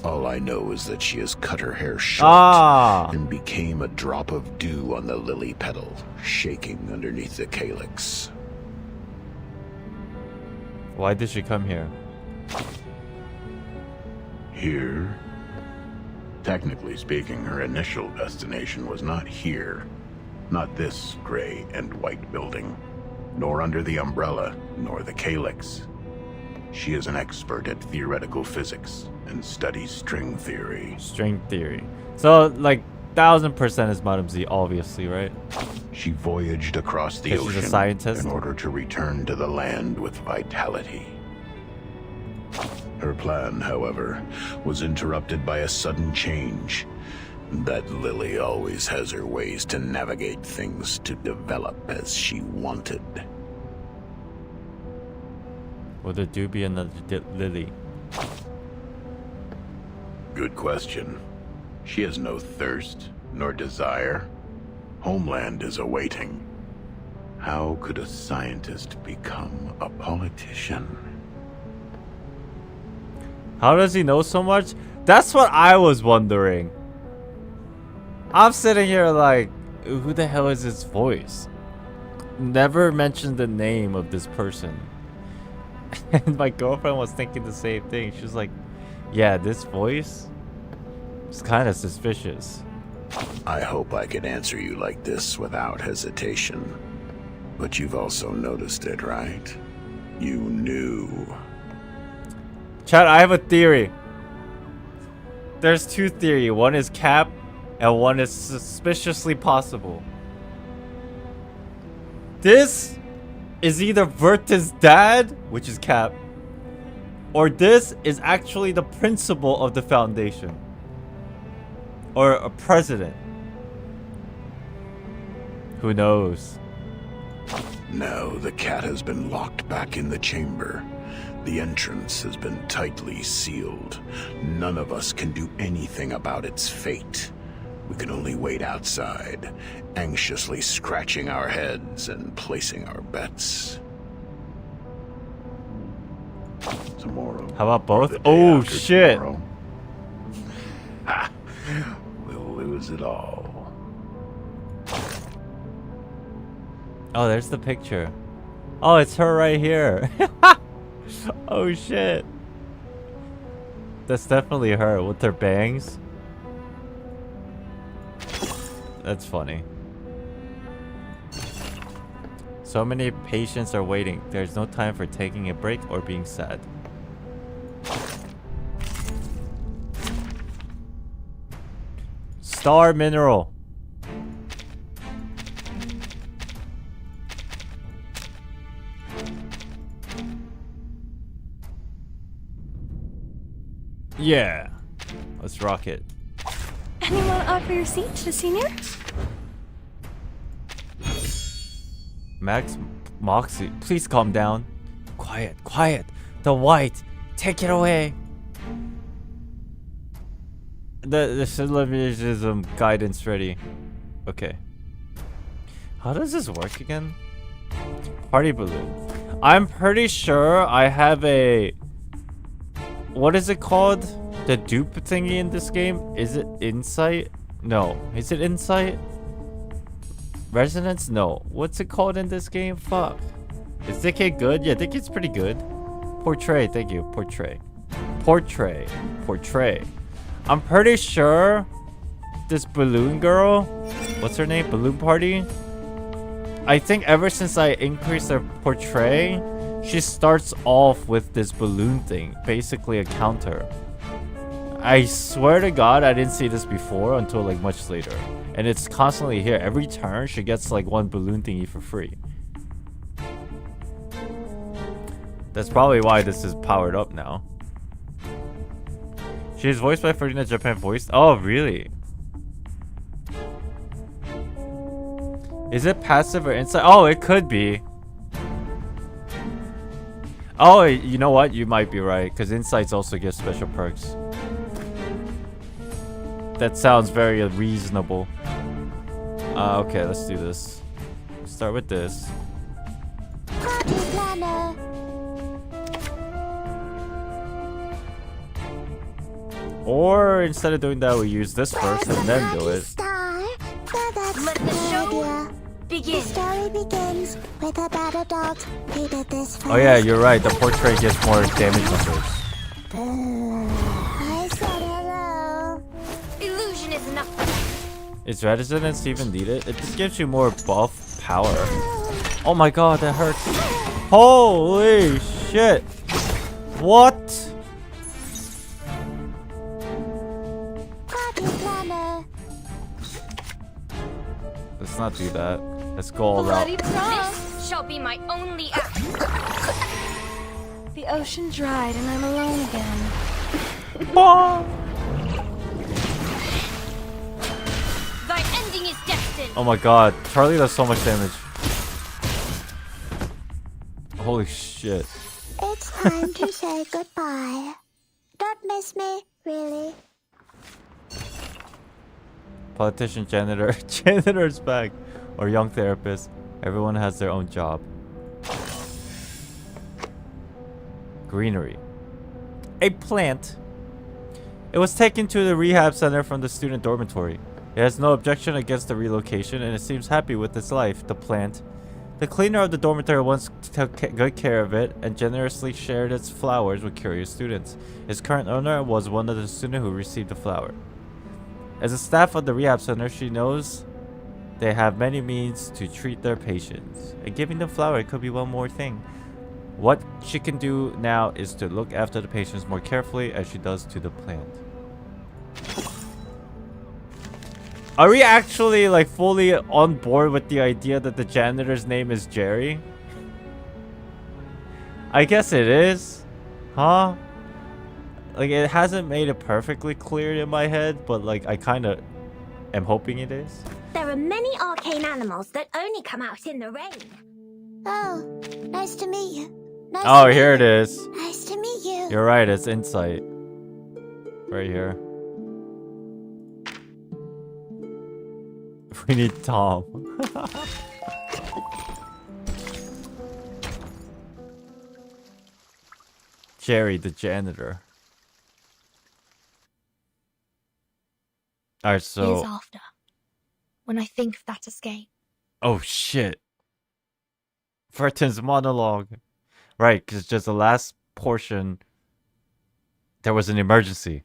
All I know is that she has cut her hair short and became a drop of dew on the lily petal, shaking underneath the calyx. Why did she come here? Here? Technically speaking, her initial destination was not here. Not this gray and white building. Nor under the umbrella, nor the calyx. She is an expert at theoretical physics and studies string theory. String theory. So, like, 1000% is Madame Z, obviously, right? She voyaged across the She's ocean a scientist? in order to return to the land with vitality. Her plan, however, was interrupted by a sudden change. That Lily always has her ways to navigate things to develop as she wanted. Will there do be another Lily? Good question. She has no thirst, nor desire. Homeland is awaiting. How could a scientist become a politician? How does he know so much? That's what I was wondering. I'm sitting here like, who the hell is this voice? Never mentioned the name of this person. And my girlfriend was thinking the same thing. She was like, yeah, this voice is kind of suspicious. I hope I can answer you like this without hesitation. But you've also noticed it, right? You knew. Chat, I have a theory. There's two theories. One is cap, and one is suspiciously possible. This is either Vertin's dad, which is Cap, or this is actually the principal of the foundation. Or a president. Who knows? Now the cat has been locked back in the chamber. The entrance has been tightly sealed. None of us can do anything about its fate. We can only wait outside, anxiously scratching our heads and placing our bets. Tomorrow. How about both? Oh shit! Ha! We'll lose it all. Oh, there's the picture. Oh, it's her right here. Oh shit. That's definitely her with her bangs. That's funny. So many patients are waiting. There's no time for taking a break or being sad. Star mineral. Yeah. Let's rock it. Anyone offer your seat to the seniors? Max Moxie, please calm down. Quiet, quiet. The white, take it away. The syllogism guidance ready. Okay. How does this work again? Party balloon. I'm pretty sure I have a... What is it called? The dupe thingy in this game? Is it Insight? No. Is it Insight? Resonance? No. What's it called in this game? Fuck. Is Dickhead good? Yeah, Dickhead's pretty good. Portray. Thank you. Portray. Portray. Portray. I'm pretty sure this balloon girl... What's her name? Balloon Party? I think ever since I increased her portray, she starts off with this balloon thing. Basically a counter. I swear to God, I didn't see this before until like much later. And it's constantly here. Every turn, she gets like one balloon thingy for free. That's probably why this is powered up now. She is voiced by Ferdinand Japan voiced. Oh, really? Is it passive or inside? Oh, it could be. Oh, you know what? You might be right. Because insights also give special perks. That sounds very reasonable. Okay, let's do this. Start with this. Party planner. Or instead of doing that, we use this first and then do it. Let the show begin. The story begins with a battle dog who did this first. Oh yeah, you're right. The portrait gets more damage numbers. I said hello. Illusion is enough. Is resonance even needed? It just gives you more buff power. Oh my god, that hurts. Holy shit. What? Let's not do that. Let's go all out. This shall be my only act. The ocean dried and I'm alone again. Thy ending is destined. Oh my god, Charlie does so much damage. Holy shit. It's time to say goodbye. Don't miss me, really. Politician, janitor. Janitor's back. Or young therapist. Everyone has their own job. Greenery. A plant. It was taken to the rehab center from the student dormitory. It has no objection against the relocation and it seems happy with its life, the plant. The cleaner of the dormitory once took good care of it and generously shared its flowers with curious students. Its current owner was one of the students who received the flower. As a staff of the rehab center, she knows they have many means to treat their patients. And giving them flower could be one more thing. What she can do now is to look after the patients more carefully as she does to the plant. Are we actually like fully on board with the idea that the janitor's name is Jerry? I guess it is. Huh? Like, it hasn't made it perfectly clear in my head, but like, I kind of am hoping it is. There are many arcane animals that only come out in the rain. Oh, nice to meet you. Nice Oh, to here meet it is. you. Nice to meet you. You're right, it's Insight. Right here. We need Tom. Jerry, the janitor. Alright, so... Years after, when I think of that escape. Oh, shit. Verton's monologue. Right, because just the last portion, there was an emergency.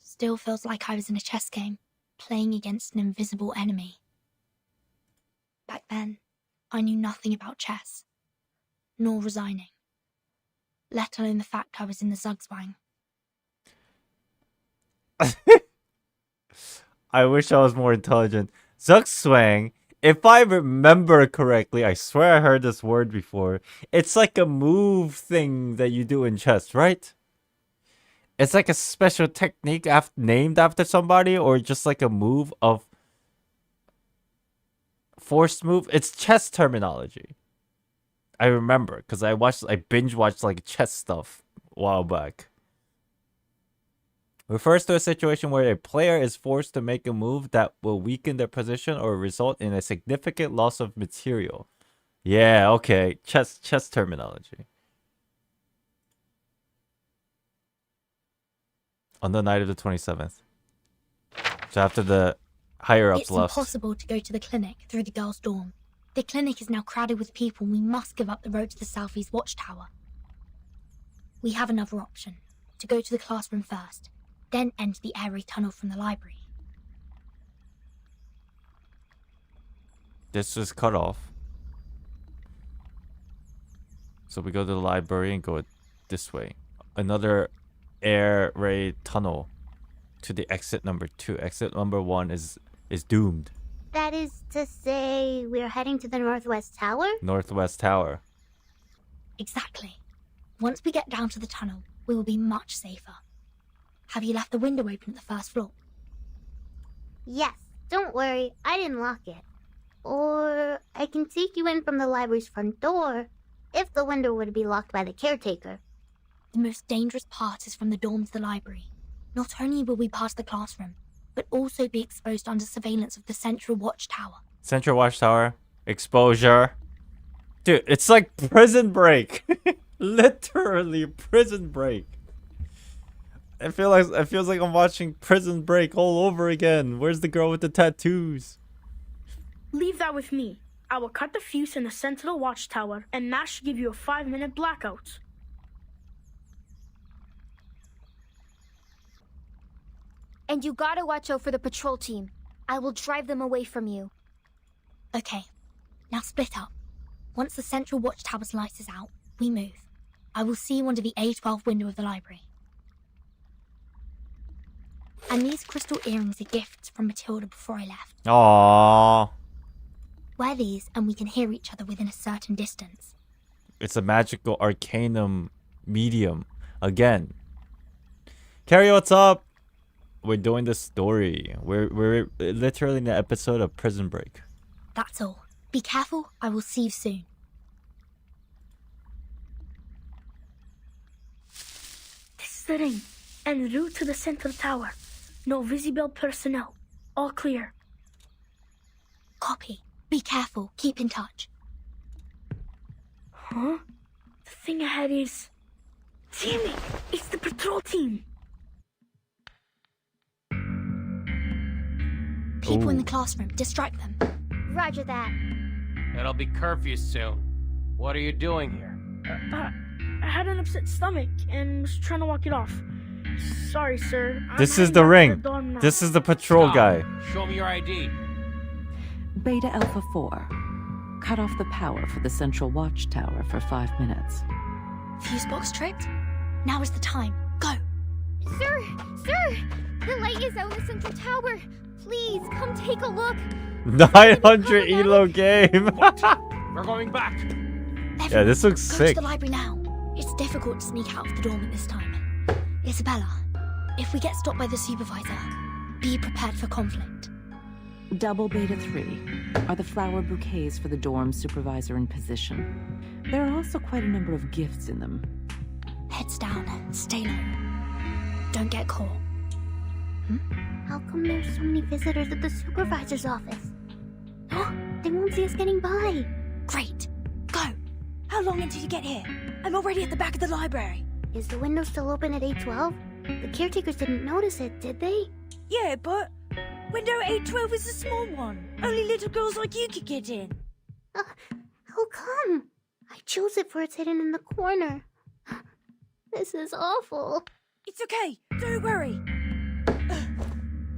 Still feels like I was in a chess game, playing against an invisible enemy. Back then, I knew nothing about chess, nor resigning, let alone the fact I was in the Zugzwang. I wish I was more intelligent. Zugzwang, if I remember correctly, I swear I heard this word before. It's like a move thing that you do in chess, right? It's like a special technique named after somebody, or just like a move of Forced move? It's chess terminology. I remember, because I binge watched like chess stuff a while back. Refers to a situation where a player is forced to make a move that will weaken their position or result in a significant loss of material. Yeah, okay. Chess terminology. On the night of the 27th. So after the higher-ups left. It's impossible to go to the clinic through the girls' dorm. The clinic is now crowded with people. We must give up the road to the Southeast Watchtower. We have another option. To go to the classroom first, then enter the airy tunnel from the library. This is cut off. So we go to the library and go this way. Another air raid tunnel to the exit number 2. Exit number 1 is doomed. That is to say, we're heading to the Northwest Tower? Northwest Tower. Exactly. Once we get down to the tunnel, we will be much safer. Have you left the window open at the first floor? Yes, don't worry, I didn't lock it. Or I can take you in from the library's front door, if the window were to be locked by the caretaker. The most dangerous part is from the dorm to the library. Not only will we pass the classroom, but also be exposed under surveillance of the Central Watchtower. Central Watchtower. Exposure. Dude, it's like Prison Break. Literally Prison Break. It feels like I'm watching Prison Break all over again. Where's the girl with the tattoos? Leave that with me. I will cut the fuse in the Sentinel Watchtower, and that should give you a 5-minute blackout. And you gotta watch out for the patrol team. I will drive them away from you. Okay, now split up. Once the Central Watchtower's light is out, we move. I will see you under the A12 window of the library. And these crystal earrings are gifts from Matilda before I left. Aww. Wear these and we can hear each other within a certain distance. It's a magical arcanum medium. Again. Carrie, what's up? We're doing the story. We're literally in the episode of Prison Break. That's all. Be careful. I will see you soon. This is the ring. En route to the Central Tower. No visible personnel. All clear. Copy. Be careful. Keep in touch. Huh? The thing ahead is... Damn it! It's the patrol team! People in the classroom. Distract them. Roger that. It'll be curfew soon. What are you doing here? I had an upset stomach and was trying to walk it off. Sorry, sir. This is the ring. This is the patrol guy. Show me your ID. Beta Alpha 4. Cut off the power for the Central Watchtower for 5 minutes. Fuse box tripped? Now is the time. Go! Sir! The light is out in the Central Tower. Please, come take a look. 900 elo game. We're going back. Everyone, yeah, this looks go sick. To the library now. It's difficult to sneak out of the dorm at this time. Isabella, if we get stopped by the supervisor, be prepared for conflict. Double Beta 3 are the flower bouquets for the dorm supervisor in position. There are also quite a number of gifts in them. Heads down, stay low. Don't get caught. How come there's so many visitors at the supervisor's office? They won't see us getting by. Great. Go. How long until you get here? I'm already at the back of the library. Is the window still open at 812? The caretakers didn't notice it, did they? Yeah, but window 812 is a small one. Only little girls like you could get in. How come? I chose it for it's hidden in the corner. This is awful. It's okay. Don't worry.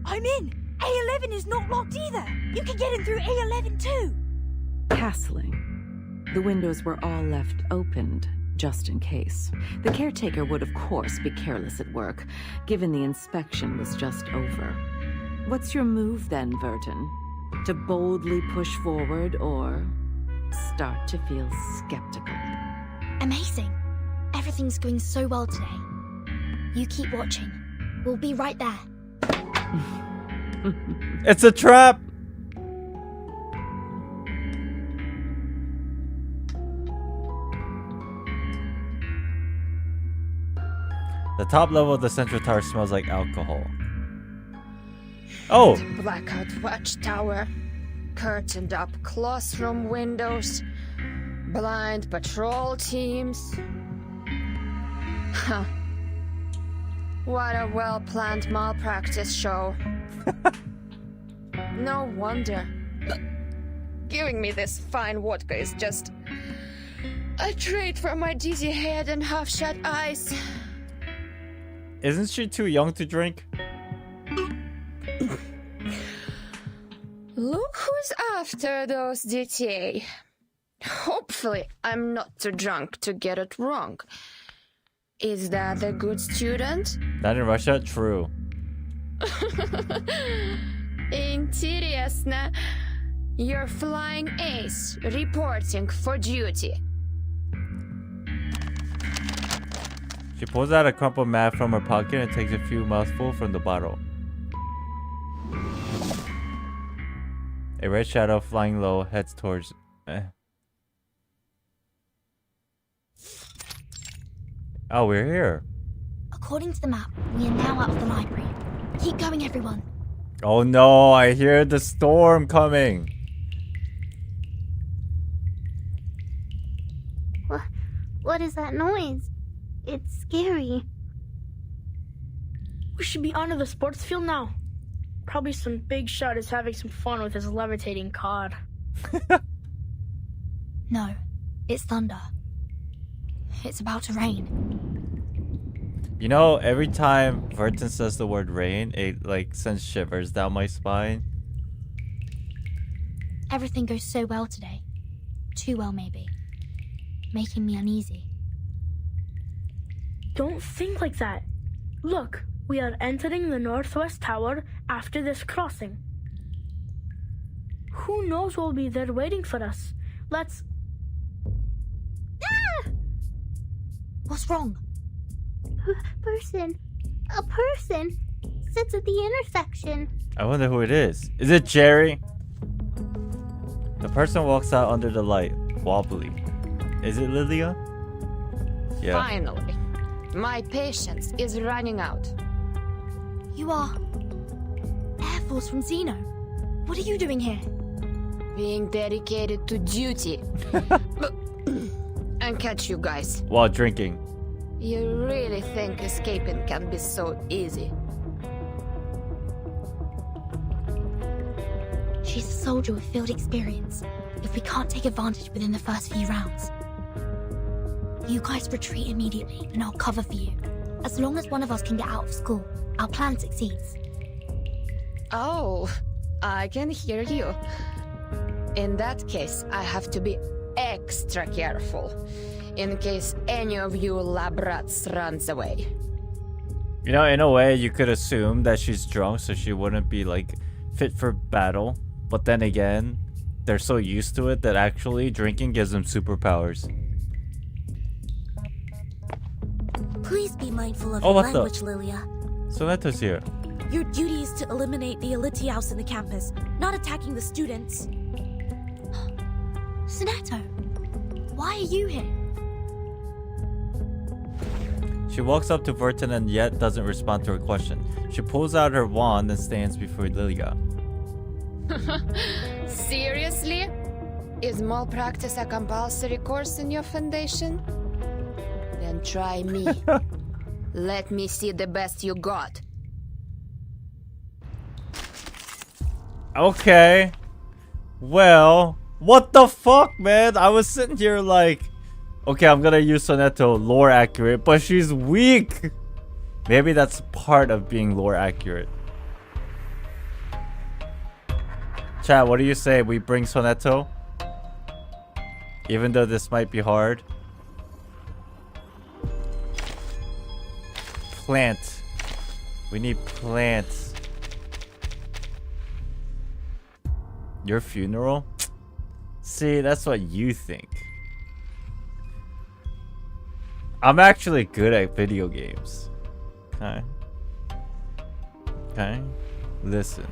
I'm in. A11 is not locked either. You can get in through A11 too. Castling. The windows were all left opened, just in case. The caretaker would, of course, be careless at work, given the inspection was just over. What's your move then, Verton? To boldly push forward or start to feel skeptical? Amazing. Everything's going so well today. You keep watching. We'll be right there. It's a trap! The top level of the central tower smells like alcohol. Oh! Blackout watchtower. Curtained up classroom windows. Blind patrol teams. Huh. What a well-planned malpractice show. No wonder. Giving me this fine vodka is just a treat for my dizzy head and half-shut eyes. Isn't she too young to drink? Look who's after those DTA. Hopefully, I'm not too drunk to get it wrong. Is that a good student? Not in Russia? True. Интересно. You're flying ace, reporting for duty. She pulls out a crumpled map from her pocket and takes a few mouthfuls from the bottle. A red shadow flying low heads towards... Oh, we're here. According to the map, we are now out of the library. Keep going, everyone. Oh no, I hear the storm coming. What is that noise? It's scary. We should be onto the sports field now. Probably some big shot is having some fun with his levitating cod. No, it's thunder. It's about to rain. You know, every time Verton says the word rain, it like sends shivers down my spine. Everything goes so well today. Too well, maybe. Making me uneasy. Don't think like that. Look, we are entering the northwest tower after this crossing. Who knows what will be there waiting for us? Let's... Ah! What's wrong? Person. A person sits at the intersection. I wonder who it is. Is it Jerry? The person walks out under the light, wobbly. Is it Lilia? Yeah. Finally. My patience is running out. You are... Air Force from Xeno. What are you doing here? Being dedicated to duty. And catch you guys. While drinking. You really think escaping can be so easy? She's a soldier with field experience. If we can't take advantage within the first few rounds, you guys retreat immediately and I'll cover for you. As long as one of us can get out of school, our plan succeeds. Oh, I can hear you. In that case, I have to be extra careful. In case any of you lab rats runs away. You know, in a way, you could assume that she's drunk so she wouldn't be, like, fit for battle. But then again, they're so used to it that actually drinking gives them superpowers. Please be mindful of Oh, your what the- language, Lilia. Soneto's here. Your duty is to eliminate the Elite House in the campus, not attacking the students. Soneto, why are you here? She walks up to Verton and yet doesn't respond to her question. She pulls out her wand and stands before Lilia. Seriously? Is malpractice a compulsory course in your foundation? Then try me. Let me see the best you got. Okay. Well, what the fuck, man? I was sitting here like, okay, I'm gonna use Soneto lore accurate, but she's weak. Maybe that's part of being lore accurate. Chat, what do you say? We bring Soneto? Even though this might be hard. Plant. We need plants. Your funeral? See, that's what you think. I'm actually good at video games. Okay. Okay. Listen.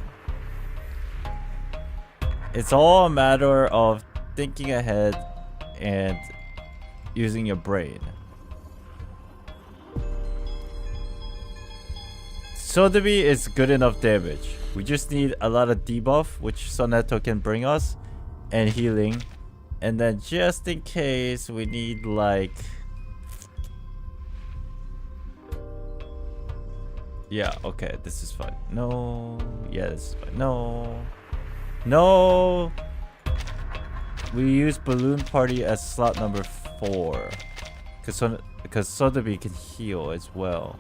It's all a matter of thinking ahead and using your brain. Sotheby is good enough damage. We just need a lot of debuff, which Soneto can bring us, and healing. And then just in case, we need like... Yeah, okay, this is fine. No, yeah, this is fine. No, no. We use Balloon Party as slot number 4. Because Sotheby can heal as well.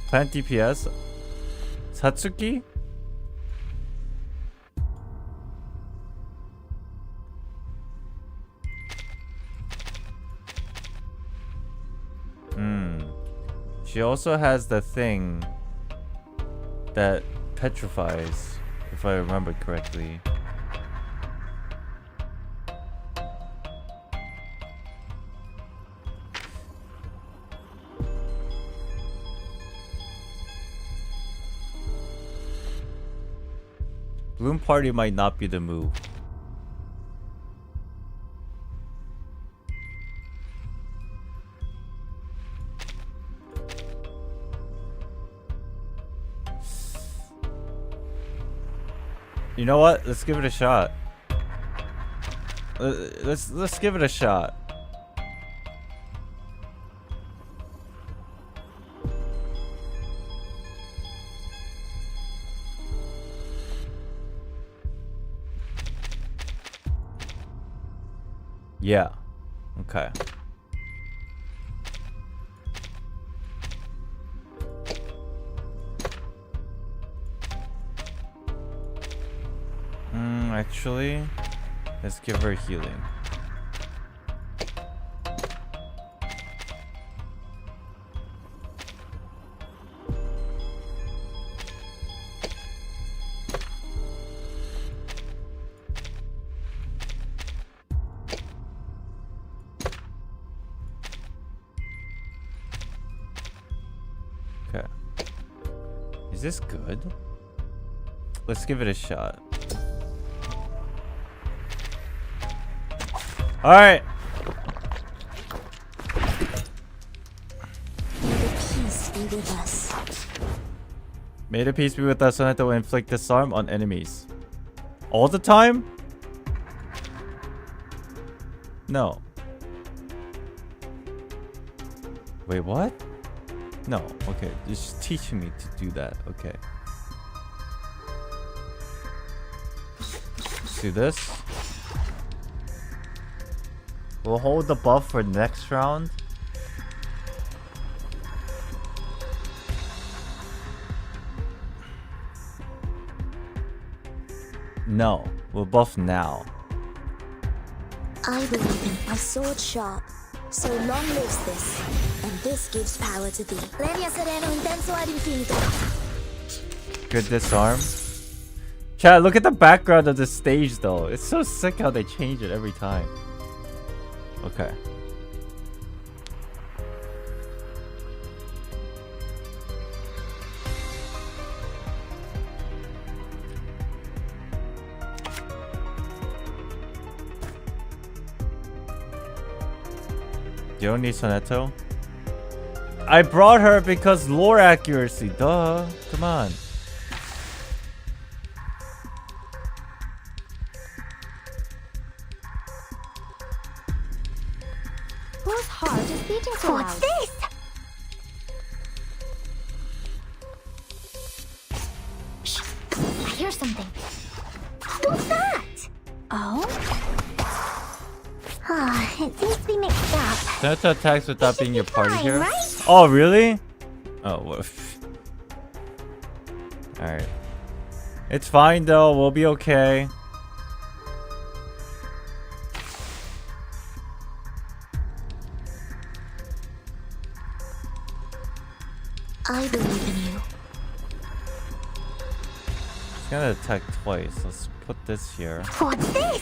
Plant DPS. Satsuki? She also has the thing that petrifies, if I remember correctly. Bloom Party might not be the move. You know what? Let's give it a shot. Let's give it a shot. Yeah. Okay. Actually, let's give her healing. Okay. Is this good? Let's give it a shot. All right. May the peace be with us. May the peace be with us, Soneto will inflict disarm on enemies. All the time? No. Wait, what? No, okay. Just teaching me to do that. Okay. See this? We'll hold the buff for next round. No, we'll buff now. I believe in my sword sharp. So long lives this, and this gives power to thee. Legna sereno intenso ad infinito. Good disarm. Chat, look at the background of the stage though. It's so sick how they change it every time. Okay. You don't need Soneto? I brought her because lore accuracy, duh. Come on. Whose heart is beating so loud? What's this? Shh. I hear something. What's that? Oh? It seems to be mixed up. Soneto attacks without being your party fine, here? right? Oh, really? Oh, well. Alright. It's fine though, we'll be okay. I believe in you. It's gonna attack twice. Let's put this here. What's this?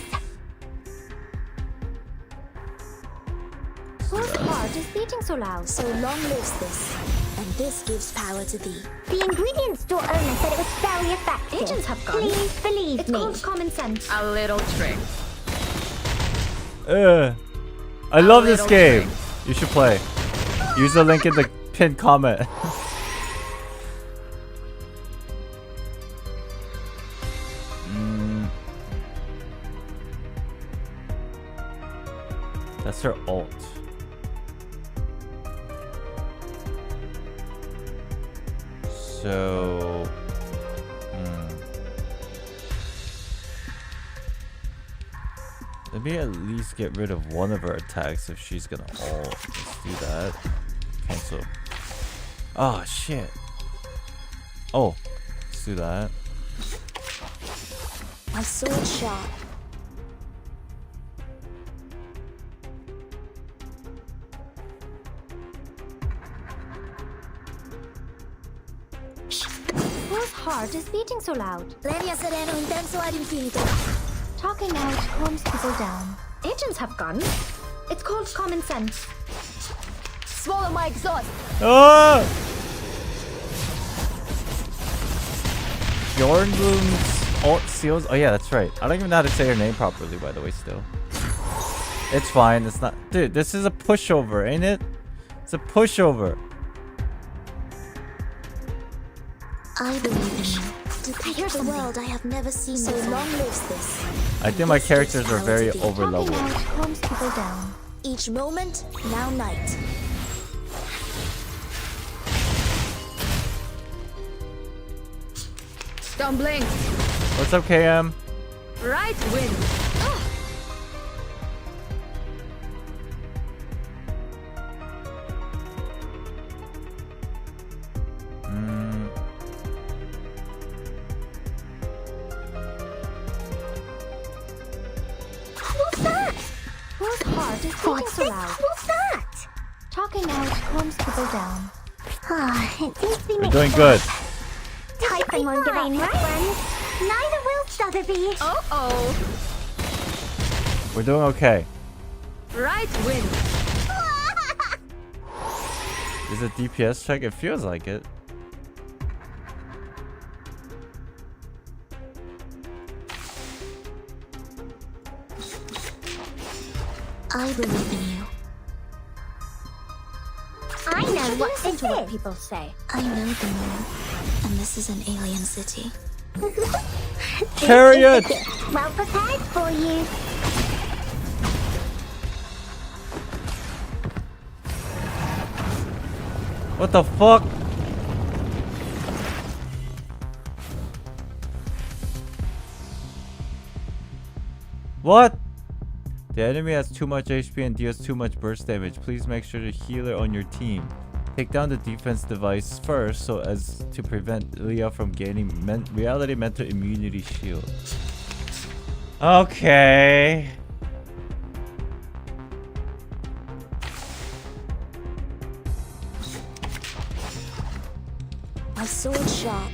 Whose heart is beating so loud? So long lives this, and this gives power to thee. The ingredient store owner said it was very effective. Agents have gone. Please believe It's me. called common sense. A little trick. I love this game. You should play. Use the link in the pinned comment. That's her ult. So... Let me at least get rid of one of her attacks if she's gonna ult. Let's do that. Cancel. Oh, shit. Oh, let's do that. My sword sharp. Whose heart is beating so loud? Lenia sereno intenso ad infinito. Talking out calms people down. Agents have guns. It's called common sense. Swallow my exhaust. Oh! Bjornblum's ult seals. Oh yeah, that's right. I don't even know how to say her name properly, by the way. Still, it's fine. It's not, dude. This is a pushover, ain't it? It's a pushover. I believe in you. I hear the world I have never seen. So long lives this. I think my characters are very overleveled. Talking out calms people down. Each moment, now night. Don't blink. What's up, KM? Right win. Who's that? Whose heart is beating so loud? Who's that? Talking out calms people down. It seems to be We're doing good. Typing won't give any friends. Neither will Sotheby. Oh. We're doing okay. Right win. Is it DPS check? It feels like it. I believe in you. I know what Listen to what people say. I know the moon, and this is an alien city. Chariot! Well prepared for you. What the fuck? What? The enemy has too much HP and deals too much burst damage. Please make sure to healer on your team. Take down the defense device first so as to prevent Leah from gaining reality mental immunity shield. Okay. My sword sharp.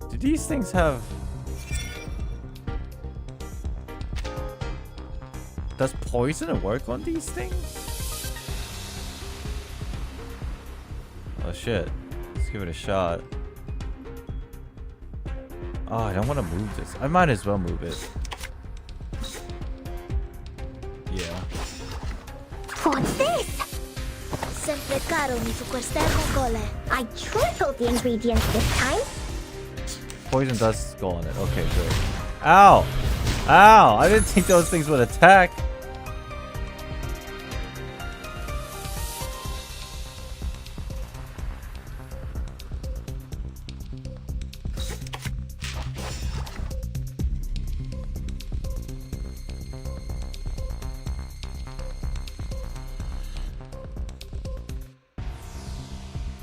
Do these things have... Does poison work on these things? Oh shit. Let's give it a shot. Oh, I don't want to move this. I might as well move it. Yeah. What's this? Sempre caro mi su quest'ermo cole. I tripled the ingredients this time. Poison does go on it. Okay, good. Ow! Ow! I didn't think those things would attack.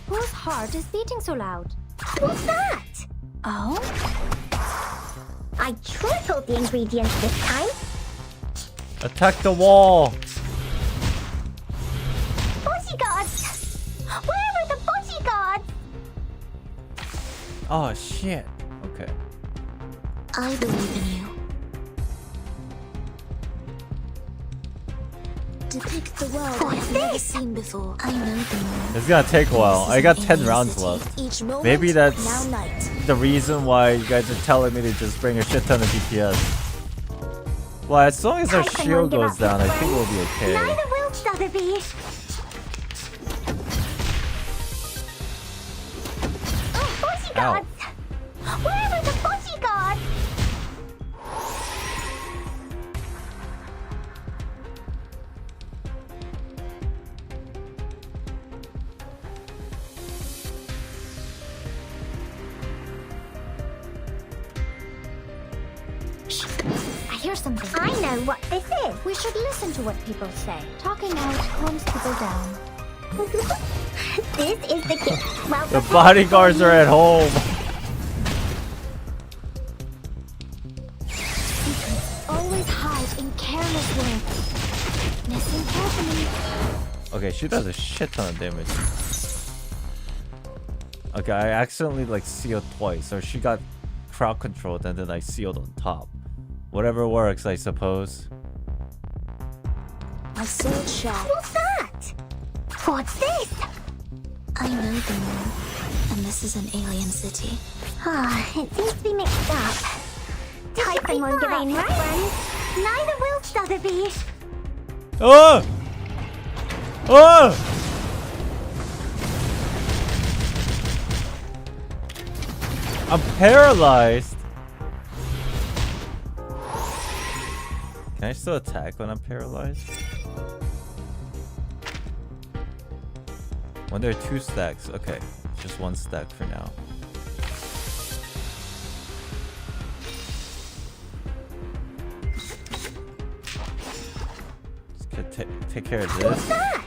Whose heart is beating so loud? What's that? Oh? I tripled the ingredients this time. Attack the wall! Bodyguards! Where are the bodyguards? Oh shit. Okay. I believe in you. Depict the world I've never seen before. I know the moon. It's gonna take a while. I got 10 rounds left. Each moment, Maybe that's now night. the reason why you guys are telling me to just bring a shit ton of DPS. Well, as long as our shield goes down, I think we'll be okay. Neither will the other be. Bodyguards! Where are the bodyguards? I hear something. I know what this is. We should listen to what people say. Talking out calms people down. This is the kid. Well, The bodyguards are at home. Always hide in careless work. Listen carefully. Okay, she does a shit ton of damage. Okay, I accidentally like sealed twice, or she got crowd controlled and then I sealed on top. Whatever works, I suppose. My sword sharp. What's that? What's this? I know the moon, and this is an alien city. Ah, it seems to be mixed up. Typhon won't give in, right? Friends. Neither will Sotheby. Oh! Oh! I'm paralyzed. Can I still attack when I'm paralyzed? When there are 2 stacks, okay. Just 1 stack for now. Just take care of this. What's that?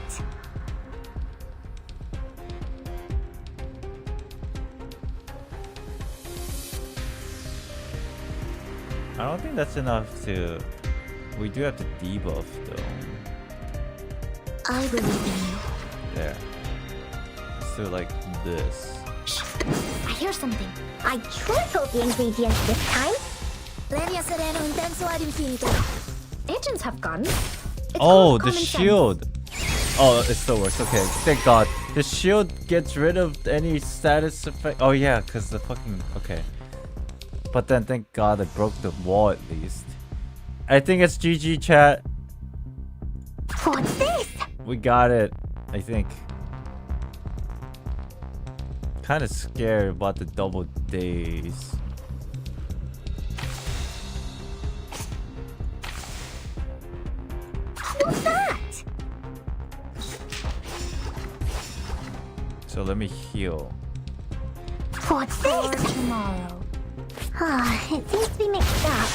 I don't think that's enough to... We do have to debuff though. I believe in you. There. Let's do it like this. I hear something. I tripled the ingredients this time. Lenia sereno intenso ad infinito. Agents have guns. Oh, the shield. Oh, it still works. Okay, thank God. The shield gets rid of any status effect. Oh yeah, because the fucking... Okay. But then thank God I broke the wall at least. I think it's GG, chat. What's this? We got it, I think. Kind of scared about the double days. What's that? So let me heal. What's this? For tomorrow. Ah, it seems to be mixed up.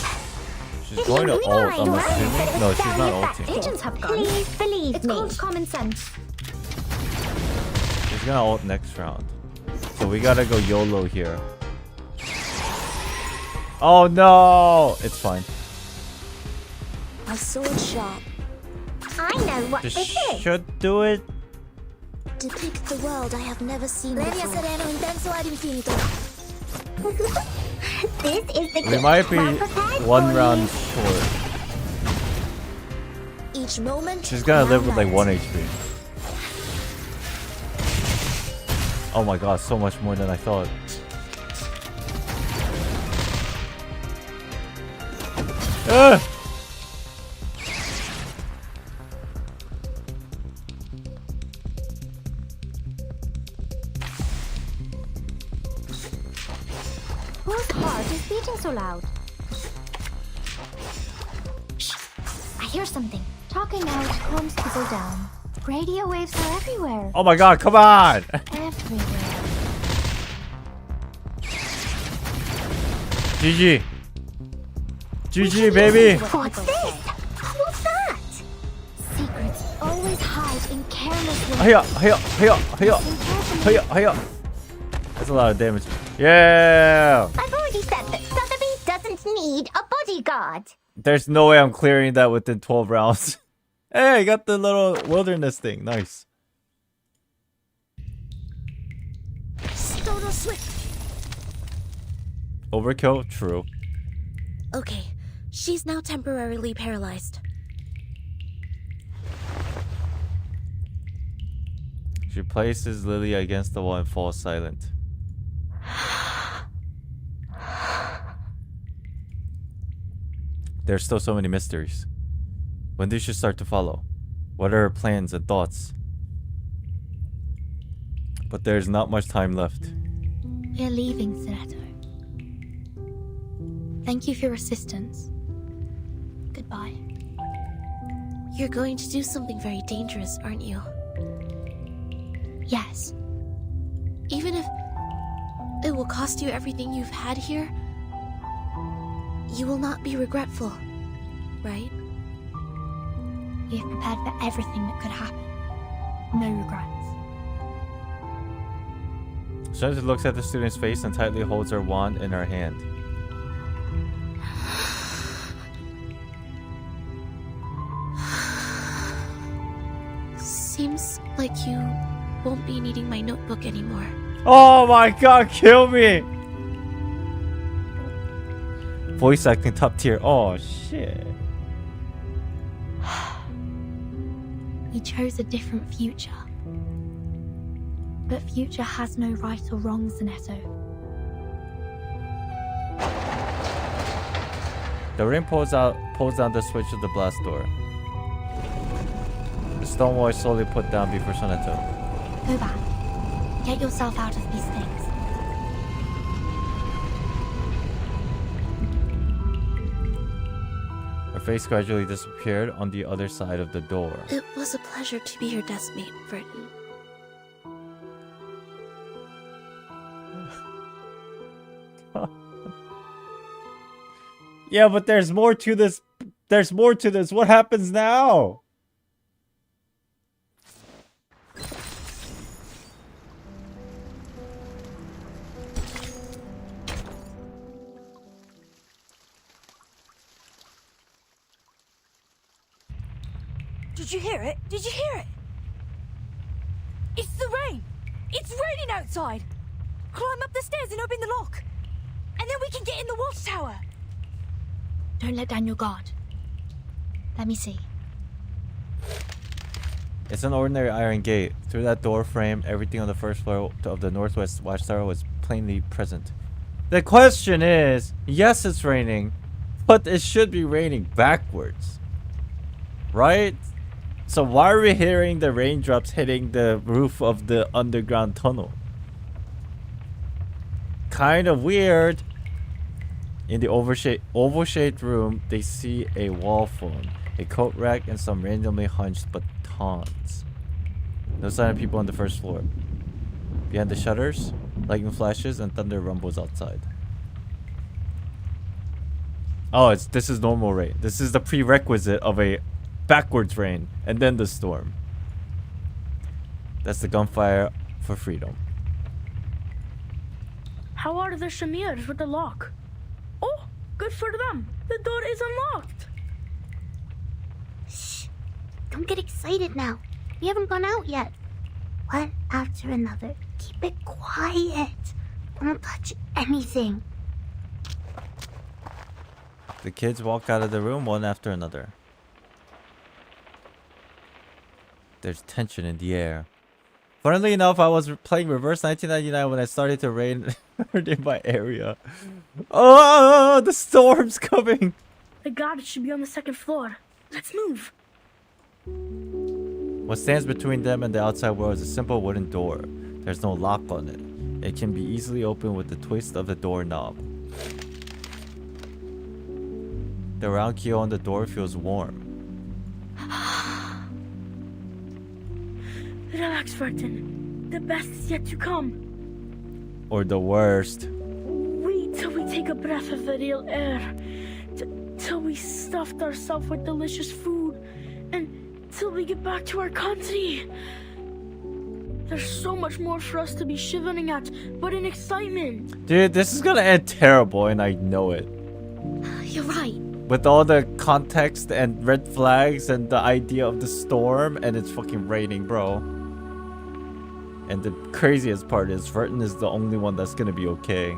She's going to ult, I'm assuming. No, she's not ulting. Agents have guns. Please believe It's me. called common sense. She's gonna ult next round. So we gotta go YOLO here. Oh no! It's fine. My sword sharp. I know what This this is. should do it. Depict the world I have never seen before. Sereno intenso ad infinito. This is the We kid. might be Well prepared 1 for round you. short. Each moment. She's gonna now live with like night. 1 HP. Oh my god, so much more than I thought. Ah! Whose heart is beating so loud? Shh. I hear something. Talking out calms people down. Radio waves are everywhere. Oh my god, come on! Everywhere. GG. GG, baby! What's this? What's that? Secrets always hide in careless ways. Hiya, hiya, hiya, hiya, hiya, hiya. That's a lot of damage. Yeah! I've already said that Sotheby doesn't need a bodyguard. There's no way I'm clearing that within 12 rounds. Hey, I got the little wilderness thing. Nice. Total swift. Overkill? True. Okay, she's now temporarily paralyzed. She places Lily against the wall and falls silent. There's still so many mysteries. When did she start to follow? What are her plans and thoughts? But there's not much time left. We're leaving, Stiletto. Thank you for your assistance. Goodbye. You're going to do something very dangerous, aren't you? Yes. Even if it will cost you everything you've had here, you will not be regretful, right? We have prepared for everything that could happen. No regrets. Senator looks at the student's face and tightly holds her wand in her hand. Seems like you won't be needing my notebook anymore. Oh my god, kill me! Voice acting top tier. Oh shit. We chose a different future. But future has no right or wrong, Zanetto. The ring pulls down the switch of the blast door. The stone wall is slowly put down before Sonetto. Go back. Get yourself out of these things. Her face gradually disappeared on the other side of the door. It was a pleasure to be your deskmate, Vertin. Yeah, but there's more to this. There's more to this. What happens now? Did you hear it? Did you hear it? It's the rain! It's raining outside! Climb up the stairs and open the lock! And then we can get in the watchtower! Don't let down your guard. Let me see. It's an ordinary iron gate. Through that door frame, everything on the first floor of the Northwest Watchtower was plainly present. The question is, yes, it's raining, but it should be raining backwards. Right? So why are we hearing the raindrops hitting the roof of the underground tunnel? Kind of weird. In the oval-shaped room, they see a wall phone, a coat rack, and some randomly hunched batons. No sign of people on the first floor. Behind the shutters, lightning flashes and thunder rumbles outside. Oh, this is normal rain. This is the prerequisite of a backwards rain, and then the storm. That's the gunfire for freedom. How are the Shamirs with the lock? Oh, good for them. The door is unlocked. Shh. Don't get excited now. We haven't gone out yet. One after another. Keep it quiet. Don't touch anything. The kids walk out of the room one after another. There's tension in the air. Funnily enough, I was playing Reverse 1999 when it started to rain in my area. Oh, the storm's coming! The garage should be on the second floor. Let's move. What stands between them and the outside world is a simple wooden door. There's no lock on it. It can be easily opened with the twist of the doorknob. The round key on the door feels warm. Relax, Vertin. The best is yet to come. Or the worst. Wait till we take a breath of the real air. Till we stuffed ourselves with delicious food. And till we get back to our country. There's so much more for us to be shivering at, but in excitement. Dude, this is gonna end terrible and I know it. You're right. With all the context and red flags and the idea of the storm and it's fucking raining, bro. And the craziest part is Vertin is the only one that's gonna be okay.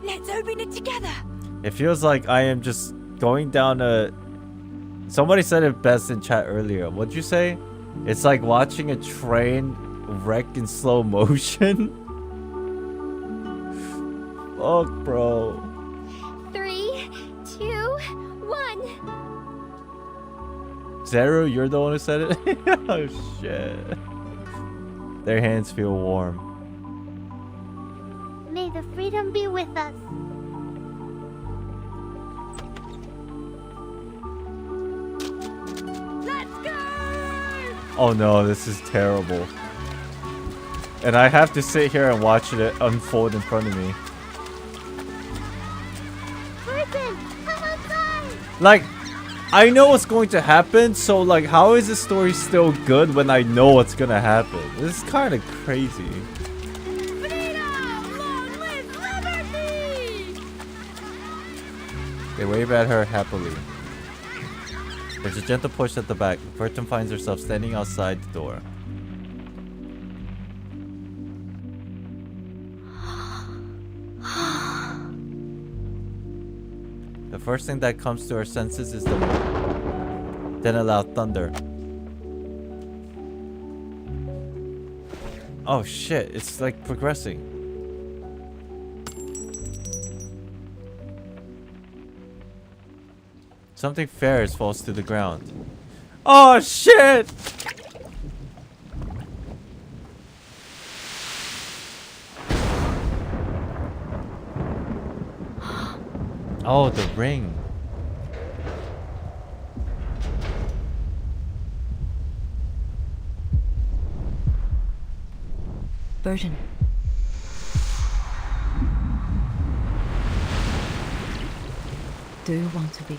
Let's open it together. It feels like I am just going down a... Somebody said it best in chat earlier. What'd you say? It's like watching a train wreck in slow motion. Fuck, bro. 3, 2, 1. Zero, you're the one who said it? Oh shit. Their hands feel warm. May the freedom be with us. Oh no, this is terrible. And I have to sit here and watch it unfold in front of me. Burton, come outside! Like, I know what's going to happen, so like, how is this story still good when I know what's gonna happen? This is kind of crazy. They wave at her happily. There's a gentle push at the back. Burton finds herself standing outside the door. The first thing that comes to her senses is then a loud thunder. Oh shit, it's like progressing. Something fares falls to the ground. Oh shit! Oh, the ring. Burton. Do you want to be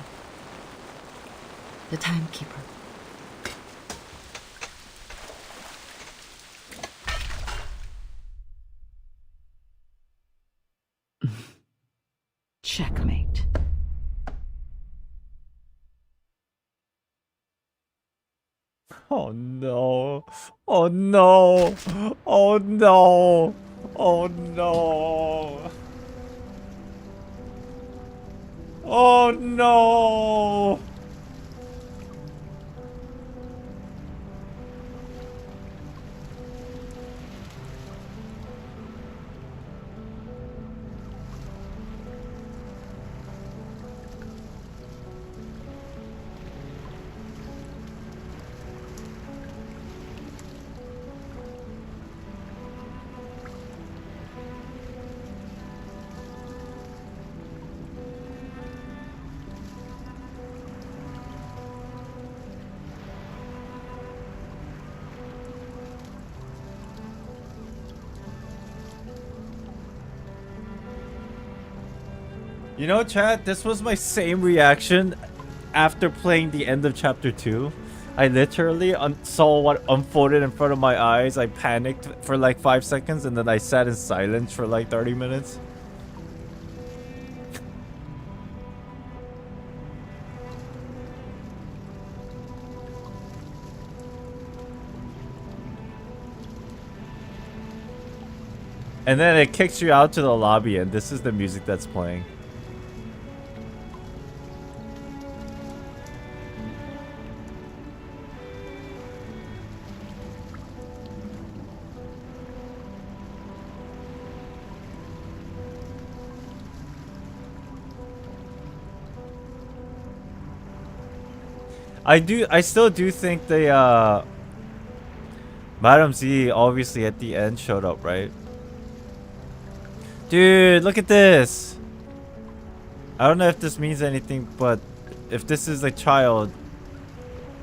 the timekeeper? Checkmate. Oh no. Oh no. Oh no. Oh no. Oh no. You know, chat, this was my same reaction after playing the end of chapter 2. I literally saw what unfolded in front of my eyes. I panicked for like 5 seconds and then I sat in silence for like 30 minutes. And then it kicks you out to the lobby and this is the music that's playing. I still do think the Madam Z obviously at the end showed up, right? Dude, look at this. I don't know if this means anything, but if this is a child,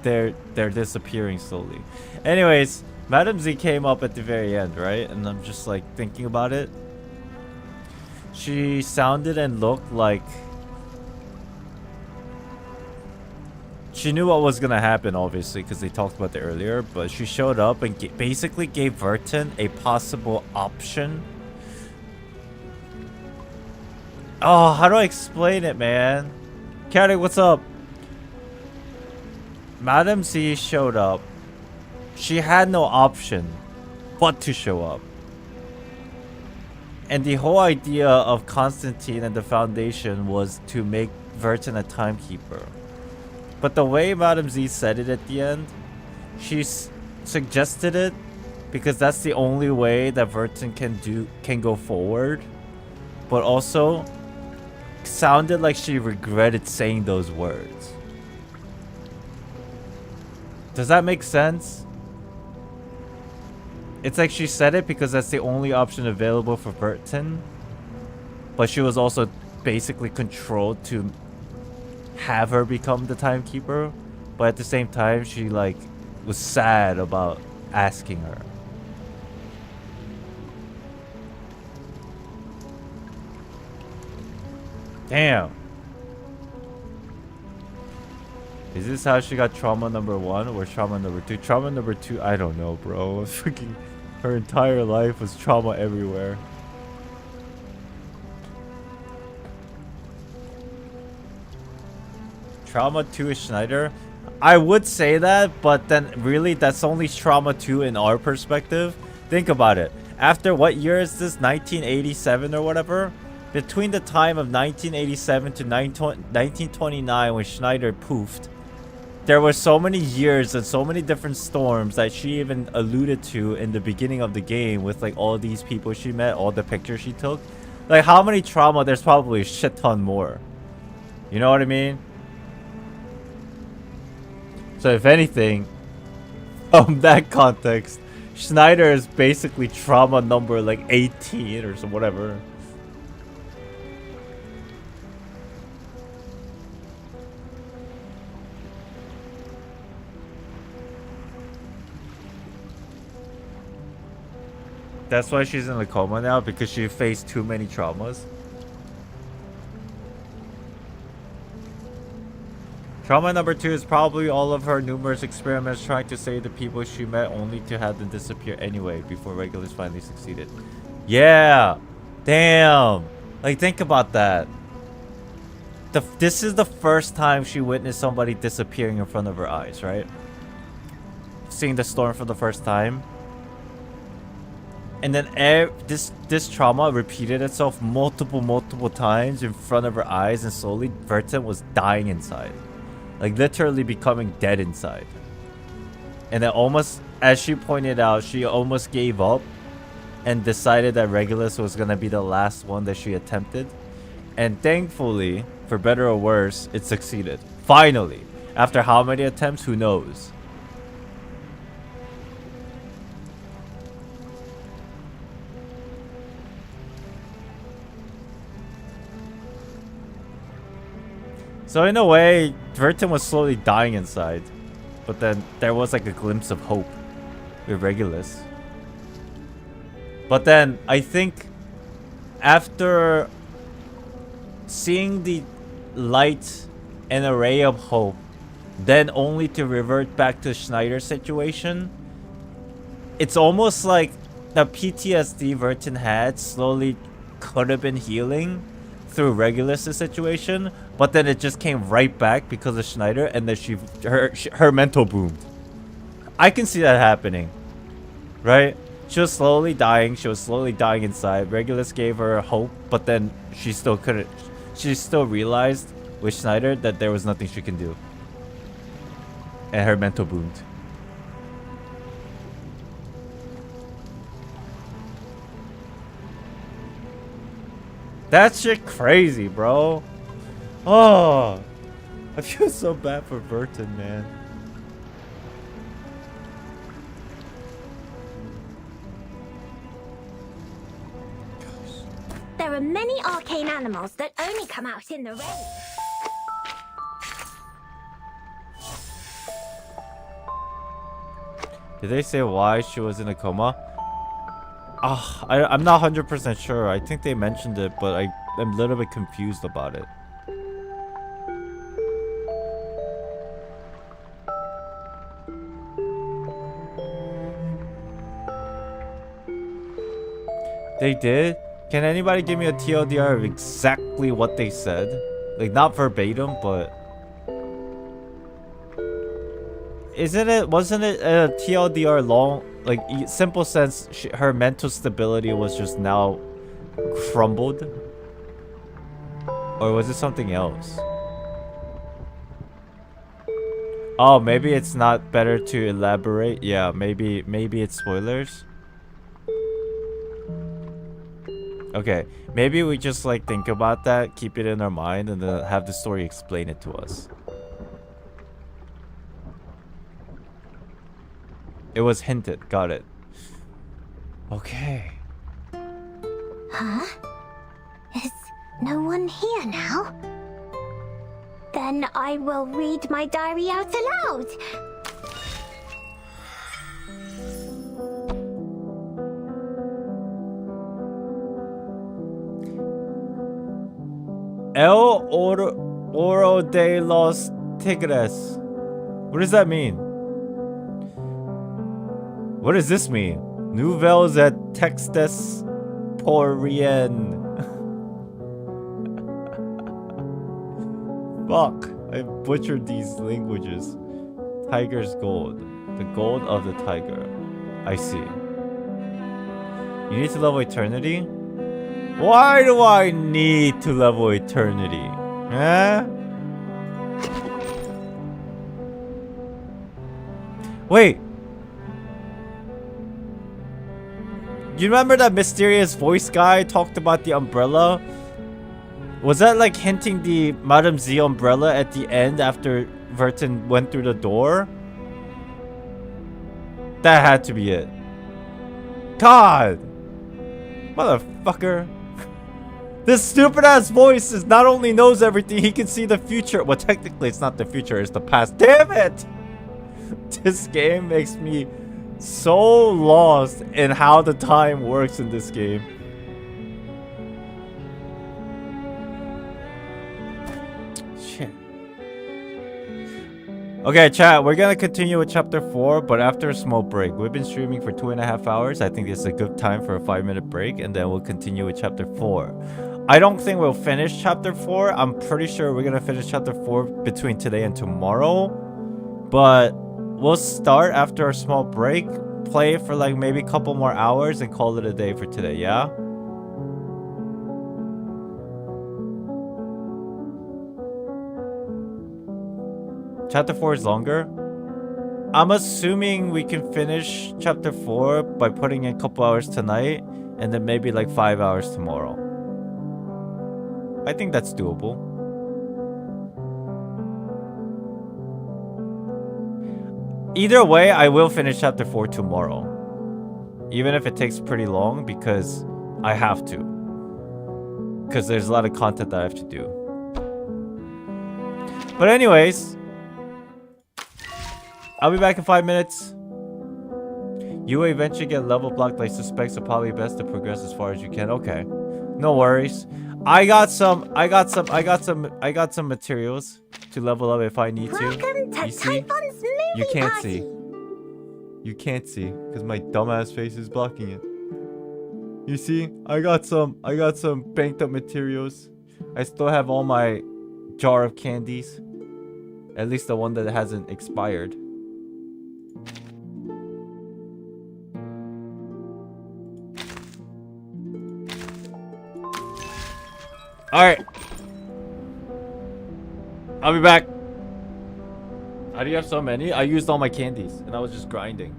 they're disappearing slowly. Anyways, Madam Z came up at the very end, right? And I'm just like thinking about it. She sounded and looked like she knew what was gonna happen, obviously, because they talked about it earlier. But she showed up and basically gave Verton a possible option. Oh, how do I explain it, man? Carrie, what's up? Madam Z showed up. She had no option but to show up. And the whole idea of Constantine and the Foundation was to make Verton a timekeeper. But the way Madam Z said it at the end, suggested it because that's the only way that Vertin can go forward, but also sounded like she regretted saying those words. Does that make sense? It's like she said it because that's the only option available for Vertin, but she was also basically controlled to have her become the timekeeper, but at the same time she like was sad about asking her. Damn. Is this how she got trauma number 1 or trauma number 2? Trauma number 2, I don't know, bro. Freaking her entire life was trauma everywhere. Trauma 2 is Schneider. I would say that, but then really that's only trauma 2 in our perspective. Think about it. After what year is this? 1987 or whatever? Between the time of 1987 to 1929 when Schneider poofed, there were so many years and so many different storms that she even alluded to in the beginning of the game with like all these people she met, all the pictures she took. Like how many trauma? There's probably a shit ton more. You know what I mean? So if anything, from that context, Schneider is basically trauma number like 18 or so whatever. That's why she's in a coma now, because she faced too many traumas. Trauma number 2 is probably all of her numerous experiments trying to save the people she met only to have them disappear anyway before Regulus finally succeeded. Yeah! Damn! Like, think about that. This is the first time she witnessed somebody disappearing in front of her eyes, right? Seeing the storm for the first time. And then this trauma repeated itself multiple times in front of her eyes, and slowly Vertin was dying inside. Like literally becoming dead inside. And then almost, as she pointed out, she almost gave up and decided that Regulus was gonna be the last one that she attempted. And thankfully, for better or worse, it succeeded. Finally! After how many attempts? Who knows? So in a way, Vertin was slowly dying inside. But then there was like a glimpse of hope with Regulus. But then I think after seeing the light and a ray of hope, then only to revert back to Schneider's situation, it's almost like the PTSD Vertin had slowly could have been healing through Regulus' situation, but then it just came right back because of Schneider, and then her mental boomed. I can see that happening, right? She was slowly dying. She was slowly dying inside. Regulus gave her hope, but then she still couldn't. She still realized with Schneider that there was nothing she can do, and her mental boomed. That shit crazy, bro. Oh, I feel so bad for Vertin, man. There are many arcane animals that only come out in the rain. Did they say why she was in a coma? I'm not 100% sure. I think they mentioned it, but I'm a little bit confused about it. They did? Can anybody give me a TLDR of exactly what they said? Like, not verbatim, but... Wasn't it a TLDR long... Like, simple sense, her mental stability was just now crumbled? Or was it something else? Oh, maybe it's not better to elaborate. Yeah, maybe it's spoilers. Okay, maybe we just like think about that, keep it in our mind, and then have the story explain it to us. It was hinted. Got it. Okay. Huh? Is no one here now? Then I will read my diary out aloud. El Oro de los Tigres. What does that mean? What does this mean? Nouvelles et textes pour rien. Fuck, I butchered these languages. Tiger's gold. The gold of the tiger. I see. You need to level eternity? Why do I need to level eternity? Huh? Wait. You remember that mysterious voice guy talked about the umbrella? Was that like hinting the Madame Z umbrella at the end after Vertin went through the door? That had to be it. God! Motherfucker. This stupid ass voice not only knows everything, he can see the future. Well, technically it's not the future, it's the past. Damn it! This game makes me so lost in how the time works in this game. Shit. Okay, chat, we're gonna continue with chapter 4, but after a small break. We've been streaming for 2.5 hours. I think it's a good time for a 5-minute break, and then we'll continue with chapter 4. I don't think we'll finish chapter 4. I'm pretty sure we're gonna finish chapter 4 between today and tomorrow, but we'll start after a small break, play for like maybe a couple more hours, and call it a day for today, yeah? Chapter 4 is longer? I'm assuming we can finish chapter 4 by putting in a couple hours tonight, and then maybe like 5 hours tomorrow. I think that's doable. Either way, I will finish chapter 4 tomorrow. Even if it takes pretty long, because I have to. Because there's a lot of content that I have to do. But anyways, I'll be back in 5 minutes. You will eventually get level blocked, I suspect, so probably best to progress as far as you can. Okay. No worries. I got some materials to level up if I need to. You see? You can't see. You can't see because my dumbass face is blocking it. You see? I got some banked up materials. I still have all my jar of candies. At least the one that hasn't expired. Alright. I'll be back. How do you have so many? I used all my candies and I was just grinding.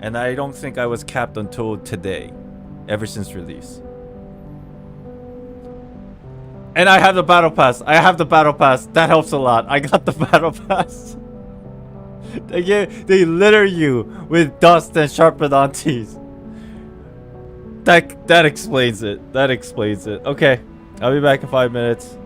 And I don't think I was capped until today. Ever since release. And I have the battle pass. That helps a lot. I got the battle pass. They litter you with dust and sharpened aunties. That explains it. Okay. I'll be back in 5 minutes.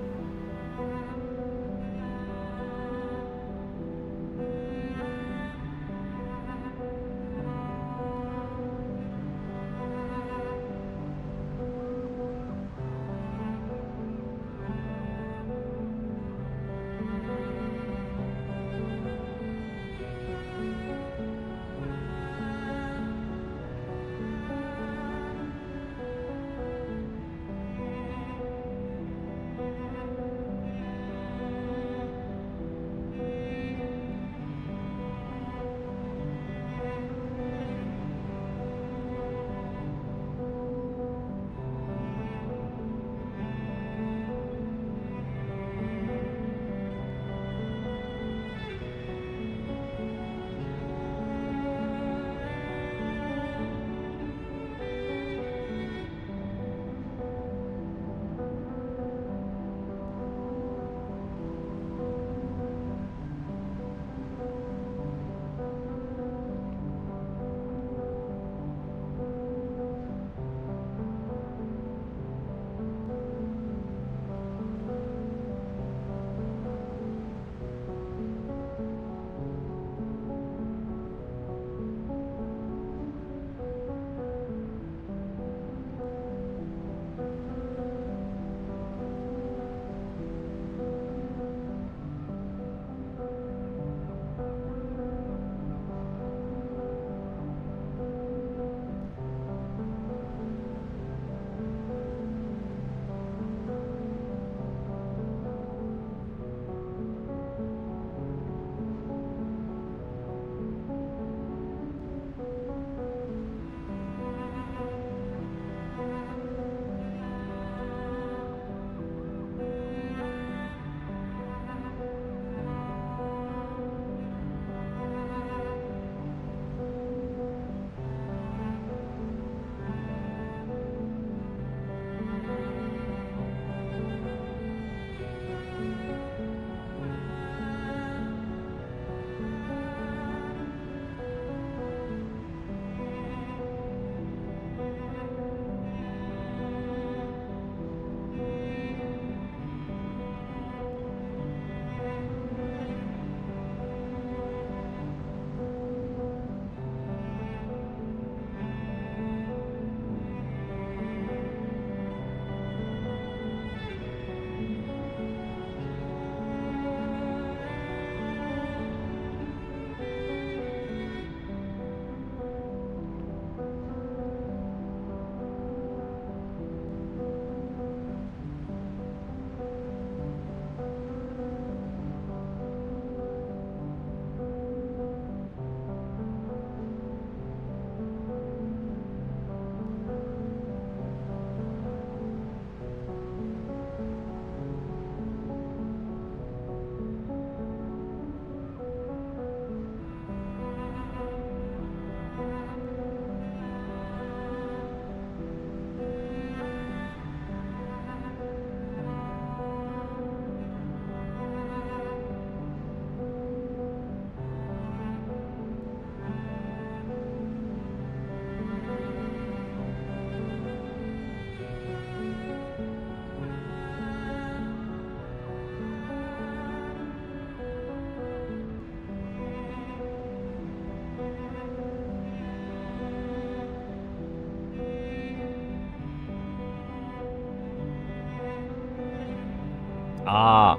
Ah.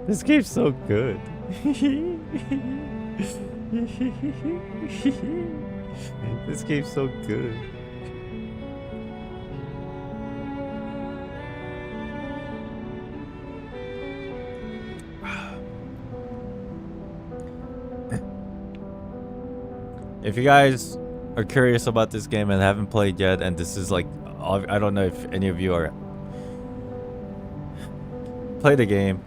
This game's so good. This game's so good. If you guys are curious about this game and haven't played yet, and this is like, I don't know if any of you are play the game.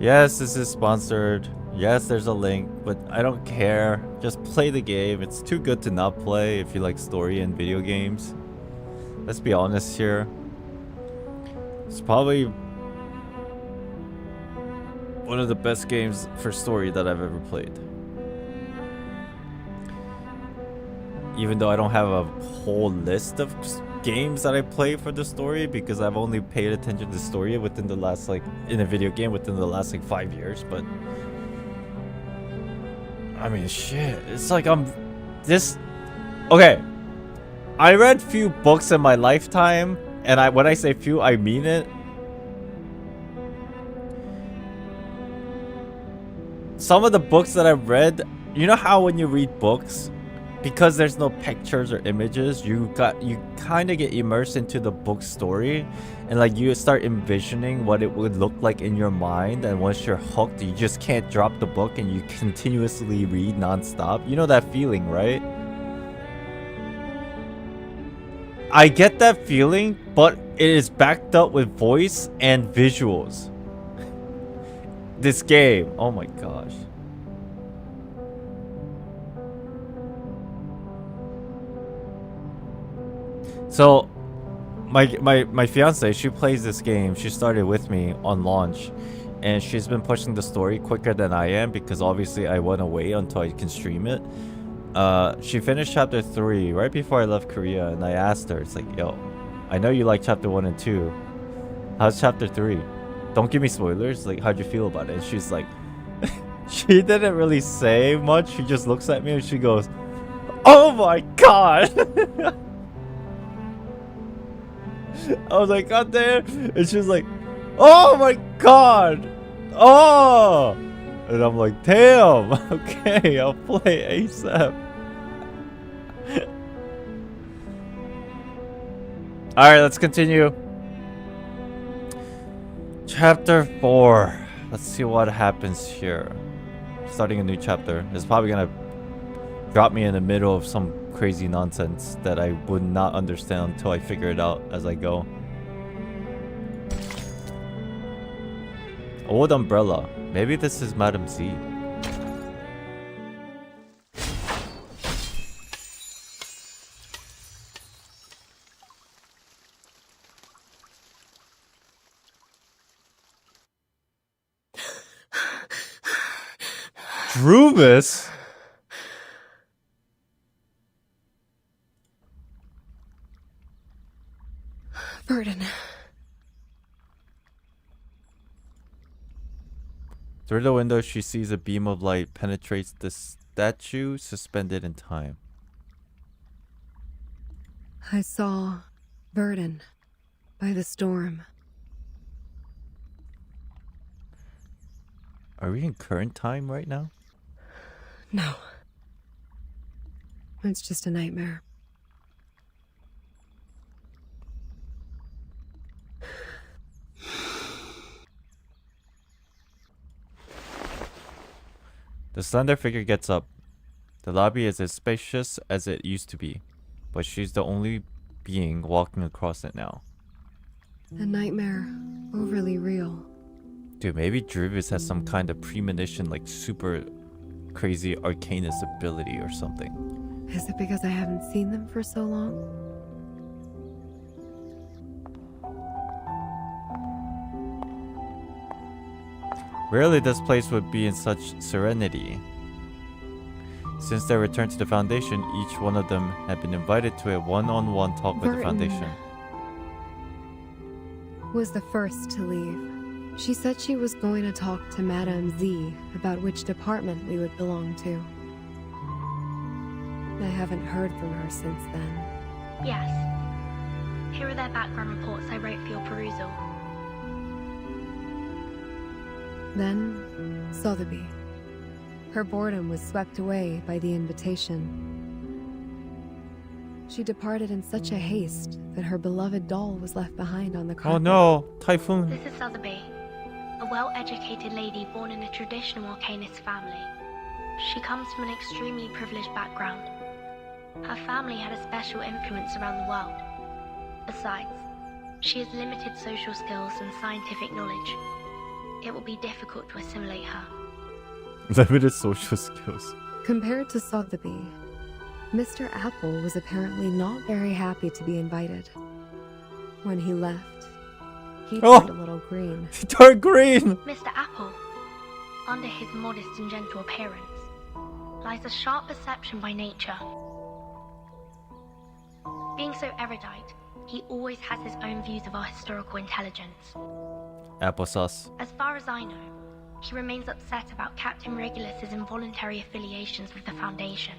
Yes, this is sponsored. Yes, there's a link, but I don't care. Just play the game. It's too good to not play if you like story and video games. Let's be honest here. It's probably one of the best games for story that I've ever played. Even though I don't have a whole list of games that I play for the story, because I've only paid attention to the story within the last, like, in a video game within the last, like, 5 years, but I mean, shit, it's like okay, I read few books in my lifetime, and when I say few, I mean it. Some of the books that I've read, you know how when you read books, because there's no pictures or images, you kind of get immersed into the book story, and like you start envisioning what it would look like in your mind, and once you're hooked, you just can't drop the book and you continuously read non-stop. You know that feeling, right? I get that feeling, but it is backed up with voice and visuals. This game, oh my gosh. So, my fiance, she plays this game. She started with me on launch, and she's been pushing the story quicker than I am, because obviously I want to wait until I can stream it. She finished chapter 3 right before I left Korea, and I asked her, it's like, yo, I know you like chapter 1 and 2. How's chapter 3? Don't give me spoilers. Like, how'd you feel about it? And she's like, she didn't really say much. She just looks at me and she goes, oh my god. I was like, god damn. And she was like, oh my god. Oh. And I'm like, damn. Okay, I'll play ASAP. Alright, let's continue. Chapter 4. Let's see what happens here. Starting a new chapter. It's probably gonna drop me in the middle of some crazy nonsense that I would not understand until I figure it out as I go. Old umbrella. Maybe this is Madam Z. Druvis? Burden. Through the window, she sees a beam of light penetrates the statue suspended in time. I saw Burden by the storm. Are we in current time right now? No. It's just a nightmare. The slender figure gets up. The lobby is as spacious as it used to be, but she's the only being walking across it now. A nightmare, overly real. Dude, maybe Druvis has some kind of premonition, like super crazy arcanist ability or something. Is it because I haven't seen them for so long? Rarely this place would be in such serenity. Since their return to the Foundation, each one of them had been invited to a one-on-one talk with the Foundation. Was the first to leave. She said she was going to talk to Madame Z about which department we would belong to. I haven't heard from her since then. Yes. Here are their background reports I wrote for your perusal. Then, Sotheby. Her boredom was swept away by the invitation. She departed in such a haste that her beloved doll was left behind on the carpet. Oh no, Typhoon. This is Sotheby, a well-educated lady born in a traditional Arcanist family. She comes from an extremely privileged background. Her family had a special influence around the world. Besides, she has limited social skills and scientific knowledge. It will be difficult to assimilate her. Limited social skills. Compared to Sotheby, Mr. Apple was apparently not very happy to be invited. When he left, he turned a little green. He turned green! Mr. Apple, under his modest and gentle appearance, lies a sharp perception by nature. Being so erudite, he always has his own views of our historical intelligence. Applesauce. As far as I know, he remains upset about Captain Regulus's involuntary affiliations with the Foundation.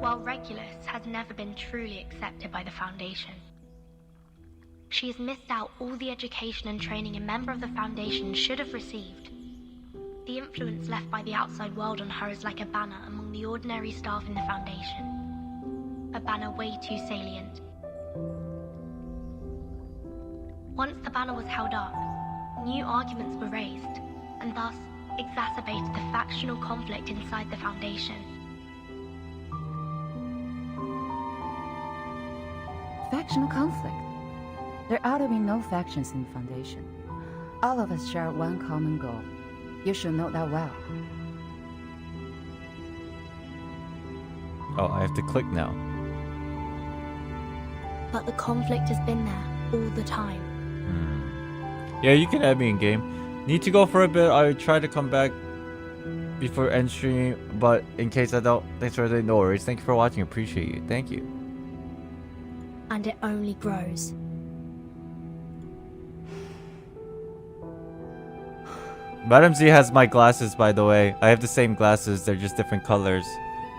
While Regulus has never been truly accepted by the Foundation, she has missed out all the education and training a member of the Foundation should have received. The influence left by the outside world on her is like a banner among the ordinary staff in the Foundation. A banner way too salient. Once the banner was held up, new arguments were raised, and thus exacerbated the factional conflict inside the Foundation. Factional conflict? There ought to be no factions in the Foundation. All of us share one common goal. You should know that well. Oh, I have to click now. But the conflict has been there all the time. Yeah, you can add me in game. Need to go for a bit. I try to come back before end stream, but in case I don't, thanks for the no worries. Thank you for watching. Appreciate you. Thank you. And it only grows. Madam Z has my glasses, by the way. I have the same glasses. They're just different colors.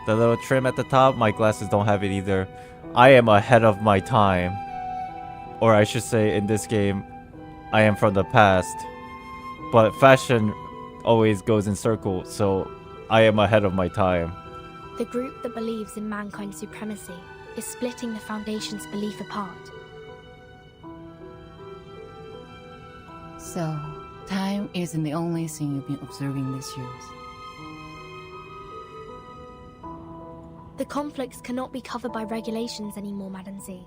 The little trim at the top, my glasses don't have it either. I am ahead of my time. Or I should say, in this game, I am from the past. But fashion always goes in circles, so I am ahead of my time. The group that believes in mankind's supremacy is splitting the Foundation's belief apart. So, time isn't the only thing you've been observing these years. The conflicts cannot be covered by regulations anymore, Madam Z.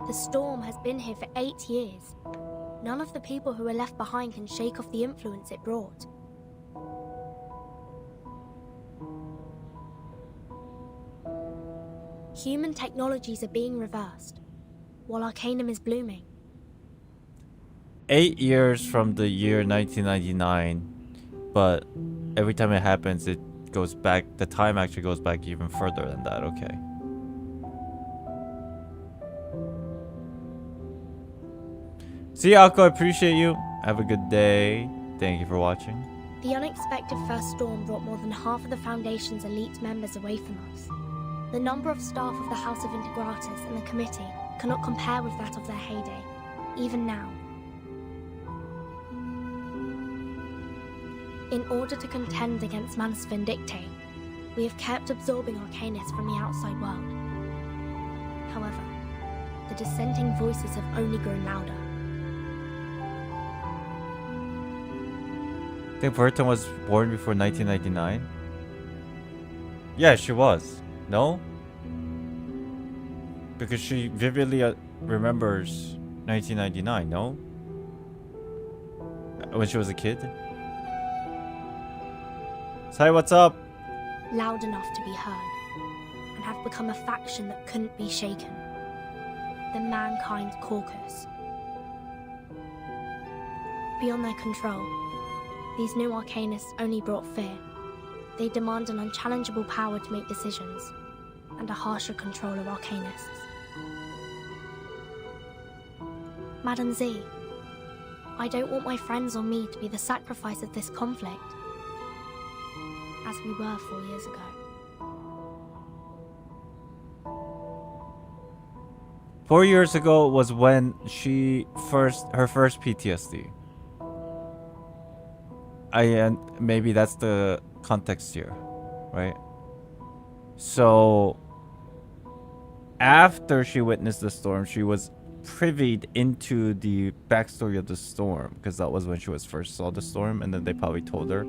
The storm has been here for 8 years. None of the people who are left behind can shake off the influence it brought. Human technologies are being reversed, while Arcanum is blooming. 8 years from the year 1999, but every time it happens, it goes back. The time actually goes back even further than that. Okay. See, Akko, I appreciate you. Have a good day. Thank you for watching. The unexpected first storm brought more than half of the Foundation's elite members away from us. The number of staff of the House of Integratus and the committee cannot compare with that of their heyday, even now. In order to contend against Manus Vindictae, we have kept absorbing Arcanists from the outside world. However, the dissenting voices have only grown louder. I think Burton was born before 1999. Yeah, she was. No? Because she vividly remembers 1999, no? When she was a kid? Say what's up? Loud enough to be heard, and have become a faction that couldn't be shaken. The Mankind Caucus. Beyond their control, these new Arcanists only brought fear. They demand an unchallengeable power to make decisions, and a harsher control of Arcanists. Madam Z, I don't want my friends or me to be the sacrifice of this conflict, as we were 4 years ago. 4 years ago was when her first PTSD. And maybe that's the context here, right? So after she witnessed the storm, she was privied into the backstory of the storm, because that was when she was first saw the storm, and then they probably told her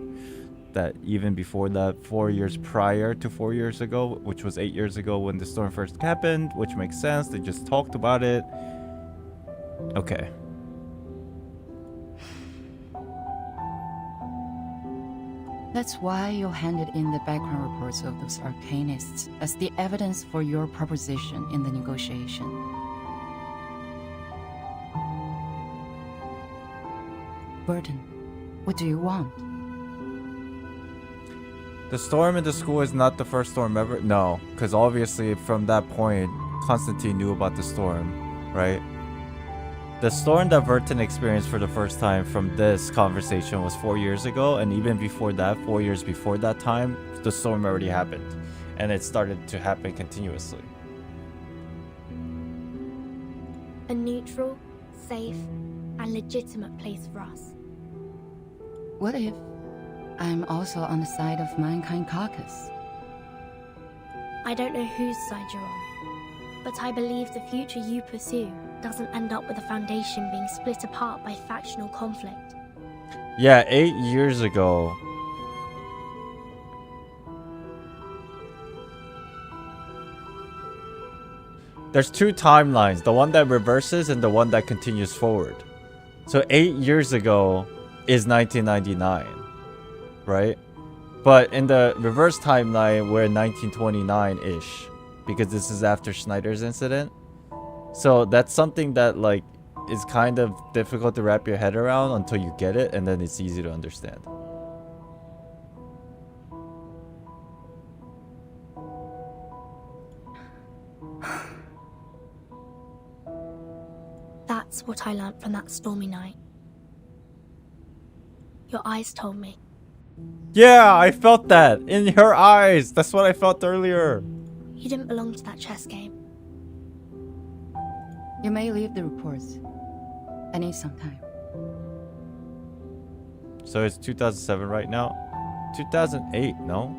that even before that, 4 years prior to 4 years ago, which was 8 years ago when the storm first happened, which makes sense. They just talked about it. Okay. That's why you handed in the background reports of those arcanists as the evidence for your proposition in the negotiation. Burton, what do you want? The storm in the school is not the first storm ever. No, because obviously from that point, Constantine knew about the storm, right? The storm that Verton experienced for the first time from this conversation was 4 years ago, and even before that, 4 years before that time, the storm already happened, and it started to happen continuously. A neutral, safe, and legitimate place for us. What if I'm also on the side of Mankind Caucus? I don't know whose side you're on, but I believe the future you pursue doesn't end up with the Foundation being split apart by factional conflict. Yeah, 8 years ago. There's two timelines, the one that reverses and the one that continues forward. So 8 years ago is 1999, right? But in the reverse timeline, we're in 1929-ish, because this is after Schneider's incident. So that's something that like is kind of difficult to wrap your head around until you get it, and then it's easy to understand. That's what I learned from that stormy night. Your eyes told me. Yeah, I felt that in her eyes. That's what I felt earlier. You didn't belong to that chess game. You may leave the reports. I need some time. So it's 2007 right now? 2008, no?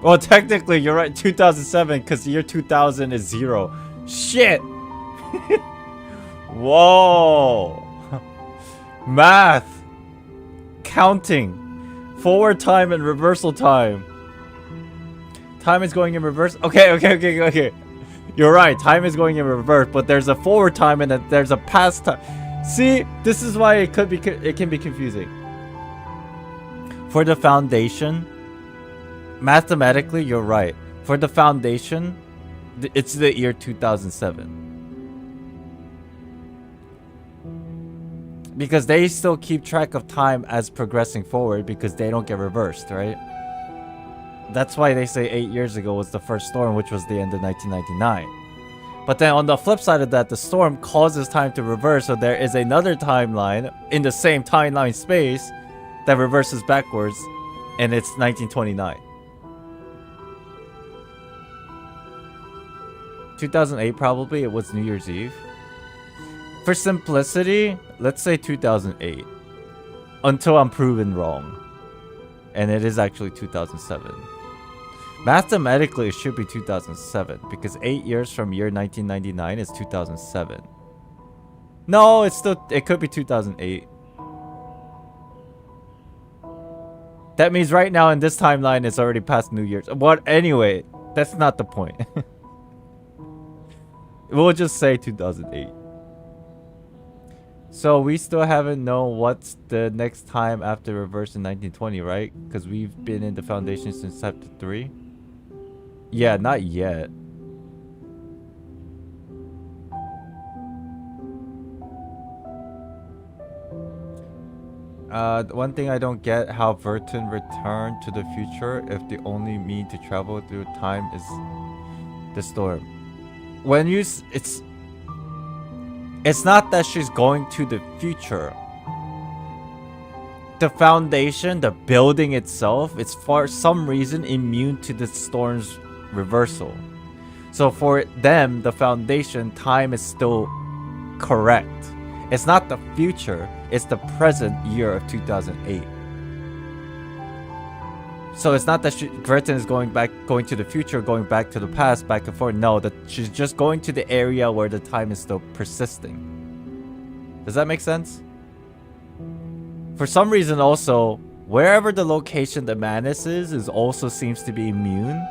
Well, technically, you're right, 2007, because the year 2000 is 0. Shit! Whoa! Math! Counting! Forward time and reversal time. Time is going in reverse. Okay. You're right, time is going in reverse, but there's a forward time and then there's a past time. See, this is why it can be confusing. For the Foundation, mathematically, you're right. For the Foundation, it's the year 2007. Because they still keep track of time as progressing forward because they don't get reversed, right? That's why they say 8 years ago was the first storm, which was the end of 1999. But then on the flip side of that, the storm causes time to reverse, so there is another timeline in the same timeline space that reverses backwards, and it's 1929. 2008 probably, it was New Year's Eve. For simplicity, let's say 2008. Until I'm proven wrong. And it is actually 2007. Mathematically, it should be 2007 because 8 years from year 1999 is 2007. No, it could be 2008. That means right now in this timeline, it's already past New Year's. But anyway, that's not the point. We'll just say 2008. So we still haven't known what's the next time after reverse in 1920, right? Because we've been in the Foundation since chapter 3. Yeah, not yet. One thing I don't get, how Verton returned to the future if the only mean to travel through time is the storm. When you... It's not that she's going to the future. The Foundation, the building itself, it's for some reason immune to the storm's reversal. So for them, the Foundation, time is still correct. It's not the future, it's the present year of 2008. So it's not that Vertin is going to the future, going back to the past, back and forth. No, that she's just going to the area where the time is still persisting. Does that make sense? For some reason also, wherever the location the Manus is also seems to be immune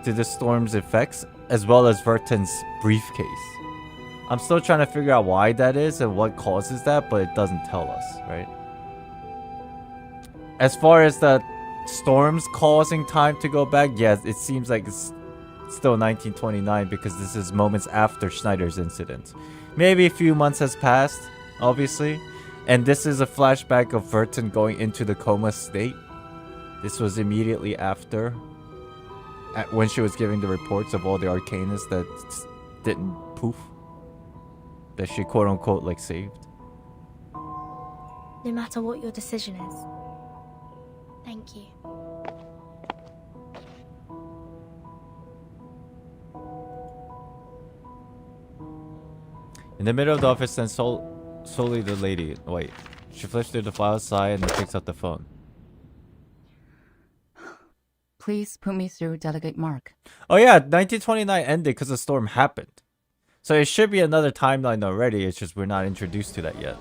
to the storm's effects, as well as Vertin's briefcase. I'm still trying to figure out why that is and what causes that, but it doesn't tell us, right? As far as the storms causing time to go back, yes, it seems like it's still 1929 because this is moments after Schneider's incident. Maybe a few months has passed, obviously, and this is a flashback of Vertin going into the coma state. This was immediately after, when she was giving the reports of all the Arcanists that didn't poof, that she quote-unquote like saved. No matter what your decision is, thank you. In the middle of the office, then solely the lady. Wait, she flips through the file side and then picks up the phone. Please put me through Delegate Mark. Oh yeah, 1929 ended because the storm happened. So it should be another timeline already, it's just we're not introduced to that yet.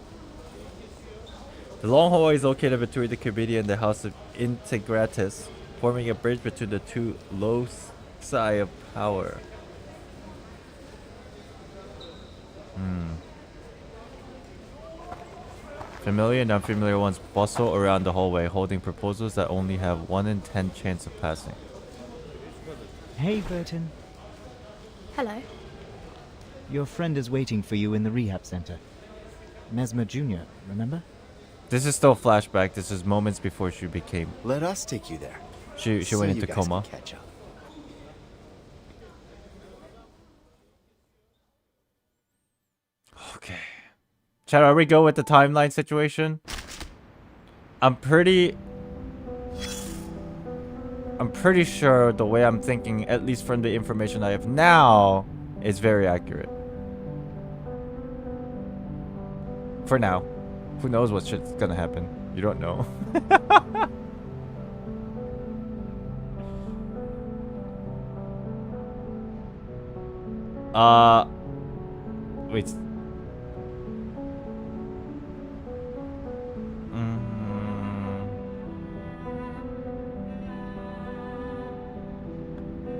The long hallway is located between the committee and the House of Integratus, forming a bridge between the two loci of power. Familiar and unfamiliar ones bustle around the hallway, holding proposals that only have 1 in 10 chance of passing. Hey, Vertin. Hello. Your friend is waiting for you in the rehab center. Mesmer Jr., remember? This is still a flashback. This is moments before she became... Let us take you there. She went into coma. Catch up. Okay. Chad, are we go with the timeline situation? I'm pretty sure the way I'm thinking, at least from the information I have now, is very accurate. For now. Who knows what shit's gonna happen? You don't know. Wait.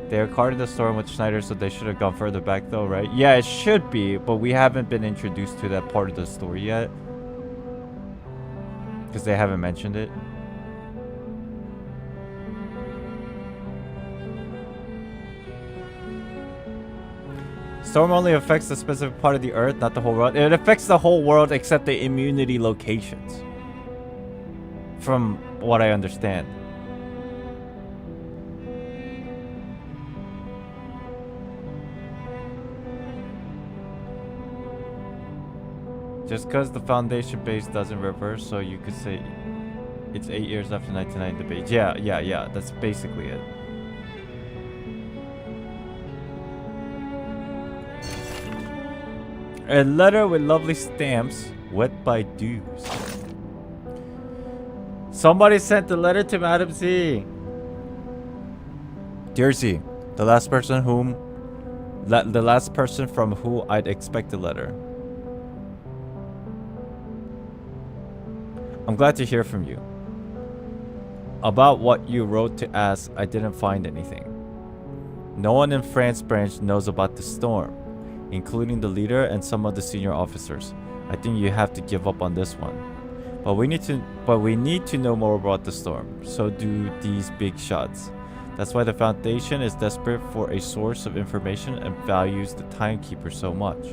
They are caught in the storm with Schneider, so they should have gone further back though, right? Yeah, it should be, but we haven't been introduced to that part of the story yet. Because they haven't mentioned it. Storm only affects the specific part of the earth, not the whole world. It affects the whole world except the immunity locations. From what I understand. Just because the Foundation base doesn't reverse, so you could say it's 8 years after 1990 debate. Yeah, that's basically it. A letter with lovely stamps, wet by dews. Somebody sent the letter to Madam Z. Dear Z, the last person from who I'd expect a letter. I'm glad to hear from you. About what you wrote to ask, I didn't find anything. No one in France branch knows about the storm, including the leader and some of the senior officers. I think you have to give up on this one. But we need to know more about the storm. So do these big shots. That's why the Foundation is desperate for a source of information and values the Timekeeper so much.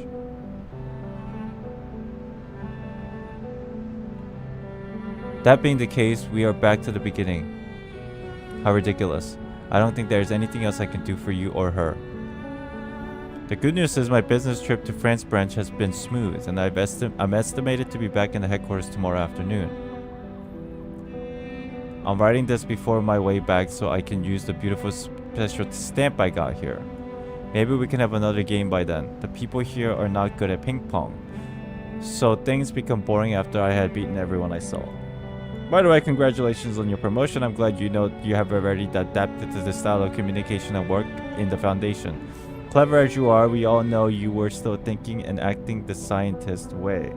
That being the case, we are back to the beginning. How ridiculous. I don't think there's anything else I can do for you or her. The good news is my business trip to France branch has been smooth, and I'm estimated to be back in the headquarters tomorrow afternoon. I'm writing this before my way back so I can use the beautiful special stamp I got here. Maybe we can have another game by then. The people here are not good at ping pong, so things become boring after I had beaten everyone I saw. By the way, congratulations on your promotion. I'm glad you know you have already adapted to the style of communication and work in the Foundation. Clever as you are, we all know you were still thinking and acting the scientist way.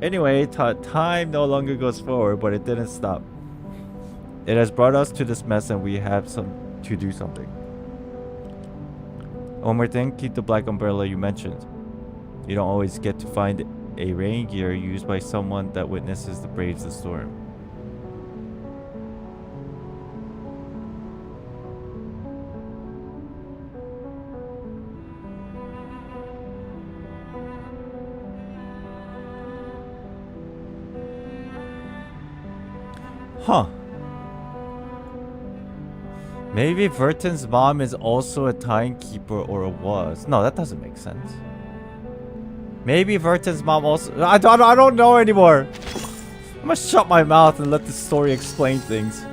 Anyway, time no longer goes forward, but it didn't stop. It has brought us to this mess and we have to do something. One more thing, keep the black umbrella you mentioned. You don't always get to find a rain gear used by someone that witnesses the braves the storm. Huh. Maybe Verton's mom is also a timekeeper or was. No, that doesn't make sense. Maybe Verton's mom also... I don't know anymore. I'm gonna shut my mouth and let the story explain things.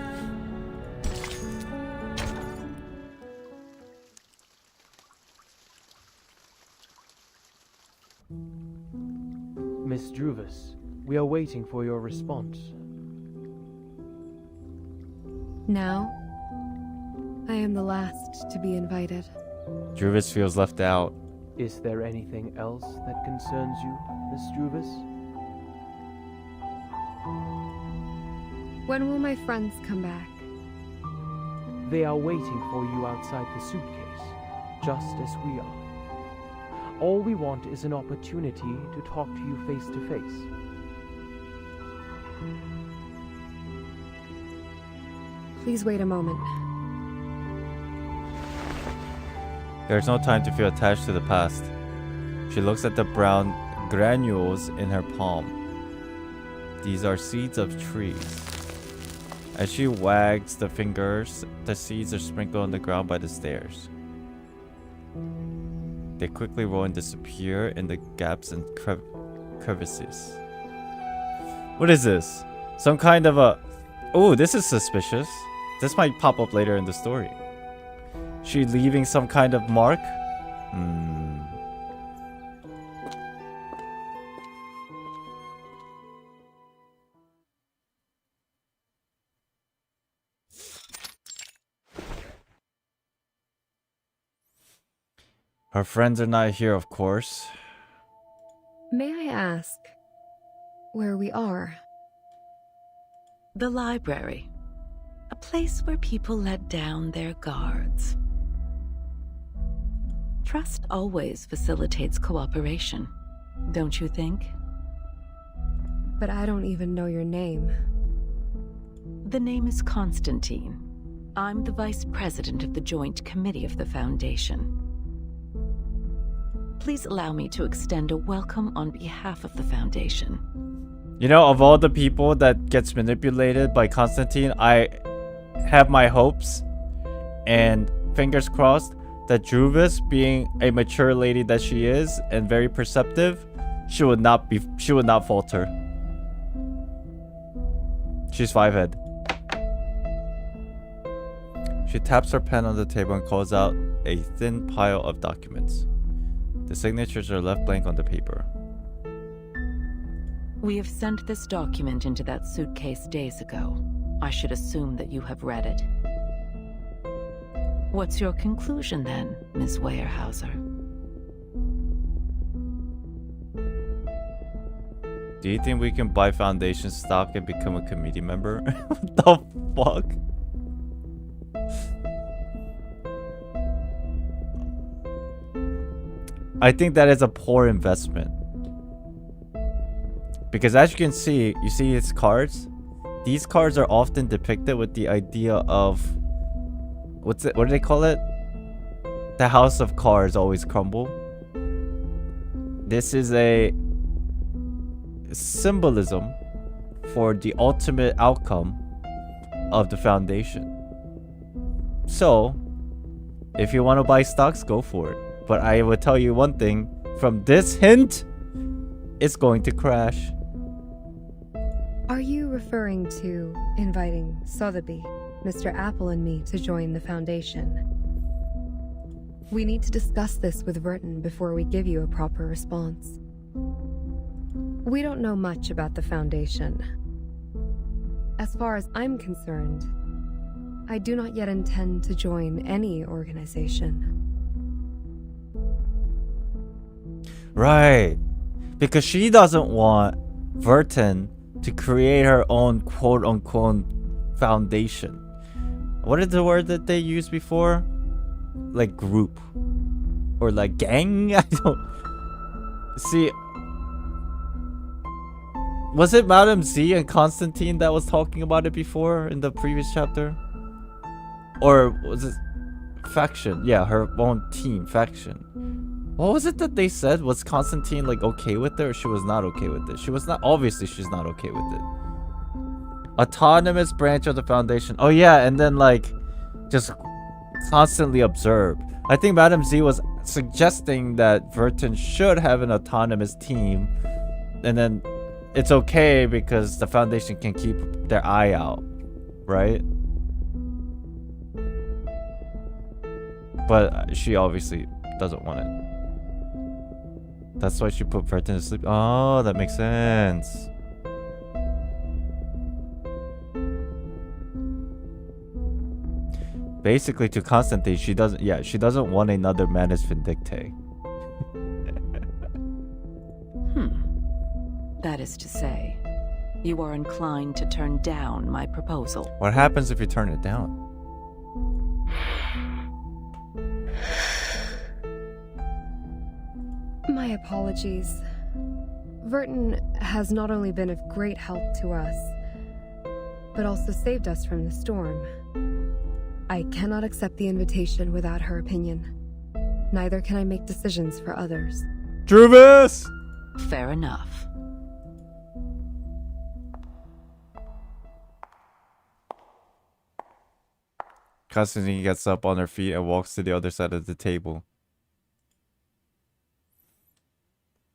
Miss Druvis, we are waiting for your response. Now, I am the last to be invited. Druvis feels left out. Is there anything else that concerns you, Miss Druvis? When will my friends come back? They are waiting for you outside the suitcase, just as we are. All we want is an opportunity to talk to you face to face. Please wait a moment. There's no time to feel attached to the past. She looks at the brown granules in her palm. These are seeds of trees. As she wags the fingers, the seeds are sprinkled on the ground by the stairs. They quickly roll and disappear in the gaps and crevices. What is this? Some kind of a... Oh, this is suspicious. This might pop up later in the story. She leaving some kind of mark? Her friends are not here, of course. May I ask where we are? The library. A place where people let down their guards. Trust always facilitates cooperation, don't you think? But I don't even know your name. The name is Constantine. I'm the vice president of the Joint Committee of the Foundation. Please allow me to extend a welcome on behalf of the Foundation. You know, of all the people that gets manipulated by Constantine, I have my hopes and fingers crossed that Druvis, being a mature lady that she is and very perceptive, she would not falter. She's 5-head. She taps her pen on the table and calls out a thin pile of documents. The signatures are left blank on the paper. We have sent this document into that suitcase days ago. I should assume that you have read it. What's your conclusion then, Ms. Weyerhaeuser? Do you think we can buy Foundation stock and become a committee member? What the fuck? I think that is a poor investment. Because as you can see, you see its cards? These cards are often depicted with the idea of... what do they call it? The house of cards always crumble. This is a symbolism for the ultimate outcome of the Foundation. So, if you want to buy stocks, go for it. But I will tell you one thing, from this hint, it's going to crash. Are you referring to inviting Sotheby, Mr. Apple and me to join the Foundation? We need to discuss this with Verton before we give you a proper response. We don't know much about the Foundation. As far as I'm concerned, I do not yet intend to join any organization. Right. Because she doesn't want Verton to create her own quote-unquote foundation. What is the word that they used before? Like group. Or like gang? I don't... See... Was it Madame Z and Constantine that was talking about it before in the previous chapter? Or was it... Faction? Yeah, her own team, faction. What was it that they said? Was Constantine like okay with it, or she was not okay with it? She was not. Obviously, she's not okay with it. Autonomous branch of the Foundation. Oh yeah, and then like just constantly observe. I think Madame Z was suggesting that Verton should have an autonomous team, and then it's okay because the Foundation can keep their eye out, right? But she obviously doesn't want it. That's why she put Verton to sleep. Oh, that makes sense. Basically, to Constantine, she doesn't want another Manus Vindictae. That is to say, you are inclined to turn down my proposal. What happens if you turn it down? My apologies. Verton has not only been of great help to us, but also saved us from the storm. I cannot accept the invitation without her opinion. Neither can I make decisions for others. Druvis! Fair enough. Constantine gets up on her feet and walks to the other side of the table.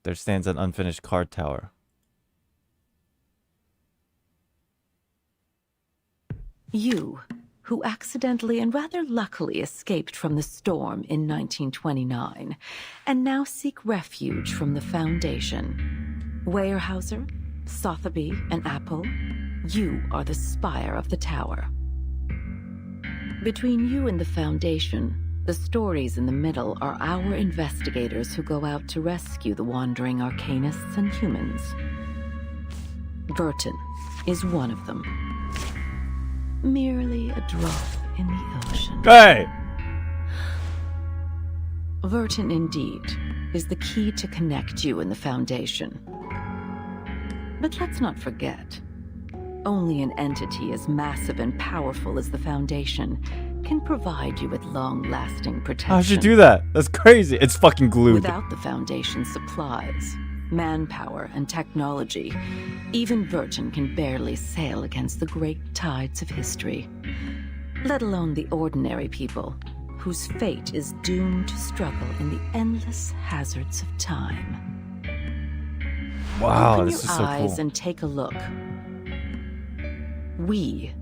There stands an unfinished card tower. You, who accidentally and rather luckily escaped from the storm in 1929, and now seek refuge from the Foundation. Weyerhaeuser, Sotheby, and Apple, you are the spire of the tower. Between you and the Foundation, the stories in the middle are our investigators who go out to rescue the wandering arcanists and humans. Verton is one of them. Merely a drop in the ocean. Hey! Verton, indeed, is the key to connect you and the Foundation. But let's not forget, only an entity as massive and powerful as the Foundation can provide you with long-lasting protection. How'd you do that? That's crazy. It's fucking glued. Without the Foundation's supplies, manpower, and technology, even Verton can barely sail against the great tides of history. Let alone the ordinary people, whose fate is doomed to struggle in the endless hazards of time. Wow, Open this your is so eyes cool. and take a look. We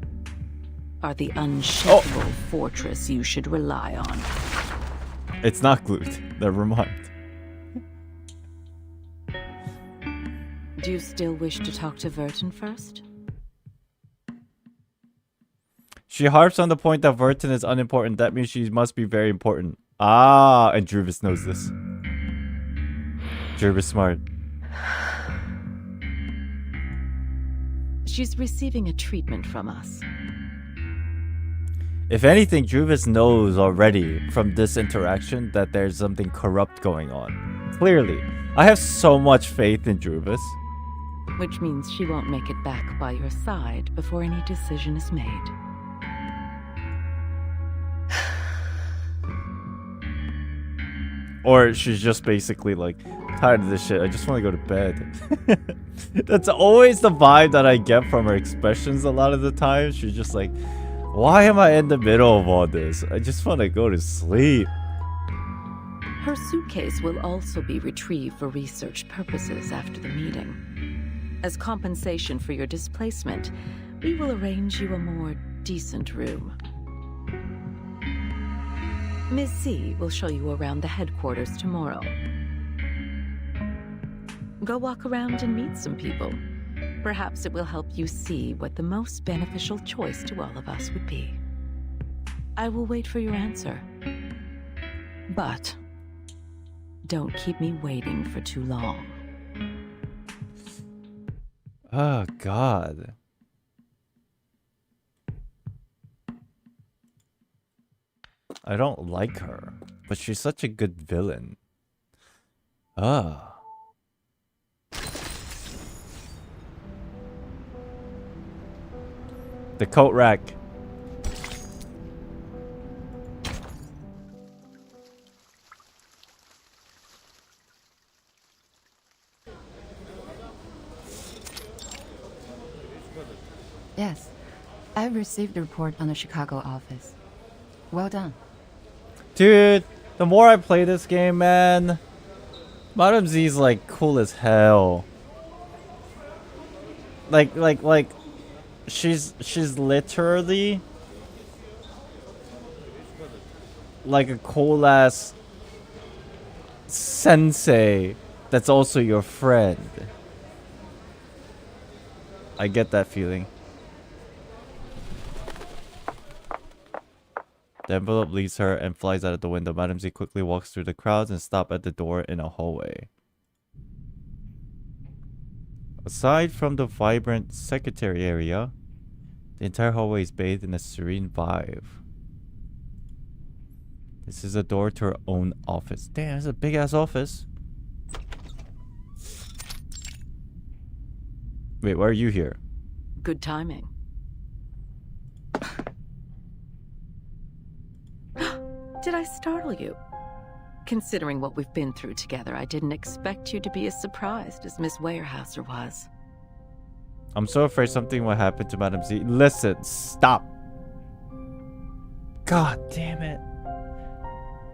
are the unshakable fortress you should rely on. It's not glued. Never mind. Do you still wish to talk to Verton first? She harps on the point that Verton is unimportant. That means she must be very important. Ah, and Druvis knows this. Druvis smart. She's receiving a treatment from us. If anything, Druvis knows already from this interaction that there's something corrupt going on. Clearly. I have so much faith in Druvis. Which means she won't make it back by your side before any decision is made. Or she's just basically like, tired of this shit, I just want to go to bed. That's always the vibe that I get from her expressions a lot of the time. She's just like, why am I in the middle of all this? I just want to go to sleep. Her suitcase will also be retrieved for research purposes after the meeting. As compensation for your displacement, we will arrange you a more decent room. Ms. Z will show you around the headquarters tomorrow. Go walk around and meet some people. Perhaps it will help you see what the most beneficial choice to all of us would be. I will wait for your answer. But don't keep me waiting for too long. Oh, God. I don't like her, but she's such a good villain. Ah. The coat rack. Yes, I've received a report on the Chicago office. Well done. Dude, the more I play this game, man, Madam Z's like cool as hell. Like, she's literally like a cool ass sensei that's also your friend. I get that feeling. The envelope leaves her and flies out of the window. Madam Z quickly walks through the crowds and stops at the door in a hallway. Aside from the vibrant secretary area, the entire hallway is bathed in a serene vibe. This is a door to her own office. Damn, it's a big ass office. Wait, why are you here? Good timing. Did I startle you? Considering what we've been through together, I didn't expect you to be as surprised as Miss Weyerhaeuser was. I'm so afraid something will happen to Madam Z. Listen, stop. God damn it.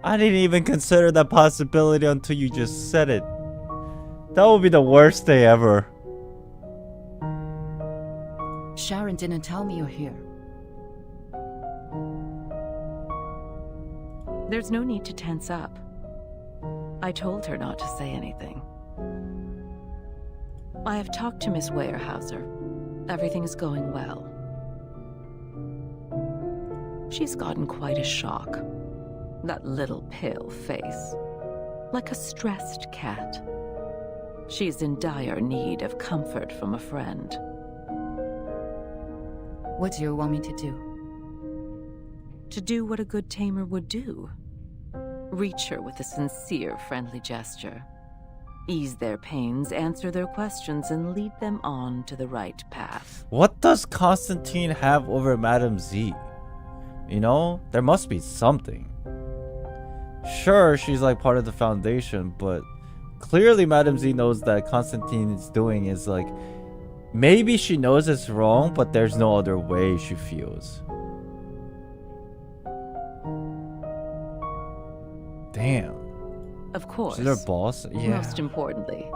I didn't even consider that possibility until you just said it. That would be the worst day ever. Sharon didn't tell me you're here. There's no need to tense up. I told her not to say anything. I have talked to Miss Weyerhaeuser. Everything is going well. She's gotten quite a shock. That little pale face. Like a stressed cat. She's in dire need of comfort from a friend. What do you want me to do? To do what a good tamer would do. Reach her with a sincere, friendly gesture. Ease their pains, answer their questions, and lead them on to the right path. What does Constantine have over Madam Z? You know, there must be something. Sure, she's like part of the Foundation, but clearly Madam Z knows that Constantine is doing is like... Maybe she knows it's wrong, but there's no other way, she feels. Damn. Of course. She's our boss? Yeah. Most importantly,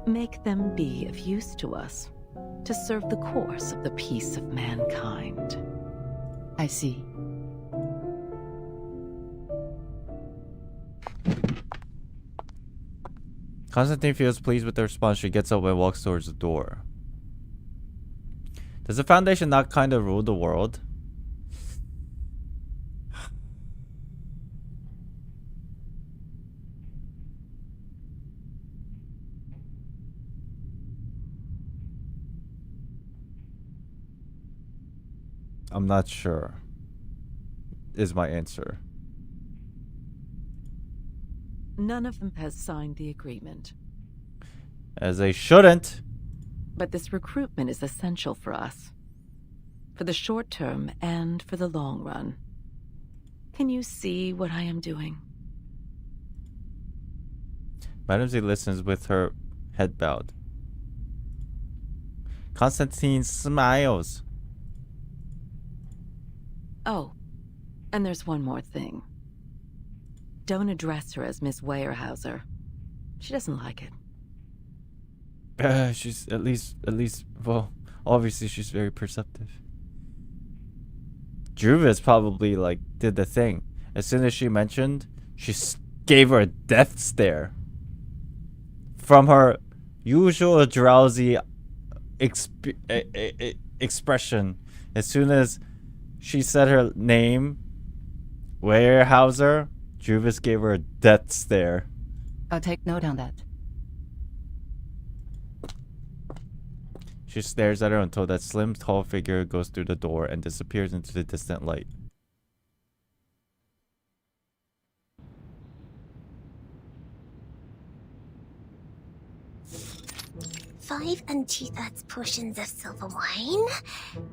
make them be of use to us, to serve the course of the peace of mankind. I see. Constantine feels pleased with the response. She gets up and walks towards the door. Does the Foundation not kind of rule the world? I'm not sure, is my answer. None of them has signed the agreement. As they shouldn't. But this recruitment is essential for us. For the short term and for the long run. Can you see what I am doing? Madam Z listens with her head bowed. Constantine smiles. Oh, and there's one more thing. Don't address her as Miss Weyerhaeuser. She doesn't like it. She's at least, well, obviously she's very perceptive. Juvis probably, like, did the thing. As soon as she mentioned, she gave her a death stare. From her usual drowsy expression, as soon as she said her name, Weyerhaeuser, Juvis gave her a death stare. I'll take note on that. She stares at her until that slim, tall figure goes through the door and disappears into the distant light. Five and 2/3 portions of silver wine,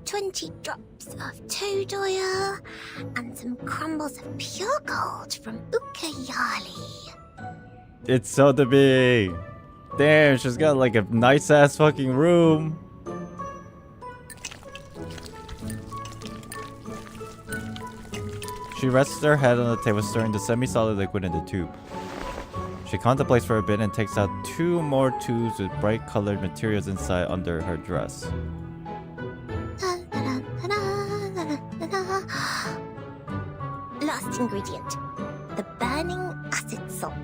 20 drops of toad oil, and some crumbles of pure gold from Ucayali. It's Sotheby! Damn, she's got like a nice ass fucking room. She rests her head on the table, stirring the semi-solid liquid in the tube. She contemplates for a bit and takes out 2 more tubes with bright colored materials inside under her dress. Last ingredient, the burning acid salts.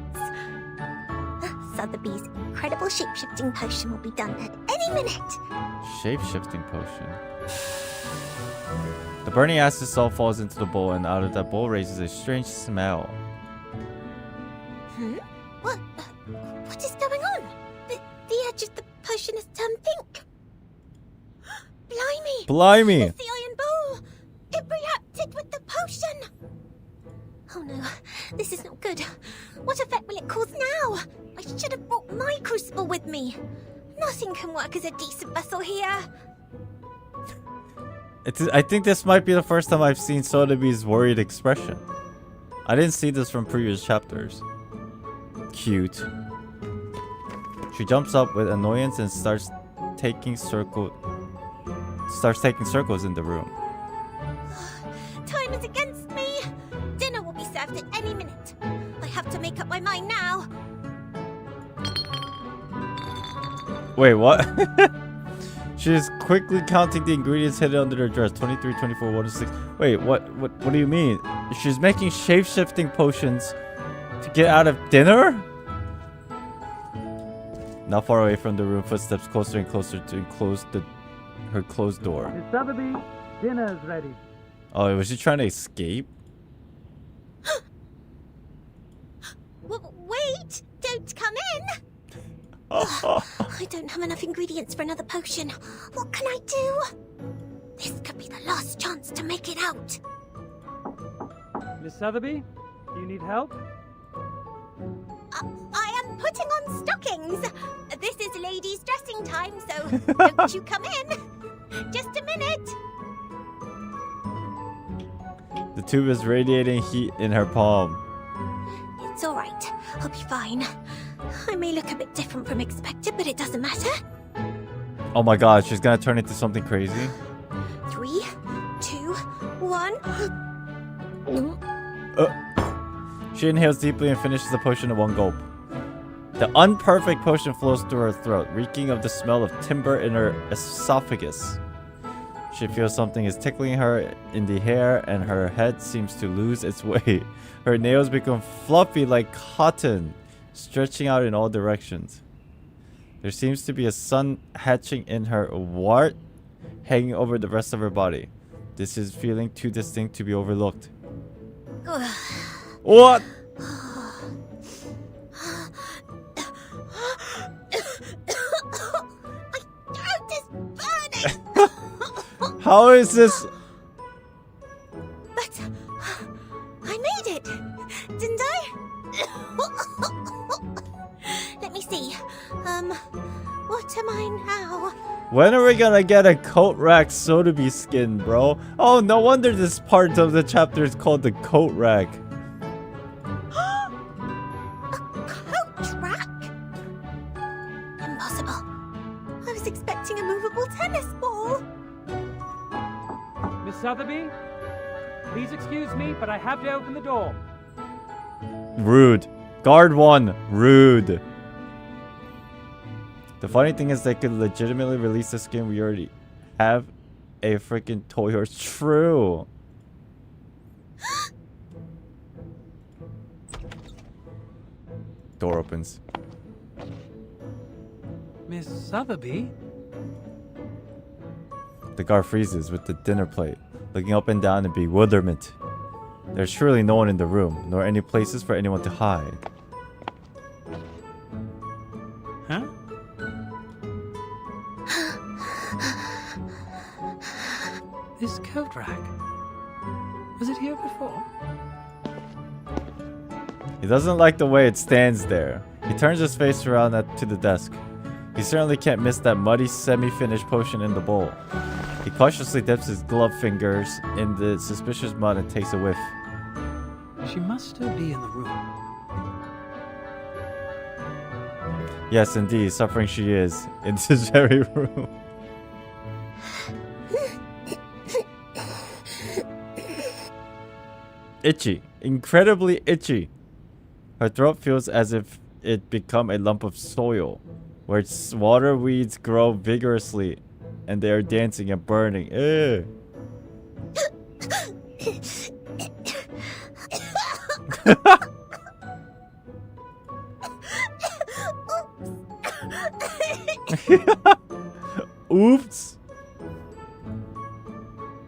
Sotheby's incredible shape-shifting potion will be done at any minute. Shape-shifting potion. The burning acid salt falls into the bowl, and out of that bowl raises a strange smell. What is going on? The edge of the potion has turned pink. Blimey! Blimey! It's the iron bowl! It reacted with the potion! Oh no, this is not good. What effect will it cause now? I should have brought my crucible with me. Nothing can work as a decent vessel here. I think this might be the first time I've seen Sotheby's worried expression. I didn't see this from previous chapters. Cute. She jumps up with annoyance and starts taking circles in the room. Time is against me. Dinner will be served at any minute. I have to make up my mind now. Wait, what? She's quickly counting the ingredients hidden under her dress. 23, 24, 106. Wait, what do you mean? She's making shape-shifting potions to get out of dinner? Not far away from the room, footsteps closer and closer to enclose her closed door. Miss Sotheby, dinner is ready. Oh, was she trying to escape? Wait! Don't come in! I don't have enough ingredients for another potion. What can I do? This could be the last chance to make it out. Miss Sotheby, do you need help? I am putting on stockings. This is ladies' dressing time, so don't you come in. Just a minute. The tube is radiating heat in her palm. It's all right. I'll be fine. I may look a bit different from expected, but it doesn't matter. Oh my god, she's gonna turn into something crazy. 3, 2, 1. She inhales deeply and finishes the potion in one gulp. The unperfect potion flows through her throat, reeking of the smell of timber in her esophagus. She feels something is tickling her in the hair, and her head seems to lose its weight. Her nails become fluffy like cotton, stretching out in all directions. There seems to be a sun hatching in her wart, hanging over the rest of her body. This is feeling too distinct to be overlooked. What? My throat is burning. How is this? But I made it, didn't I? Let me see. What am I now? When are we gonna get a coat rack Sotheby skin, bro? Oh, no wonder this part of the chapter is called the coat rack. Coat rack? Impossible. I was expecting a movable tennis ball. Miss Sotheby, please excuse me, but I have to open the door. Rude. Guard 1. Rude. The funny thing is they could legitimately release the skin. We already have a freaking toy horse. True. door opens. Miss Sotheby? The guard freezes with the dinner plate, looking up and down in bewilderment. There's surely no one in the room, nor any places for anyone to hide. Huh? This coat rack. Was it here before? He doesn't like the way it stands there. He turns his face around to the desk. He certainly can't miss that muddy, semi-finished potion in the bowl. He cautiously dips his gloved fingers in the suspicious mud and takes a whiff. She must still be in the room. Yes, indeed, suffering she is, in this very room. Itchy. Incredibly itchy. Her throat feels as if it become a lump of soil, where its water weeds grow vigorously, and they are dancing and burning. Ew. Oops.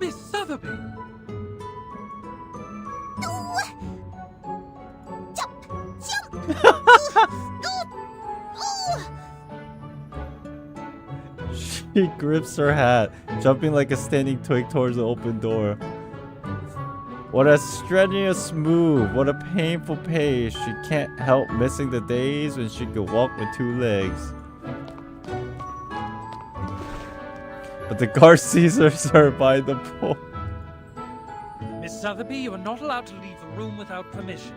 Miss Sotheby! She grips her hat, jumping like a standing twig towards the open door. What a strenuous move, what a painful pace. She can't help missing the days when she could walk with 2 legs. But the guard seizes her by the pole. Miss Sotheby, you are not allowed to leave the room without permission.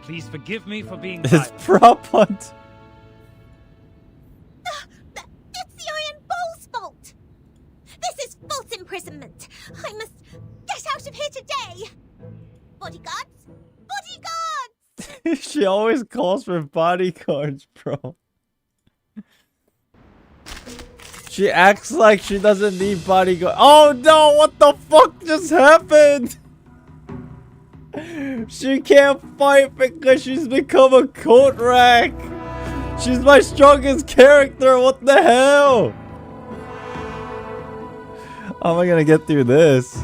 Please forgive me for being It's violent. prop hunt. It's the Iron Bowl's fault! This is false imprisonment! I must get out of here today! Bodyguards! Bodyguards! She always calls for bodyguards, bro. She acts like she doesn't need bodyguards. Oh no, what the fuck just happened? She can't fight because she's become a coat rack. She's my strongest character, what the hell? How am I gonna get through this?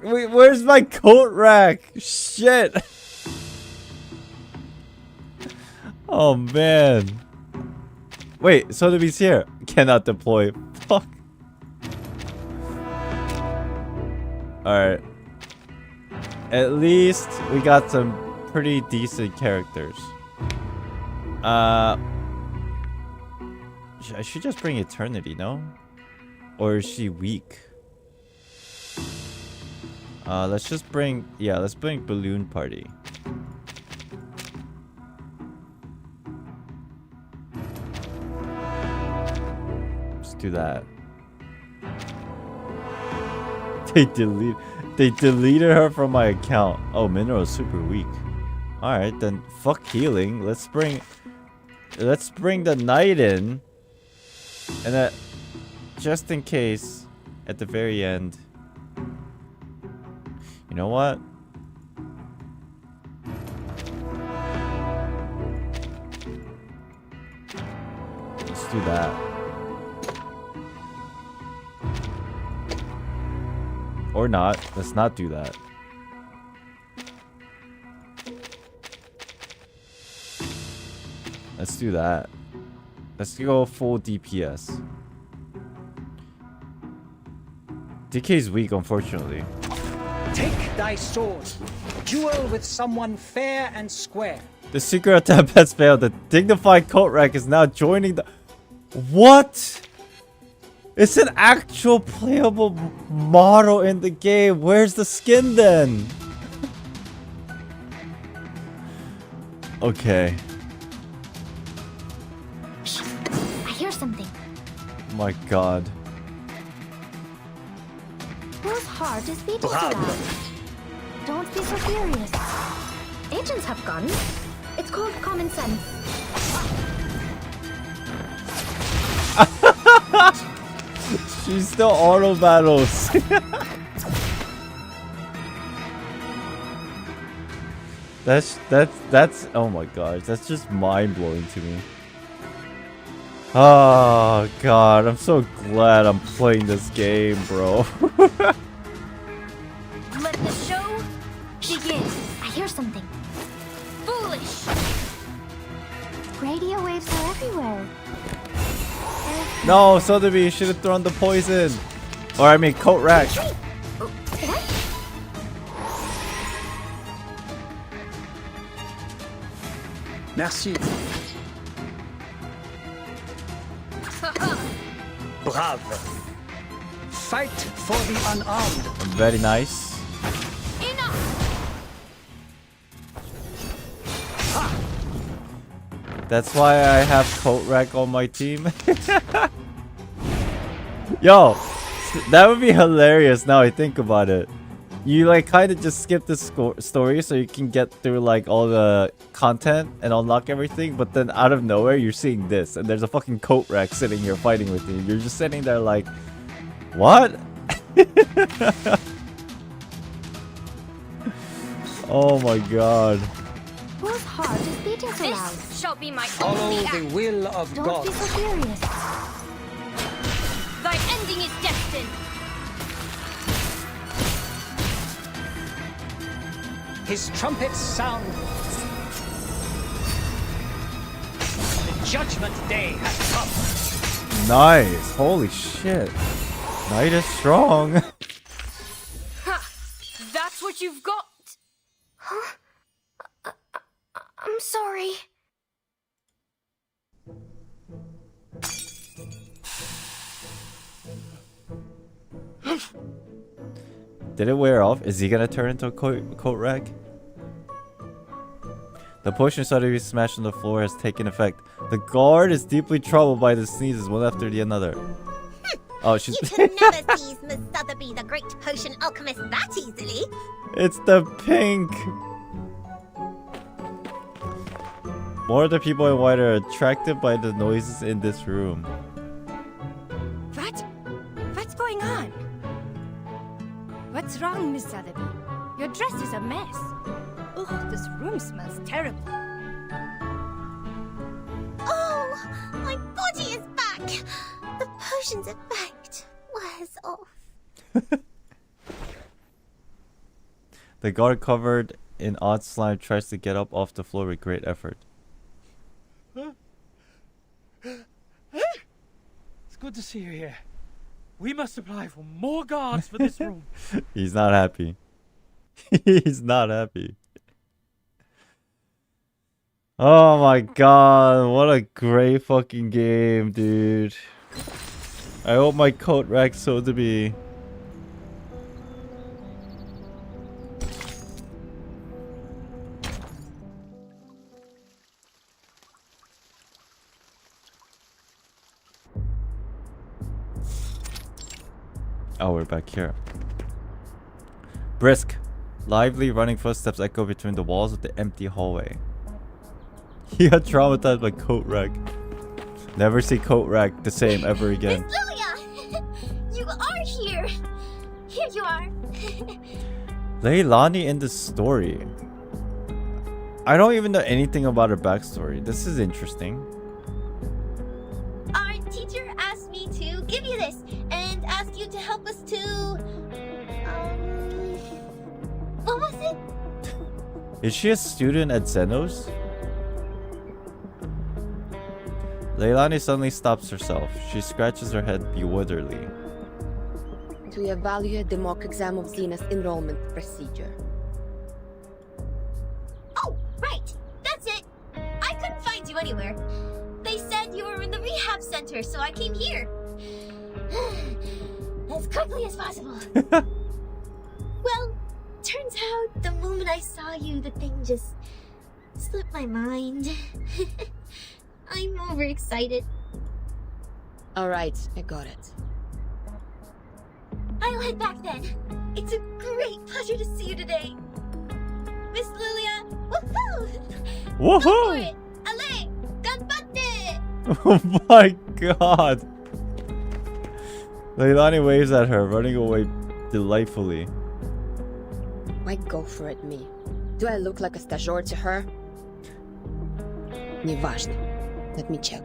Wait, where's my coat rack? Shit. Oh man. Wait, Sotheby's here. Cannot deploy. Fuck. Alright. At least we got some pretty decent characters. I should just bring Eternity, no? Or is she weak? Let's just bring... Yeah, let's bring Balloon Party. Let's do that. They deleted her from my account. Oh, Mineral is super weak. Alright, then fuck healing. Let's bring the knight in. And that, just in case, at the very end. You know what? Let's do that. Or not. Let's not do that. Let's do that. Let's go full DPS. DK's weak, unfortunately. Take thy sword. Duel with someone fair and square. The secret attack has failed. The dignified coat rack is now joining the... What? It's an actual playable model in the game. Where's the skin then? Okay. I hear something. My god. Whose heart is beating so loud? Don't be so furious. Agents have guns. It's called common sense. She still auto battles. That's oh my gosh, that's just mind-blowing to me. Oh god, I'm so glad I'm playing this game, bro. Let the show begin. I hear something. Foolish. Radio waves are everywhere. No, Sotheby, you should have thrown the poison. Or I mean, coat rack. Merci. Brave. Fight for the unarmed. Very nice. That's why I have coat rack on my team. Yo, that would be hilarious now I think about it. You like kind of just skip the story so you can get through like all the content and unlock everything, but then out of nowhere you're seeing this and there's a fucking coat rack sitting here fighting with you. You're just sitting there like, what? Oh my god. Whose heart is beating so loud? This shall be my Follow only the act. will of Don't God. be so furious. Thy ending is destined. His trumpets sound. The judgment day has come. Nice. Holy shit. Knight is strong. Ha! That's what you've got. Huh? I'm sorry. Did it wear off? Is he gonna turn into a coat rack? The potion started to be smashed on the floor has taken effect. The guard is deeply troubled by the sneezes, one after the another. Oh, she's... You can never seize Miss Sotheby, the great potion alchemist, that easily. It's the pink! More of the people in white are attracted by the noises in this room. What? What's going on? What's wrong, Miss Sotheby? Your dress is a mess. Ugh, this room smells terrible. Oh, my body is back. The potion's effect wears off. The guard covered in odd slime tries to get up off the floor with great effort. It's good to see you here. We must apply for more guards for this room. He's not happy. He's not happy. Oh my god, what a great fucking game, dude. I hope my coat rack's so to be. Oh, we're back here. Brisk, lively running footsteps echo between the walls of the empty hallway. He got traumatized by coat rack. Never see coat rack the same ever again. Miss Lilia! You are here! Here you are! Leilani in the story. I don't even know anything about her backstory. This is interesting. Our teacher asked me to give you this and ask you to help us to... what was it? Is she a student at Zenos? Leilani suddenly stops herself. She scratches her head bewilderedly. To evaluate the mock exam of Xena's enrollment procedure. Oh, right! That's it! I couldn't find you anywhere. They said you were in the rehab center, so I came here. As quickly as possible. Well, turns out the moment I saw you, the thing just slipped my mind. I'm overexcited. Alright, I got it. I'll head back then. It's a great pleasure to see you today. Miss Lilia, woohoo! Woohoo! Go for it! Ale! Ganbatte! Oh my god! Leilani waves at her, running away delightfully. Why go for it, me? Do I look like a stagiaire to her? Неважно. Let me check.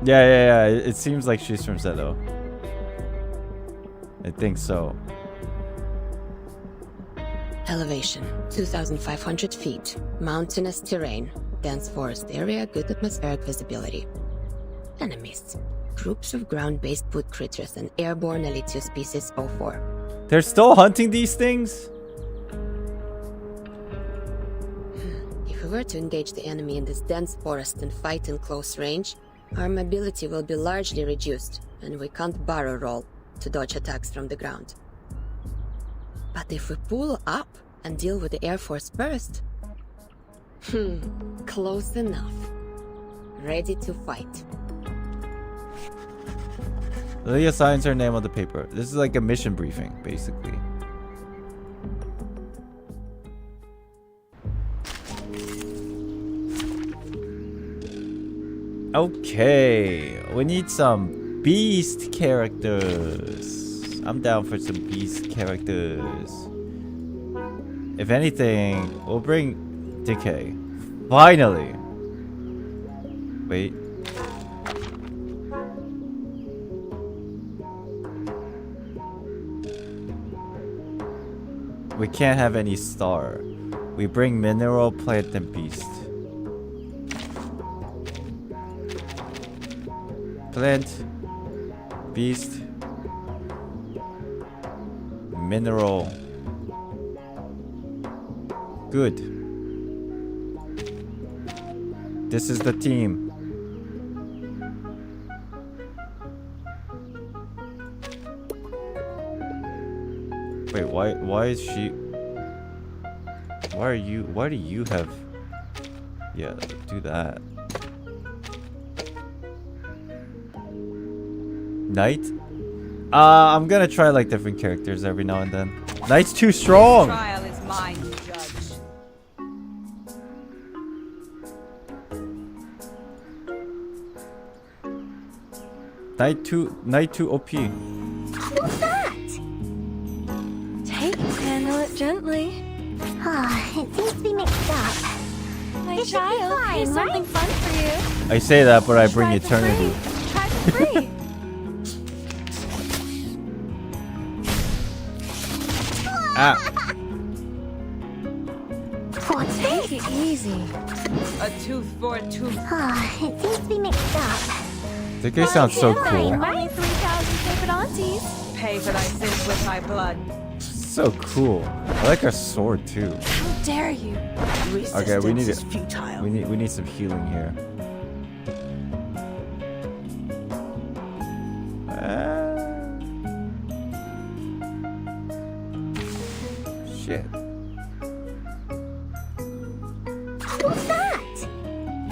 Yeah. It seems like she's from Zeto. I think so. Elevation, 2,500 feet. Mountainous terrain. Dense forest area, good atmospheric visibility. Enemies. Groups of ground-based wood critters and airborne Elitio species 04. They're still hunting these things? If we were to engage the enemy in this dense forest and fight in close range, our mobility will be largely reduced, and we can't barrel roll to dodge attacks from the ground. But if we pull up and deal with the Air Force first... close enough. Ready to fight. Leah signs her name on the paper. This is like a mission briefing, basically. Okay, we need some beast characters. I'm down for some beast characters. If anything, we'll bring Decay. Finally! Wait. We can't have any star. We bring mineral, plant, and beast. Plant, beast, mineral. Good. This is the team. Wait, why is she... Why do you have... Yeah, do that. Knight? I'm gonna try like different characters every now and then. Knight's too strong! This trial is mine to judge. Knight 2 OP. What's that? Take it, handle it gently. It seems to be mixed up. My It should be child, fine, here's something right? fun for you. I say that, but I bring Try for eternity. free. Try for free. Ah! Take it easy. A tooth for a tooth. It seems to be mixed up. That guy sounds so cool. Only 3,000 paper aunties. Pay for thy sins with thy blood. So cool. I like her sword too. How dare you? Okay, we need is it. futile. We need some healing here. Shit. What's that?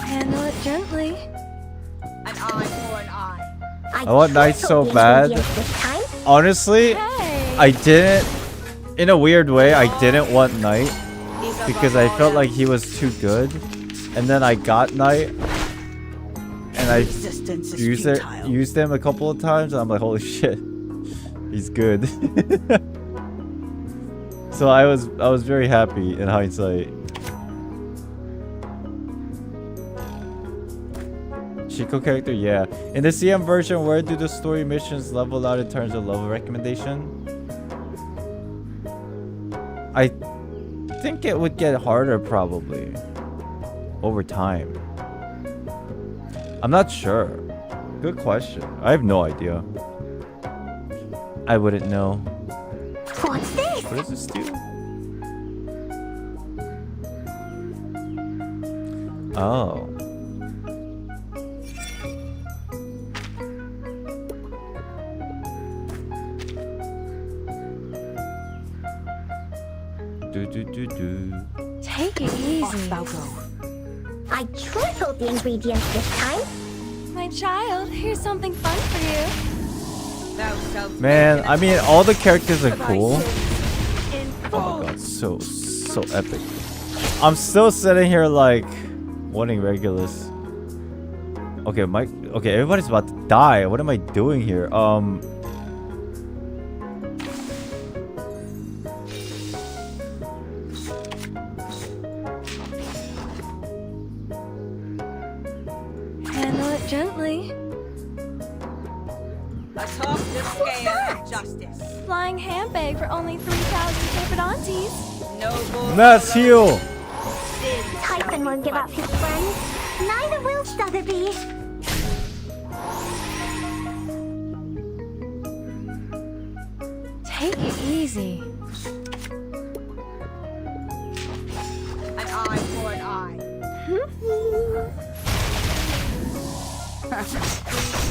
Handle it gently. An eye for an eye. I want Knight so bad. Honestly, I didn't. In a weird way, I didn't want Knight because I felt like he was too good, and then I got Knight, and I used him a couple of times, and I'm like, holy shit, he's good. So I was very happy in hindsight. Chico character, yeah. In the CM version, where do the story missions level out in terms of level recommendation? I think it would get harder probably over time. I'm not sure. Good question. I have no idea. I wouldn't know. What's this? What does this do? Oh. Take it easy. I tripled the ingredients this time. My child, here's something fun for you. Thou shalt Man, I mean, all the characters are cool. in Oh my god, so epic. I'm still sitting here like wanting Regulus. Okay, okay, everybody's about to die. What am I doing here? gently. Atop the scale of justice. Flying handbag for only 3,000 paper aunties. Noble. Let's heal. Typhon won't give up his friends. Neither will Sotheby. Take it easy. An eye for an eye.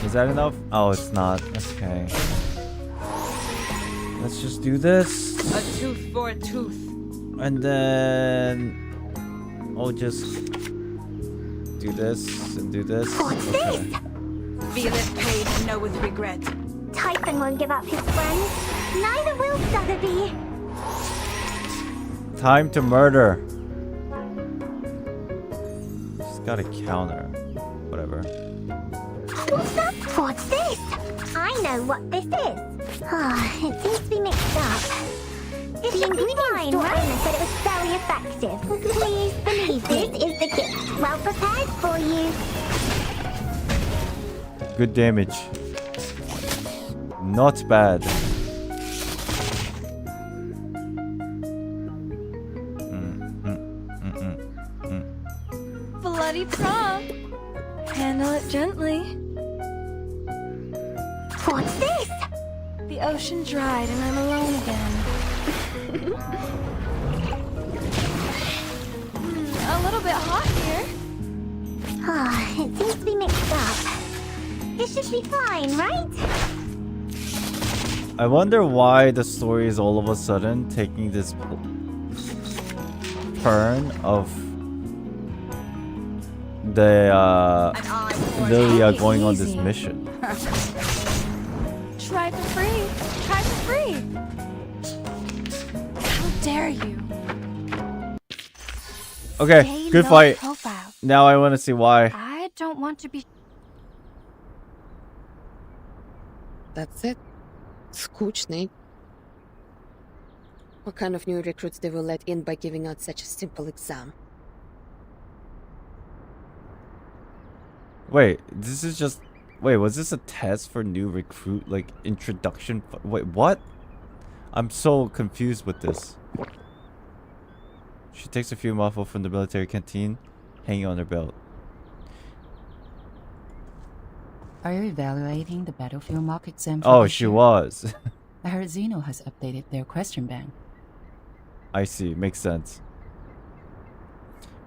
Is that enough? Oh, it's not. Okay. Let's just do this. A tooth for a tooth. And then I'll just do this and do this. What's this? Feel it pain and know with regret. Typhon won't give up his friends. Neither will Sotheby. Time to murder. Just got a counter. Whatever. What's this? I know what this is. It seems to be mixed up. The ingredient store owner said it was very effective. Please believe this is the gift. Well prepared for you. Good damage. Not bad. Bloody prom. Handle it gently. What's this? The ocean dried and I'm alone again. A little bit hot here. It seems to be mixed up. This should be fine, right? I wonder why the story is all of a sudden taking this turn of the Lilia going on this mission. Try for free. Try for free. How dare you? Okay, Stay good low fight. profile. Now I want to see why. I don't want to be. That's it. Skучный. What kind of new recruits they will let in by giving out such a simple exam? Wait, this is just... Wait, was this a test for new recruit? Like, introduction? Wait, what? I'm so confused with this. She takes a few mouthfuls from the military canteen, hanging on her belt. Are you evaluating the battlefield mock exam? Oh, she was. I heard Xeno has updated their question bank. I see, makes sense.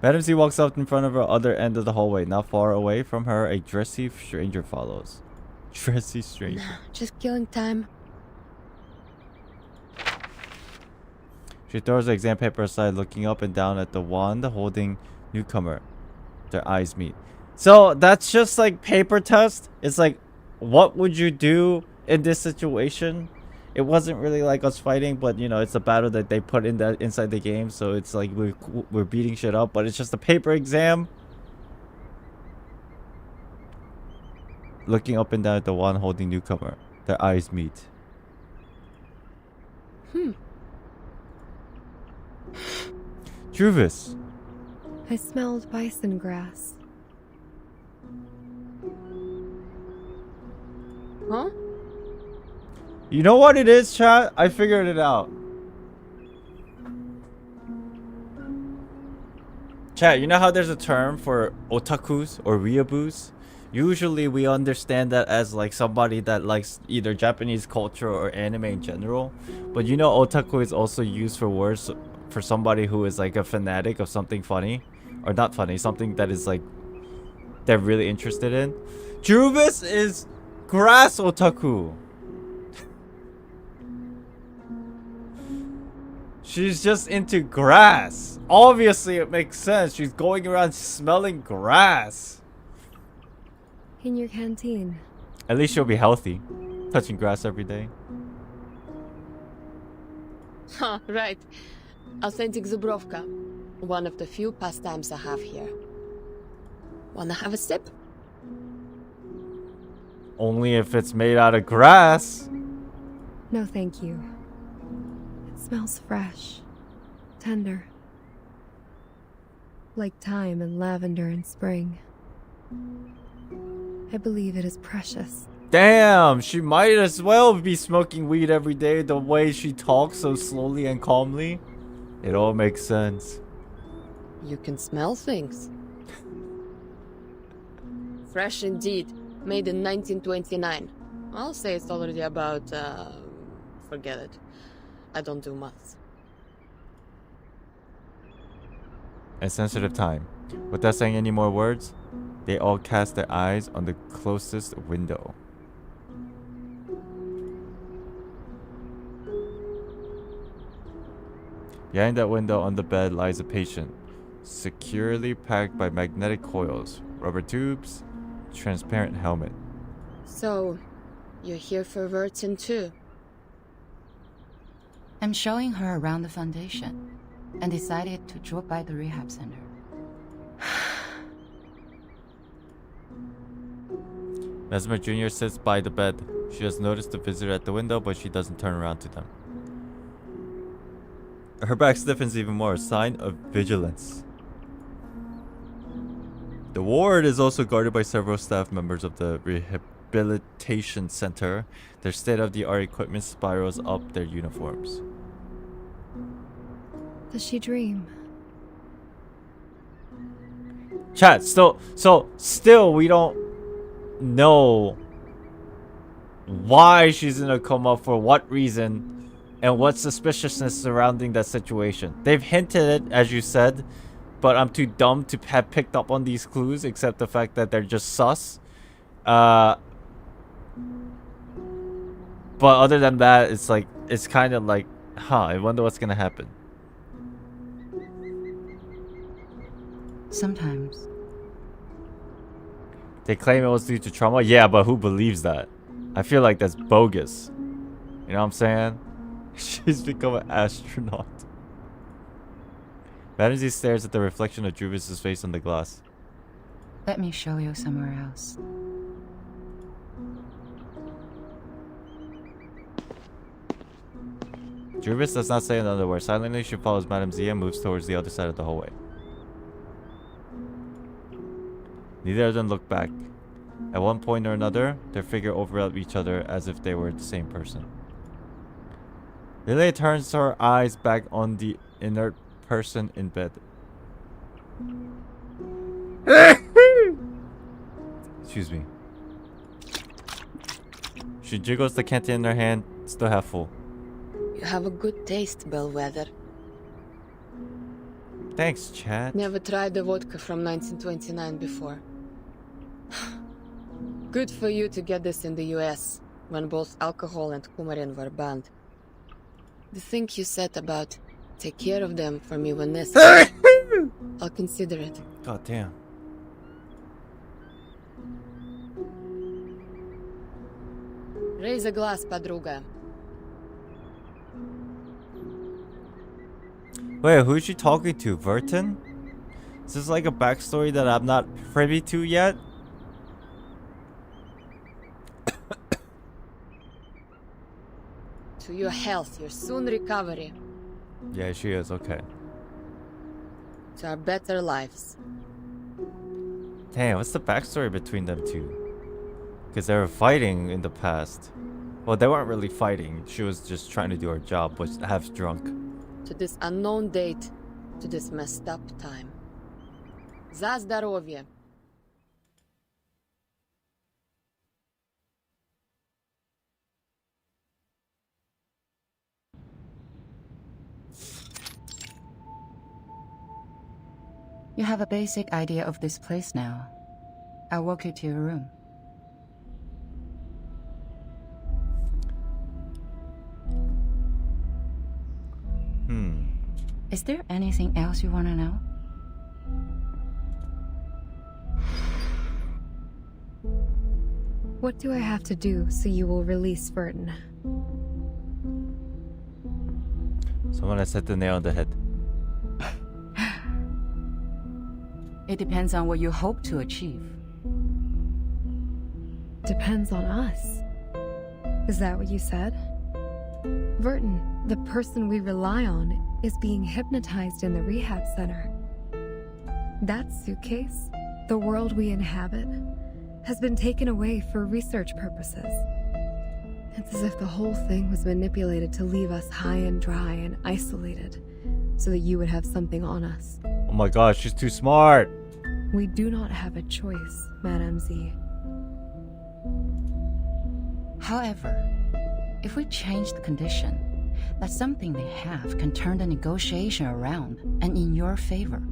Madam Z walks up in front of her other end of the hallway. Not far away from her, a dressy stranger follows. Dressy stranger. Just killing time. She throws the exam paper aside, looking up and down at the wand holding newcomer. Their eyes meet. So that's just like paper test. It's like, what would you do in this situation? It wasn't really like us fighting, but you know, it's a battle that they put in that inside the game. So it's like we're beating shit up, but it's just a paper exam. Looking up and down at the wand holding newcomer. Their eyes meet. Juvis. I smelled bison grass. Huh? You know what it is, chat? I figured it out. Chat, you know how there's a term for otakus or weeaboos? Usually we understand that as like somebody that likes either Japanese culture or anime in general. But you know otaku is also used for words for somebody who is like a fanatic of something funny. Or not funny, something that is like they're really interested in. Juvis is grass otaku. She's just into grass. Obviously, it makes sense. She's going around smelling grass. In your canteen. At least she'll be healthy. Touching grass every day. Huh, right. Authentic Zubrovka. One of the few pastimes I have here. Wanna have a sip? Only if it's made out of grass. No, thank you. It smells fresh, tender. Like thyme and lavender in spring. I believe it is precious. Damn, she might as well be smoking weed every day the way she talks so slowly and calmly. It all makes sense. You can smell things. Fresh indeed. Made in 1929. I'll say it's already about, forget it. I don't do maths. A sensitive time. Without saying any more words, they all cast their eyes on the closest window. Behind that window on the bed lies a patient, securely packed by magnetic coils, rubber tubes, transparent helmet. So, you're here for Vertin too? I'm showing her around the Foundation and decided to drop by the rehab center. Mesmer Jr. sits by the bed. She has noticed the visitor at the window, but she doesn't turn around to them. Her back stiffens even more, a sign of vigilance. The ward is also guarded by several staff members of the rehabilitation center. Their state-of-the-art equipment spirals up their uniforms. Does she dream? Chat, still we don't know why she's in a coma, for what reason, and what suspiciousness surrounding that situation. They've hinted it, as you said, but I'm too dumb to have picked up on these clues, except the fact that they're just sus. But other than that, it's kind of like, I wonder what's gonna happen. Sometimes. They claim it was due to trauma. Yeah, but who believes that? I feel like that's bogus. You know what I'm saying? She's become an astronaut. Vanity stares at the reflection of Druvis' face on the glass. Let me show you somewhere else. Druvis does not say another word. Silently, she follows Madame Zia and moves towards the other side of the hallway. Neither of them look back. At one point or another, their figure overlapped each other as if they were the same person. Lily turns her eyes back on the inert person in bed. Excuse me. She jiggles the canteen in her hand, still half full. You have a good taste, Bellwether. Thanks, Chad. Never tried the vodka from 1929 before. Good for you to get this in the US, when both alcohol and coumarin were banned. The thing you said about take care of them for me when necessary, I'll consider it. God damn. Raise a glass, Padruga. Wait, who is she talking to? Vertin? Is this like a backstory that I'm not privy to yet? To your health, your soon recovery. Yeah, she is, okay. To our better lives. Damn, what's the backstory between them two? Because they were fighting in the past. Well, they weren't really fighting. She was just trying to do her job, was half drunk. To this unknown date, to this messed up time. За здоровье. You have a basic idea of this place now. I'll walk you to your room. Is there anything else you want to know? What do I have to do so you will release Vertin? Someone has hit the nail on the head. It depends on what you hope to achieve. Depends on us. Is that what you said? Vertin, the person we rely on, is being hypnotized in the rehab center. That suitcase, the world we inhabit, has been taken away for research purposes. It's as if the whole thing was manipulated to leave us high and dry and isolated, so that you would have something on us. Oh my gosh, she's too smart. We do not have a choice, Madame Z. However, if we change the condition, that something they have can turn the negotiation around and in your favor.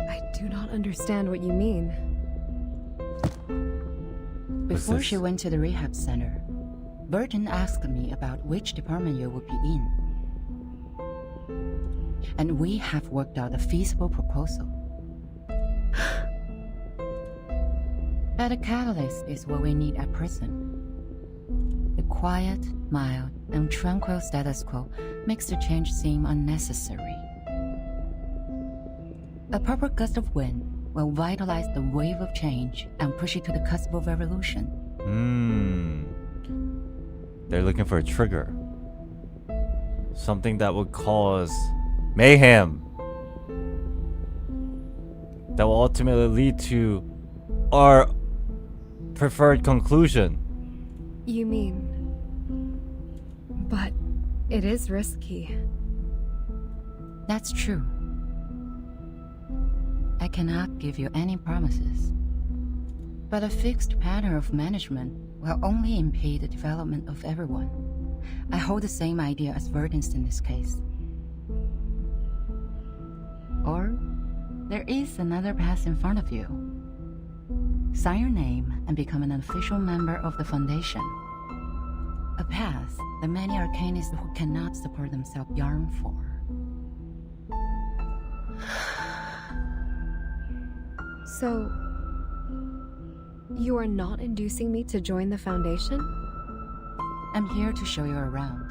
I do not understand what you mean. Before she went to the rehab center, Burton asked me about which department you would be in. And we have worked out a feasible proposal. But a catalyst is what we need at present. The quiet, mild, and tranquil status quo makes the change seem unnecessary. A proper gust of wind will vitalize the wave of change and push it to the cusp of revolution. They're looking for a trigger. Something that would cause mayhem. That will ultimately lead to our preferred conclusion. You mean... But it is risky. That's true. I cannot give you any promises. But a fixed pattern of management will only impede the development of everyone. I hold the same idea as Vertins in this case. Or, there is another path in front of you. Sign your name and become an official member of the Foundation. A path that many arcanists who cannot support themselves yearn for. So, you are not inducing me to join the Foundation? I'm here to show you around.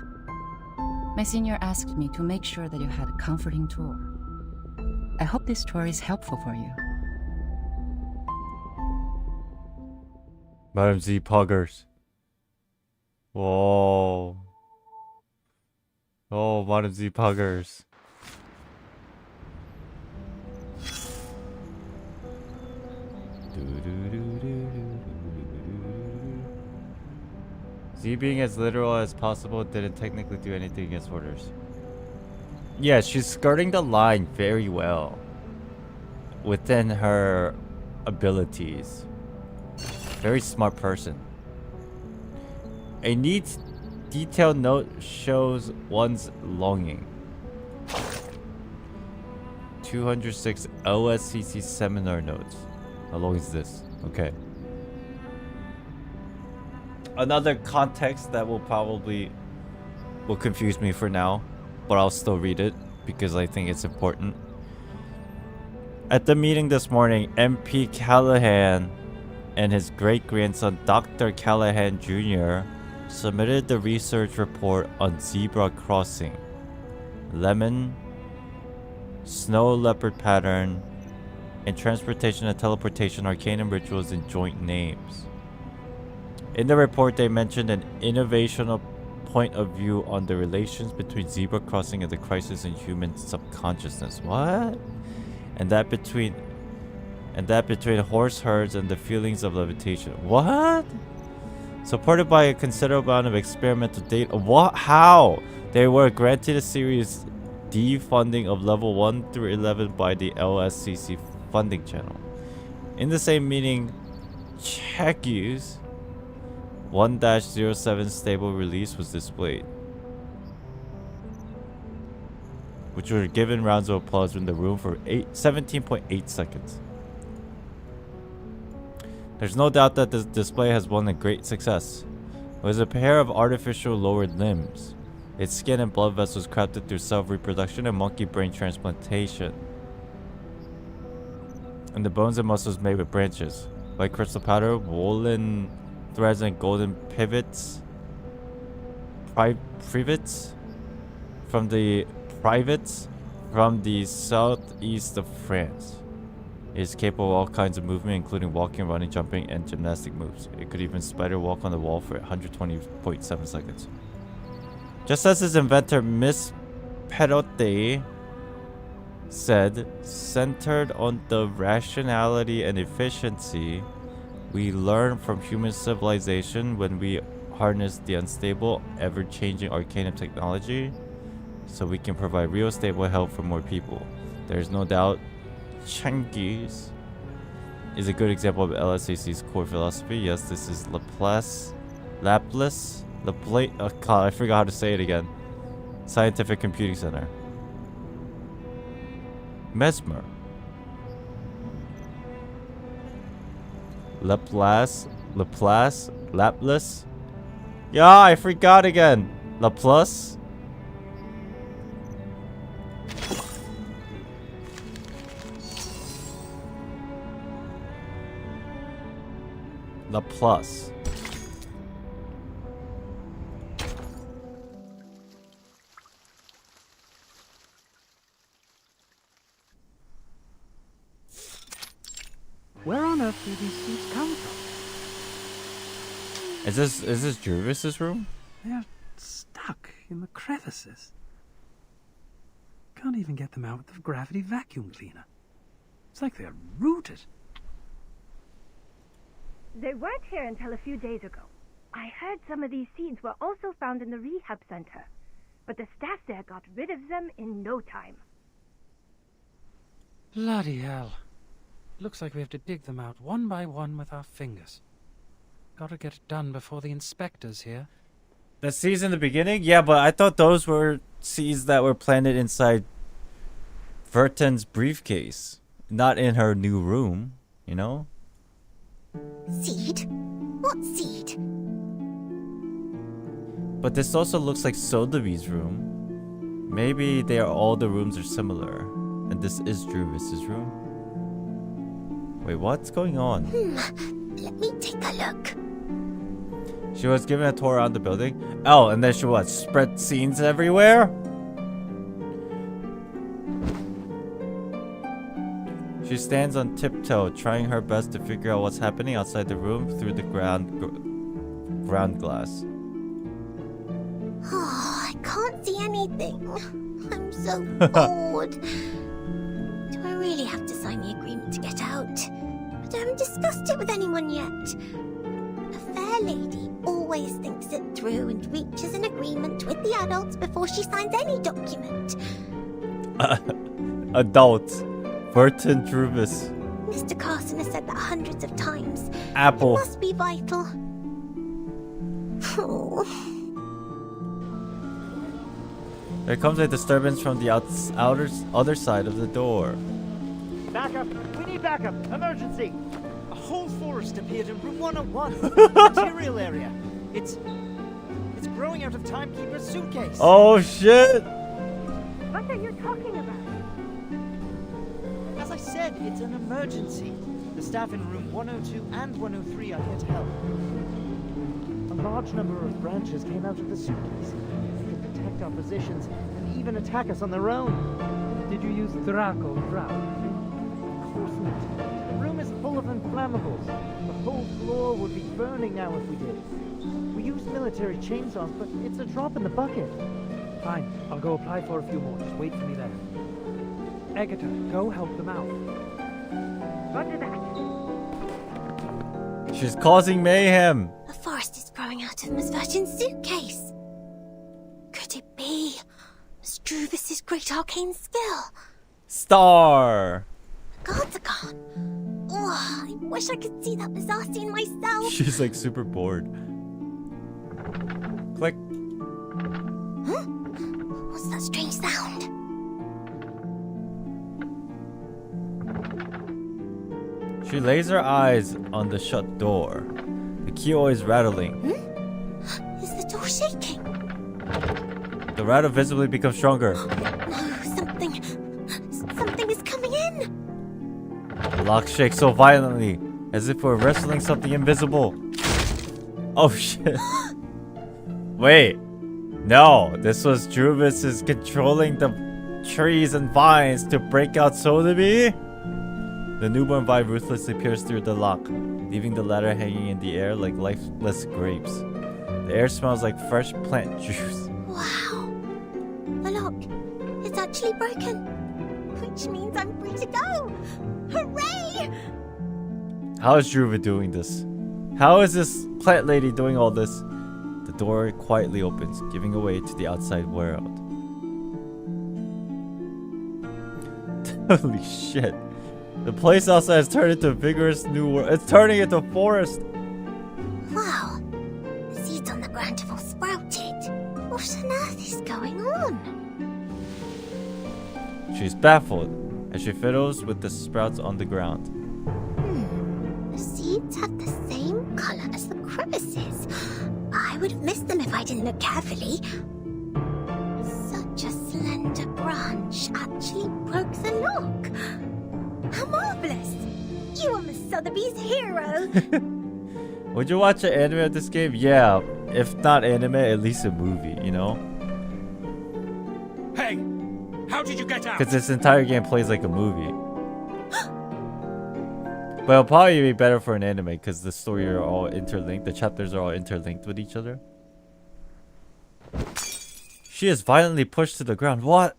My senior asked me to make sure that you had a comforting tour. I hope this tour is helpful for you. Madame Z Poggers. Whoa. Oh, Madame Z Poggers. Z being as literal as possible didn't technically do anything against orders. Yeah, she's skirting the line very well within her abilities. Very smart person. A neat, detailed note shows one's longing. 206 OSCC seminar notes. How long is this? Okay. Another context that will confuse me for now, but I'll still read it because I think it's important. At the meeting this morning, MP Callahan and his great-grandson Dr. Callahan Jr. submitted the research report on zebra crossing, lemon, snow leopard pattern, and transportation and teleportation arcanum rituals in joint names. In the report, they mentioned an innovational point of view on the relations between zebra crossing and the crisis in human subconsciousness. What? And that between horse herds and the feelings of levitation. What? Supported by a considerable amount of experimental data. What? How? They were granted a Series D funding of level 1 through 11 by the LSCC funding channel. In the same meeting, Cheku's 1-07 stable release was displayed, which were given rounds of applause in the room for 17.8 seconds. There's no doubt that this display has won a great success. It was a pair of artificial lowered limbs, its skin and blood vessels crafted through self-reproduction and monkey brain transplantation, and the bones and muscles made with branches, white crystal powder, woolen threads, and golden pivots. Privates from the southeast of France. It is capable of all kinds of movement, including walking, running, jumping, and gymnastic moves. It could even spider walk on the wall for 120.7 seconds. Just as its inventor, Miss Perote, said, centered on the rationality and efficiency we learn from human civilization when we harness the unstable, ever-changing arcane technology so we can provide real stable help for more people. There's no doubt Changi's is a good example of LSAC's core philosophy. Yes, this is Laplace, God, I forgot how to say it again. Scientific Computing Center. Mesmer. Laplace. Yeah, I forgot again. Laplace. Laplace. Where on earth do these seeds come from? Is this Jervis's room? They're stuck in the crevices. Can't even get them out with the gravity vacuum cleaner. It's like they're rooted. They weren't here until a few days ago. I heard some of these seeds were also found in the rehab center, but the staff there got rid of them in no time. Bloody hell. Looks like we have to dig them out one by one with our fingers. Gotta get it done before the inspector's here. The seeds in the beginning? Yeah, but I thought those were seeds that were planted inside Verton's briefcase. Not in her new room, you know? Seed? What seed? But this also looks like Sotheby's room. Maybe all the rooms are similar. And this is Jervis's room. Wait, what's going on? Let me take a look. She was given a tour around the building. Oh, and then she what? Spread scenes everywhere? She stands on tiptoe, trying her best to figure out what's happening outside the room through the ground glass. Oh, I can't see anything. I'm so bored. Do I really have to sign the agreement to get out? But I haven't discussed it with anyone yet. A fair lady always thinks it through and reaches an agreement with the adults before she signs any document. Adults. Verton Jervis. Mr. Carson has said that hundreds of times. Apple. It must be vital. Oh. There comes a disturbance from the other side of the door. Backup! We need backup! Emergency! A whole forest appeared in room 101. Material area. It's growing out of Timekeeper's suitcase. Oh shit! What are you talking about? As I said, it's an emergency. The staff in room 102 and 103 are here to help. A large number of branches came out of the suitcase. They can detect our positions and even attack us on their own. Did you use Draco Drow? Of course not. The room is full of inflammables. The whole floor would be burning now if we did. We used military chainsaws, but it's a drop in the bucket. Fine, I'll go apply for a few more. Just wait for me there. Agatha, go help them out. Roger that. She's causing mayhem. A forest is growing out of Miss Virgin's suitcase. Could it be Miss Jervis's great arcane skill? Star. Guards are gone. Oh, I wish I could see that bizarre scene myself. She's like super bored. Click. Huh? What's that strange sound? She lays her eyes on the shut door. The keyhole is rattling. Is the door shaking? The rattle visibly becomes stronger. No, something is coming in. The lock shakes so violently, as if we're wrestling something invisible. Oh shit. Wait. No, this was Jervis controlling the trees and vines to break out Sotheby? The newborn vine ruthlessly pierced through the lock, leaving the latter hanging in the air like lifeless grapes. The air smells like fresh plant juice. Wow. The lock, it's actually broken. Which means I'm free to go. Hooray! How is Druva doing this? How is this plant lady doing all this? The door quietly opens, giving away to the outside world. Holy shit. The place outside has turned into a vigorous new world. It's turning into a forest. Wow. The seeds on the ground have all sprouted. What on earth is going on? She's baffled as she fiddles with the sprouts on the ground. The seeds have the same color as the crevices. I would have missed them if I didn't look carefully. Such a slender branch actually broke the lock. How marvelous! You are Miss Sotheby's hero. Would you watch an anime of this game? Yeah, if not anime, at least a movie, you know? Hey! How did you get out? Because this entire game plays like a movie. But it'll probably be better for an anime because the story are all interlinked. The chapters are all interlinked with each other. She is violently pushed to the ground. What?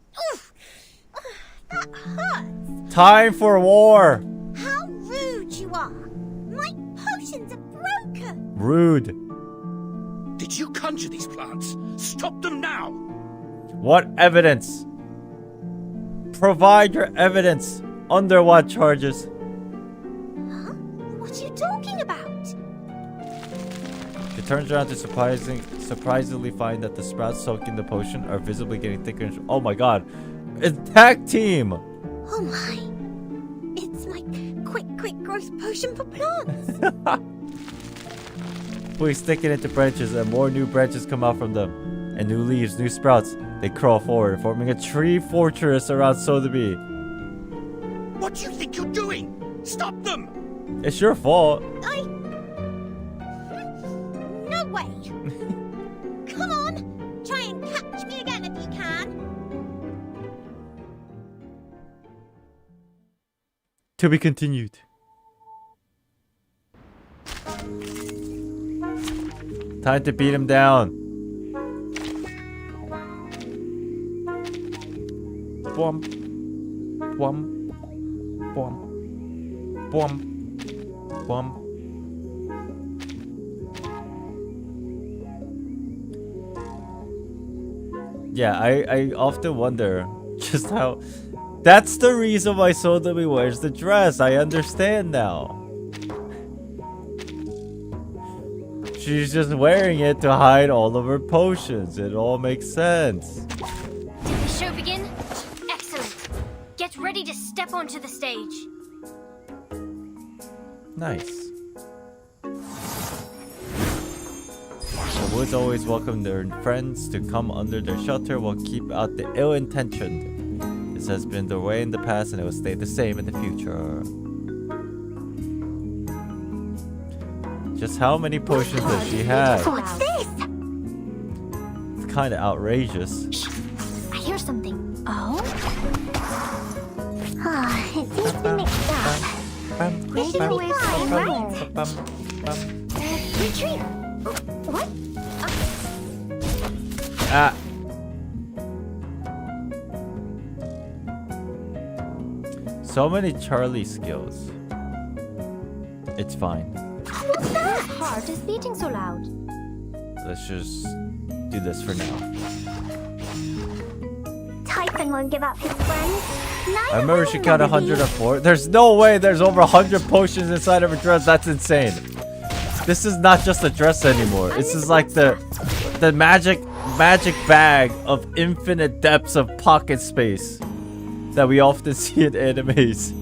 That hurts. Time for war! How rude you are. My potions are broken. Rude. Did you conjure these plants? Stop them now! What evidence? Provide your evidence. Under what charges? What are you talking about? She turns around to surprisingly find that the sprouts soaked in the potion are visibly getting thicker. Oh my god. It's tag team! Oh my. It's like quick growth potion for plants. We stick it into branches and more new branches come out from them. And new leaves, new sprouts. They crawl forward, forming a tree fortress around Sotheby. What do you think you're doing? Stop them! It's your fault. No way. Come on. Try and catch me again if you can. To be continued. Time to beat him down. Bwomp. Bwomp. Bwomp. Bwomp. Bwomp. Yeah, I often wonder just how... That's the reason why Sotheby wears the dress. I understand now. She's just wearing it to hide all of her potions. It all makes sense. Did the show begin? Excellent. Get ready to step onto the stage. Nice. The woods always welcome their friends to come under their shelter while keep out the ill-intentioned. This has been the way in the past and it will stay the same in the future. Just how many potions does she have? What's this? It's kind of outrageous. I hear something. Oh? It seems to be mixed up. This should be fine, right? Retreat. What? Ah. So many Charlie skills. It's fine. What's that? Whose heart is beating so loud? Let's just do this for now. Typhon won't give up his friends. I remember she counted 104. There's no way there's over 100 potions inside of a dress. That's insane. This is not just a dress anymore. This is like the magic bag of infinite depths of pocket space that we often see in animes.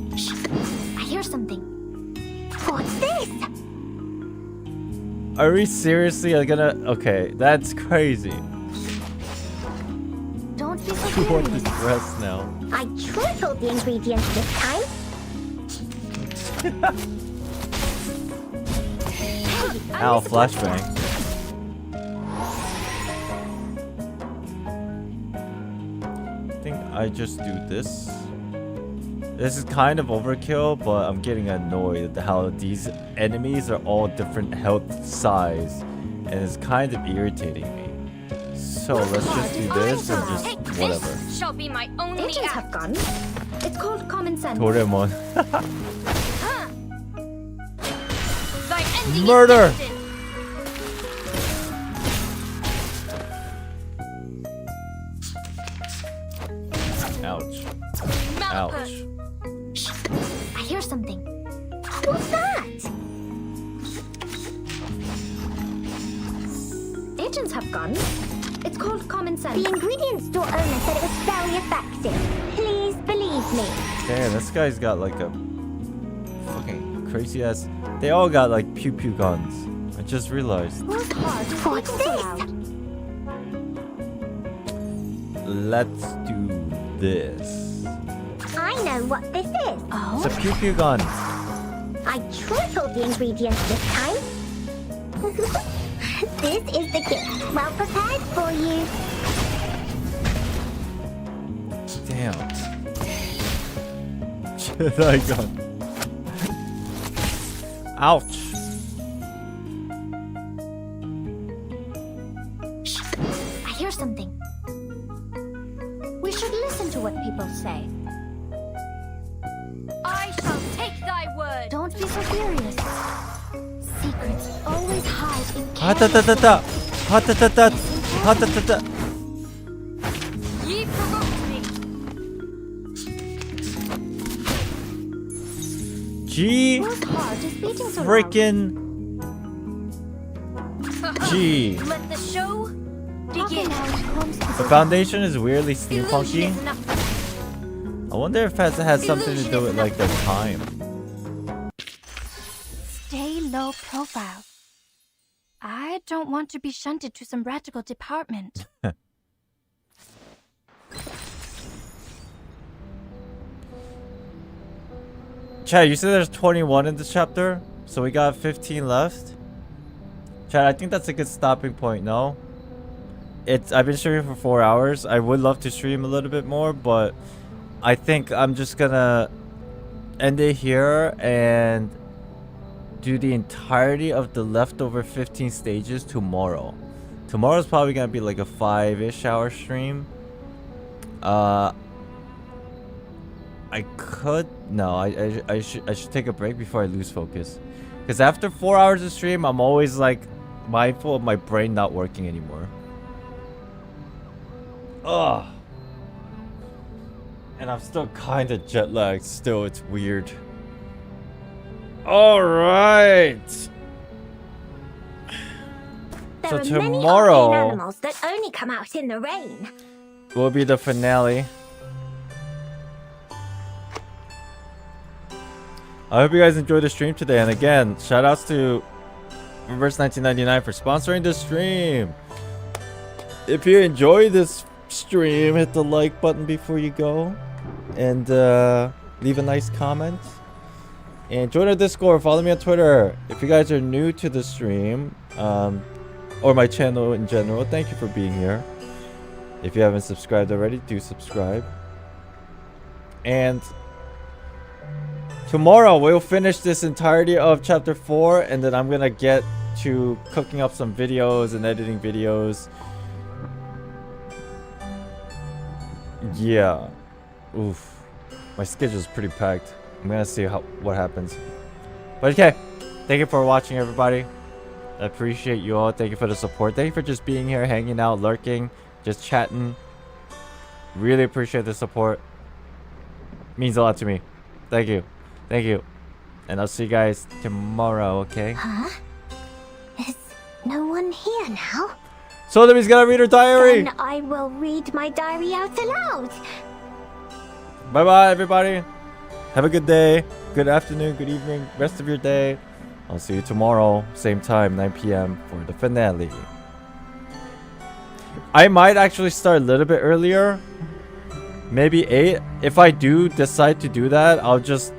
I hear something. What's this? Are we seriously gonna... Okay, that's crazy. Don't be so You want this serious. dress now. I tripled the ingredients this time. Ow, flashbang. I think I just do this. This is kind of overkill, but I'm getting annoyed at how these enemies are all different health size, and it's kind of irritating me. So let's just do this and just whatever. This shall be my only Agents have guns. It's called common sense. Doraemon. Thy ending Murder! is destined. Ouch. Malapert. Ouch. I hear something. What's that? Agents have guns. It's called common sense. The ingredient store owner said it was very effective. Please believe me. Damn, this guy's got like a fucking crazy ass. They all got like pew pew guns. I just realized. What's this? Let's do this. I know what this is. It's a pew pew gun. I tripled the ingredients this time. This is the gift. Well prepared for you. Damn. Jedi gun. Ouch. I hear something. We should listen to what people say. I shall take thy word. Don't be so furious. Secrets always hide in Ha-ta-ta-ta-ta. Ha-ta-ta-ta. Ha-ta-ta-ta. Ye provoked me. G. Whose heart is beating so loud? Freaking G. Let the show begin. The foundation is weirdly steampunky. Illusion is enough. I wonder if it has something to do with like the time. Stay low profile. I don't want to be shunted to some radical department. Chad, you said there's 21 in this chapter, so we got 15 left. Chad, I think that's a good stopping point, no? I've been streaming for 4 hours. I would love to stream a little bit more, but I think I'm just gonna end it here and do the entirety of the leftover 15 stages tomorrow. Tomorrow's probably gonna be like a 5-ish hour stream. I should take a break before I lose focus, because after 4 hours of stream I'm always like mindful of my brain not working anymore. Ugh. And I'm still kind of jet lagged still. It's weird. All right. There So are many tomorrow arcane animals that only come out in the rain. will be the finale. I hope you guys enjoyed the stream today. And again, shout outs to Reverse 1999 for sponsoring the stream. If you enjoyed this stream, hit the like button before you go. And leave a nice comment. And join our Discord. Follow me on Twitter. If you guys are new to the stream, or my channel in general, thank you for being here. If you haven't subscribed already, do subscribe. And tomorrow we'll finish this entirety of chapter 4, and then I'm gonna get to cooking up some videos and editing videos. Yeah. Oof. My schedule's pretty packed. I'm gonna see what happens. But okay. Thank you for watching, everybody. I appreciate you all. Thank you for the support. Thank you for just being here, hanging out, lurking, just chatting. Really appreciate the support. Means a lot to me. Thank you. Thank you. And I'll see you guys tomorrow, okay? Huh? Is no one here now? So Demi's gonna read her diary! Then I will read my diary out aloud. Bye bye, everybody. Have a good day, good afternoon, good evening, rest of your day. I'll see you tomorrow, same time, 9 p.m. for the finale. I might actually start a little bit earlier. Maybe 8. If I do decide to do that, I'll just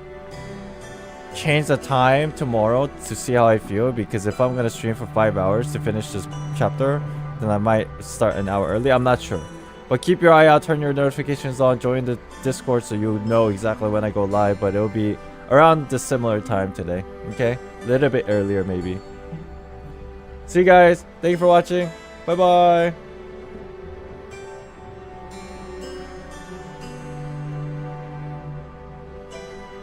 change the time tomorrow to see how I feel. Because if I'm going to stream for 5 hours to finish this chapter, then I might start an hour early. I'm not sure. But keep your eye out, turn your notifications on, join the Discord so you know exactly when I go live. But it'll be around the similar time today. Okay? A little bit earlier maybe. See you guys. Thank you for watching. Bye bye.